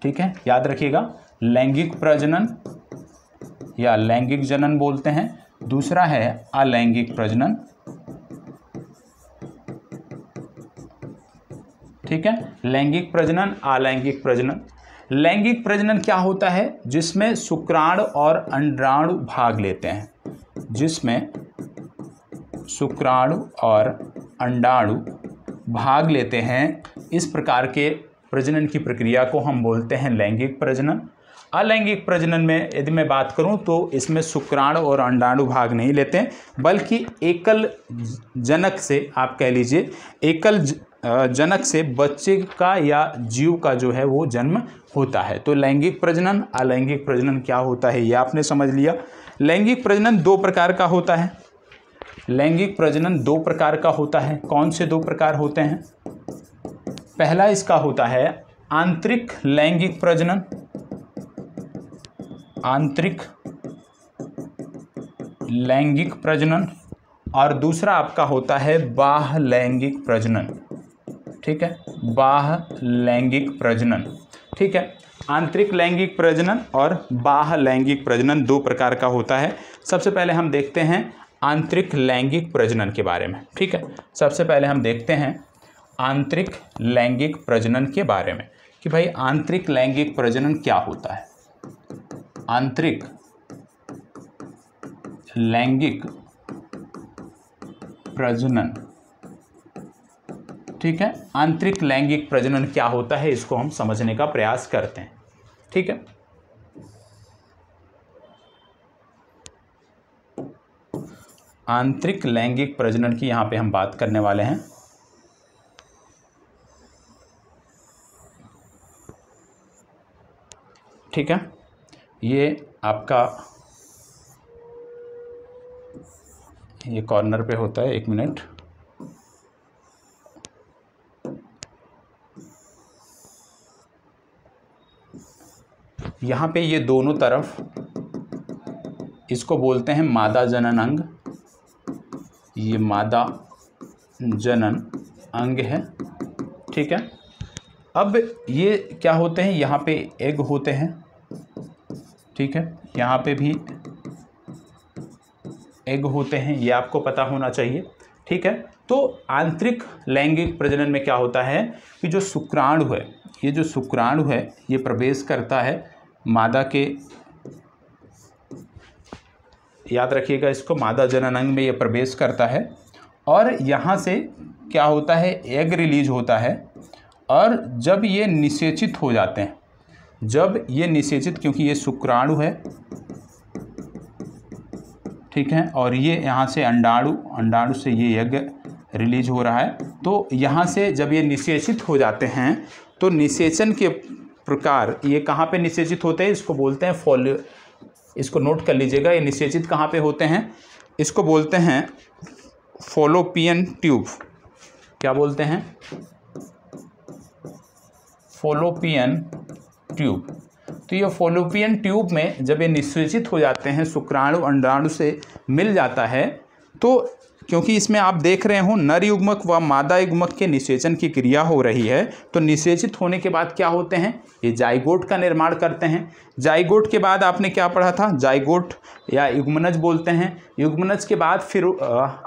ठीक है, याद रखिएगा, लैंगिक प्रजनन या लैंगिक जनन बोलते हैं। दूसरा है अलैंगिक प्रजनन, ठीक है। लैंगिक प्रजनन, अलैंगिक प्रजनन। लैंगिक प्रजनन क्या होता है? जिसमें शुक्राणु और अंडाणु भाग लेते हैं, जिसमें शुक्राणु और अंडाणु भाग लेते हैं। इस प्रकार के प्रजनन की प्रक्रिया को हम बोलते हैं लैंगिक प्रजनन। अलैंगिक प्रजनन में यदि मैं बात करूं तो इसमें शुक्राणु और अंडाणु भाग नहीं लेते हैं, बल्कि एकल जनक से, आप कह लीजिए एकल जनक से बच्चे का या जीव का जो है वो जन्म होता है। तो लैंगिक प्रजनन, अलैंगिक प्रजनन क्या होता है ये आपने समझ लिया। लैंगिक प्रजनन दो प्रकार का होता है। लैंगिक प्रजनन दो प्रकार का होता है। कौन से दो प्रकार होते हैं? पहला इसका होता है आंतरिक लैंगिक प्रजनन, आंतरिक लैंगिक प्रजनन, और दूसरा आपका होता है बाह्य लैंगिक प्रजनन। ठीक है, बाह्य लैंगिक प्रजनन। ठीक है, आंतरिक लैंगिक प्रजनन और बाह्य लैंगिक प्रजनन दो प्रकार का होता है। सबसे पहले हम देखते हैं आंतरिक लैंगिक प्रजनन के बारे में। ठीक है, सबसे पहले हम देखते हैं आंतरिक लैंगिक प्रजनन के बारे में कि भाई आंतरिक लैंगिक प्रजनन क्या होता है। आंतरिक लैंगिक प्रजनन, ठीक है, आंतरिक लैंगिक प्रजनन क्या होता है इसको हम समझने का प्रयास करते हैं। ठीक है, आंतरिक लैंगिक प्रजनन की यहां पे हम बात करने वाले हैं। ठीक है, ये आपका ये कॉर्नर पे होता है, 1 मिनट। यहाँ पे ये दोनों तरफ इसको बोलते हैं मादा जनन अंग। ये मादा जनन अंग है। ठीक है, अब ये क्या होते हैं, यहाँ पे एग होते हैं। ठीक है, यहाँ पे भी एग होते हैं, ये आपको पता होना चाहिए। ठीक है, तो आंतरिक लैंगिक प्रजनन में क्या होता है कि जो शुक्राणु है, ये जो शुक्राणु है ये प्रवेश करता है मादा के, याद रखिएगा इसको, मादा जनन अंग में ये प्रवेश करता है और यहाँ से क्या होता है, एग रिलीज होता है। और जब ये निषेचित हो जाते हैं, जब ये निषेचित, क्योंकि ये शुक्राणु है, ठीक है, और ये यहाँ से अंडाणु, अंडाणु से ये एग रिलीज हो रहा है, तो यहाँ से जब ये निषेचित हो जाते हैं तो निषेचन के प्रकार ये कहाँ पे निषेचित होते हैं, इसको बोलते हैं फोलियो, इसको नोट कर लीजिएगा। ये निषेचित कहाँ पे होते हैं, इसको बोलते हैं फॉलोपियन ट्यूब। क्या बोलते हैं, फॉलोपियन ट्यूब। तो ये फॉलोपियन ट्यूब में जब ये निषेचित हो जाते हैं, शुक्राणु अंडाणु से मिल जाता है, तो क्योंकि इसमें आप देख रहे हो नर युग्मक व मादा युग्मक के निषेचन की क्रिया हो रही है, तो निषेचित होने के बाद क्या होते हैं, ये जाइगोट का निर्माण करते हैं। जाइगोट के बाद आपने क्या पढ़ा था, जाइगोट या युग्मनज बोलते हैं। युग्मनज के बाद फिर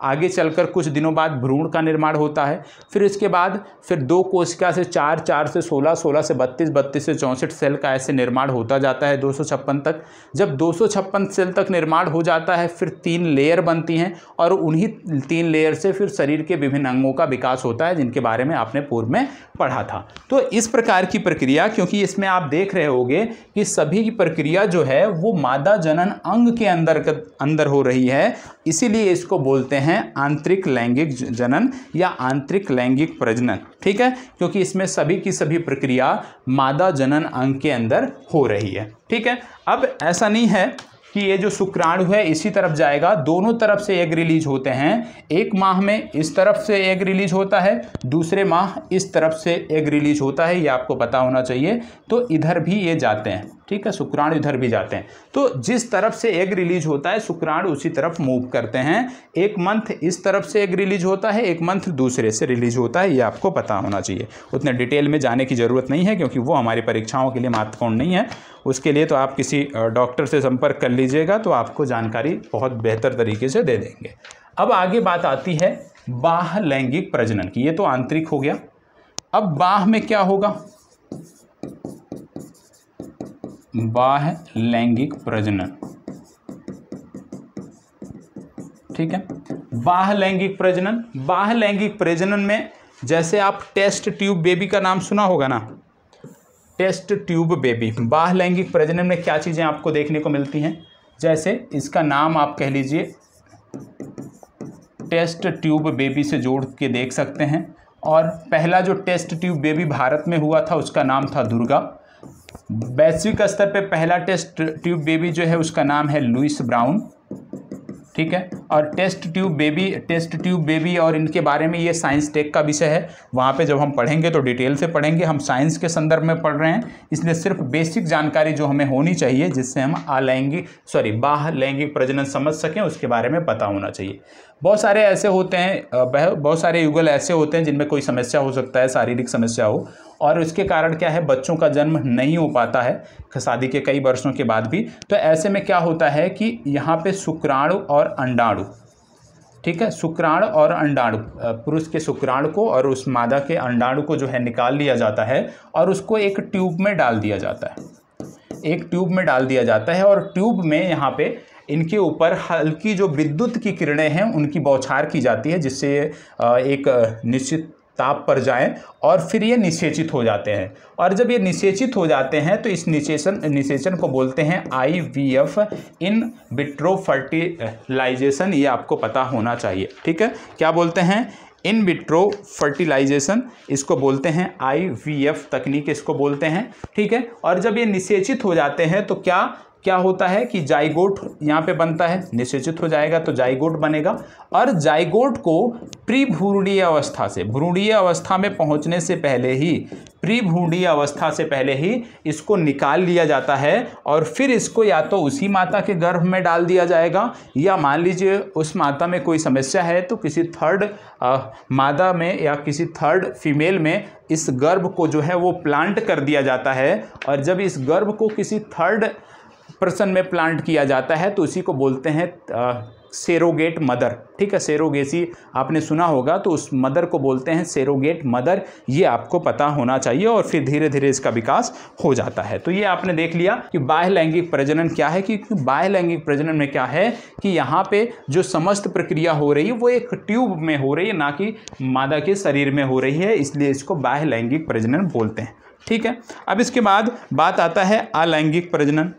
आगे चलकर कुछ दिनों बाद भ्रूण का निर्माण होता है। फिर इसके बाद फिर 2 कोशिका से 4, 4 से 16, 16 से 32, 32 से 64 सेल का ऐसे निर्माण होता जाता है 256 तक। जब 256 सेल तक निर्माण हो जाता है फिर 3 लेयर बनती हैं और उन्हीं 3 लेयर से फिर शरीर के विभिन्न अंगों का विकास होता है, जिनके बारे में आपने पूर्व में पढ़ा था। तो इस प्रकार की प्रक्रिया, क्योंकि इसमें आप देख रहे होंगे कि सभी की प्रक्रिया जो है वो मादा जनन अंग के अंदर हो रही है, इसीलिए इसको बोलते हैं आंतरिक लैंगिक जनन या आंतरिक लैंगिक प्रजनन। ठीक है, क्योंकि इसमें सभी की सभी प्रक्रिया मादा जनन अंग के अंदर हो रही है। ठीक है, अब ऐसा नहीं है कि ये जो शुक्राणु है इसी तरफ जाएगा, दोनों तरफ से एग रिलीज होते हैं। एक माह में इस तरफ से एग रिलीज होता है, दूसरे माह इस तरफ से एग रिलीज होता है, ये आपको पता होना चाहिए। तो इधर भी ये जाते हैं, ठीक है, शुक्राणु इधर भी जाते हैं। तो जिस तरफ से एग रिलीज होता है शुक्राणु उसी तरफ मूव करते हैं। एक मंथ इस तरफ से एग रिलीज होता है, एक मंथ दूसरे से रिलीज होता है, ये आपको पता होना चाहिए। उतने डिटेल में जाने की ज़रूरत नहीं है क्योंकि वो हमारी परीक्षाओं के लिए महत्वपूर्ण नहीं है। उसके लिए तो आप किसी डॉक्टर से संपर्क कर लीजिएगा, तो आपको जानकारी बहुत बेहतर तरीके से दे देंगे। अब आगे बात आती है बाह्य लैंगिक प्रजनन की। ये तो आंतरिक हो गया। अब बाह्य में क्या होगा, बाह्य लैंगिक प्रजनन। ठीक है, बाह्य लैंगिक प्रजनन, बाह्य लैंगिक प्रजनन में जैसे आप टेस्ट ट्यूब बेबी का नाम सुना होगा ना, टेस्ट ट्यूब बेबी। बाह्य लैंगिक प्रजनन में क्या चीज़ें आपको देखने को मिलती हैं, जैसे इसका नाम आप कह लीजिए टेस्ट ट्यूब बेबी से जोड़ के देख सकते हैं। और पहला जो टेस्ट ट्यूब बेबी भारत में हुआ था उसका नाम था दुर्गा। वैश्विक स्तर पे पहला टेस्ट ट्यूब बेबी जो है उसका नाम है लुइस ब्राउन। ठीक है। और टेस्ट ट्यूब बेबी और इनके बारे में ये साइंस टेक का विषय है, वहाँ पे जब हम पढ़ेंगे तो डिटेल से पढ़ेंगे। हम साइंस के संदर्भ में पढ़ रहे हैं, इसलिए सिर्फ बेसिक जानकारी जो हमें होनी चाहिए जिससे हम बाह्य लैंगिक प्रजनन समझ सकें, उसके बारे में पता होना चाहिए। बहुत सारे ऐसे होते हैं, बहुत सारे युगल ऐसे होते हैं जिनमें कोई समस्या हो सकता है, शारीरिक समस्या हो, और उसके कारण क्या है, बच्चों का जन्म नहीं हो पाता है शादी के कई वर्षों के बाद भी। तो ऐसे में क्या होता है कि यहाँ पे शुक्राणु और अंडाणु, ठीक है, शुक्राणु और अंडाणु, पुरुष के शुक्राणु को और उस मादा के अंडाणु को जो है निकाल लिया जाता है और उसको एक ट्यूब में डाल दिया जाता है, और ट्यूब में यहाँ पे इनके ऊपर हल्की जो विद्युत की किरणें हैं उनकी बौछार की जाती है, जिससे एक निश्चित ताप पर जाएं और फिर ये निषेचित हो जाते हैं। और जब ये निषेचित हो जाते हैं तो इस निषेचन को बोलते हैं IVF, इन विट्रो फर्टिलाइजेशन। ये आपको पता होना चाहिए, ठीक है। क्या बोलते हैं? इन विट्रो फर्टिलाइजेशन, इसको बोलते हैं IVF तकनीक, इसको बोलते हैं, ठीक है। और जब ये निषेचित हो जाते हैं तो क्या होता है कि जाइगोट यहाँ पे बनता है, निषेचित हो जाएगा तो जाइगोट बनेगा, और जाइगोट को प्रीभ्रूणीय अवस्था में पहुँचने से पहले ही इसको निकाल लिया जाता है, और फिर इसको या तो उसी माता के गर्भ में डाल दिया जाएगा, या मान लीजिए उस माता में कोई समस्या है तो किसी थर्ड मादा में या किसी थर्ड फीमेल में इस गर्भ को जो है वो प्लांट कर दिया जाता है। और जब इस गर्भ को किसी थर्ड पर्सन में प्लांट किया जाता है तो उसी को बोलते हैं सेरोगेट मदर, ठीक है। सेरोगेसी आपने सुना होगा, तो उस मदर को बोलते हैं सेरोगेट मदर। ये आपको पता होना चाहिए, और फिर धीरे धीरे इसका विकास हो जाता है। तो ये आपने देख लिया कि बाह्य लैंगिक प्रजनन क्या है, कि बाह्य लैंगिक प्रजनन में क्या है कि यहाँ पे जो समस्त प्रक्रिया हो रही है वो एक ट्यूब में हो रही है, ना कि मादा के शरीर में हो रही है, इसलिए इसको बाह्य लैंगिक प्रजनन बोलते हैं, ठीक है। अब इसके बाद बात आता है अलैंगिक प्रजनन।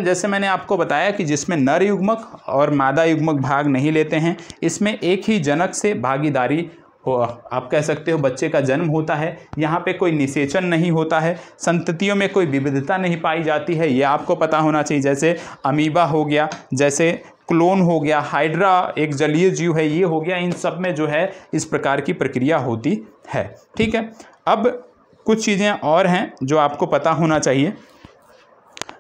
जैसे मैंने आपको बताया कि जिसमें नर युग्मक और मादा युग्मक भाग नहीं लेते हैं, इसमें एक ही जनक से भागीदारी हो, आप कह सकते हो बच्चे का जन्म होता है। यहाँ पे कोई निषेचन नहीं होता है, संततियों में कोई विविधता नहीं पाई जाती है, ये आपको पता होना चाहिए। जैसे अमीबा हो गया, जैसे क्लोन हो गया, हाइड्रा एक जलीय जीव है, ये हो गया, इन सब में जो है इस प्रकार की प्रक्रिया होती है, ठीक है। अब कुछ चीज़ें और हैं जो आपको पता होना चाहिए।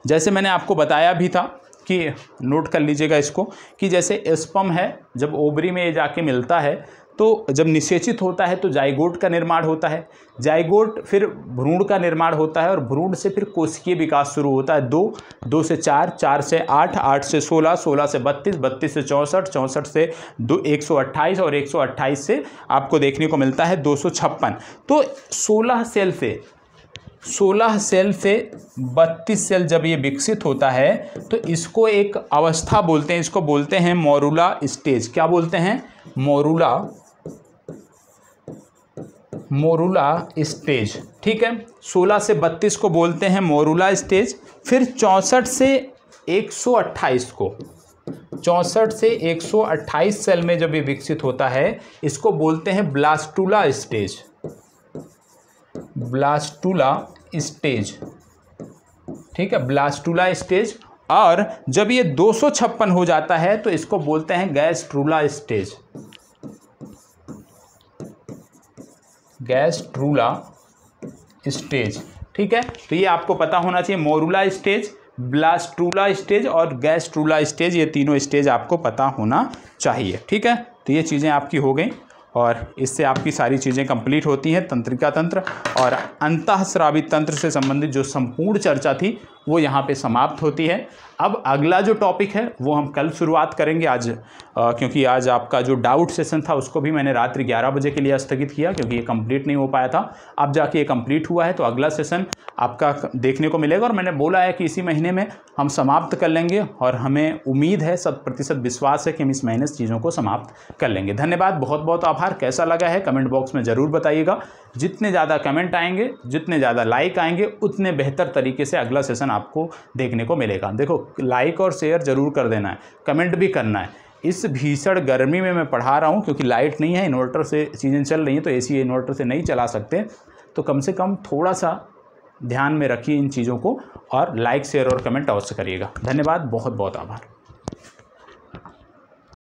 जैसे मैंने आपको बताया भी था कि नोट कर लीजिएगा इसको, कि जैसे स्पर्म है, जब ओवरी में ये जाके मिलता है तो जब निषेचित होता है तो जाइगोट का निर्माण होता है, जाइगोट फिर भ्रूण का निर्माण होता है, और भ्रूण से फिर कोशिकीय विकास शुरू होता है। 2 से 4, 4 से 8, 8 से 16, 16 से 32, 32 से 64, 64 से 128, और 128 से आपको देखने को मिलता है 256। तो 16 सेल से 32 सेल जब ये विकसित होता है तो इसको एक अवस्था बोलते हैं, इसको बोलते हैं मोरूला स्टेज। क्या बोलते हैं? मोरूला स्टेज, ठीक है। 16 से 32 को बोलते हैं मोरूला स्टेज। फिर 64 से 128 को, 64 से 128 सेल में जब ये विकसित होता है इसको बोलते हैं ब्लास्टूला स्टेज, ठीक है, ब्लास्टूला स्टेज। और जब ये 256 हो जाता है तो इसको बोलते हैं गैस्ट्रूला स्टेज, ठीक है। तो ये आपको पता होना चाहिए, मोरूला स्टेज, ब्लास्टूला स्टेज और गैस्ट्रूला स्टेज, ये तीनों स्टेज आपको पता होना चाहिए, ठीक है। तो ये चीज़ें आपकी हो गई, और इससे आपकी सारी चीज़ें कंप्लीट होती हैं। तंत्रिका तंत्र और अंतःस्रावी तंत्र से संबंधित जो संपूर्ण चर्चा थी वो यहाँ पे समाप्त होती है। अब अगला जो टॉपिक है वो हम कल शुरुआत करेंगे। आज क्योंकि आज आपका जो डाउट सेशन था उसको भी मैंने रात्रि 11 बजे के लिए स्थगित किया, क्योंकि ये कंप्लीट नहीं हो पाया था। अब जाके ये कंप्लीट हुआ है, तो अगला सेशन आपका देखने को मिलेगा, और मैंने बोला है कि इसी महीने में हम समाप्त कर लेंगे, और हमें उम्मीद है, 100% विश्वास है कि हम इस महीने से चीज़ों को समाप्त कर लेंगे। धन्यवाद, बहुत बहुत आभार। कैसा लगा है कमेंट बॉक्स में ज़रूर बताइएगा। जितने ज़्यादा कमेंट आएंगे, जितने ज़्यादा लाइक आएंगे, उतने बेहतर तरीके से अगला सेशन आपको देखने को मिलेगा। देखो, लाइक और शेयर ज़रूर कर देना है, कमेंट भी करना है। इस भीषण गर्मी में मैं पढ़ा रहा हूँ क्योंकि लाइट नहीं है, इन्वर्टर से चीज़ें चल रही हैं, तो एसी इन्वर्टर से नहीं चला सकते, तो कम से कम थोड़ा सा ध्यान में रखिए इन चीज़ों को, और लाइक शेयर और कमेंट अवश्य करिएगा। धन्यवाद, बहुत बहुत आभार।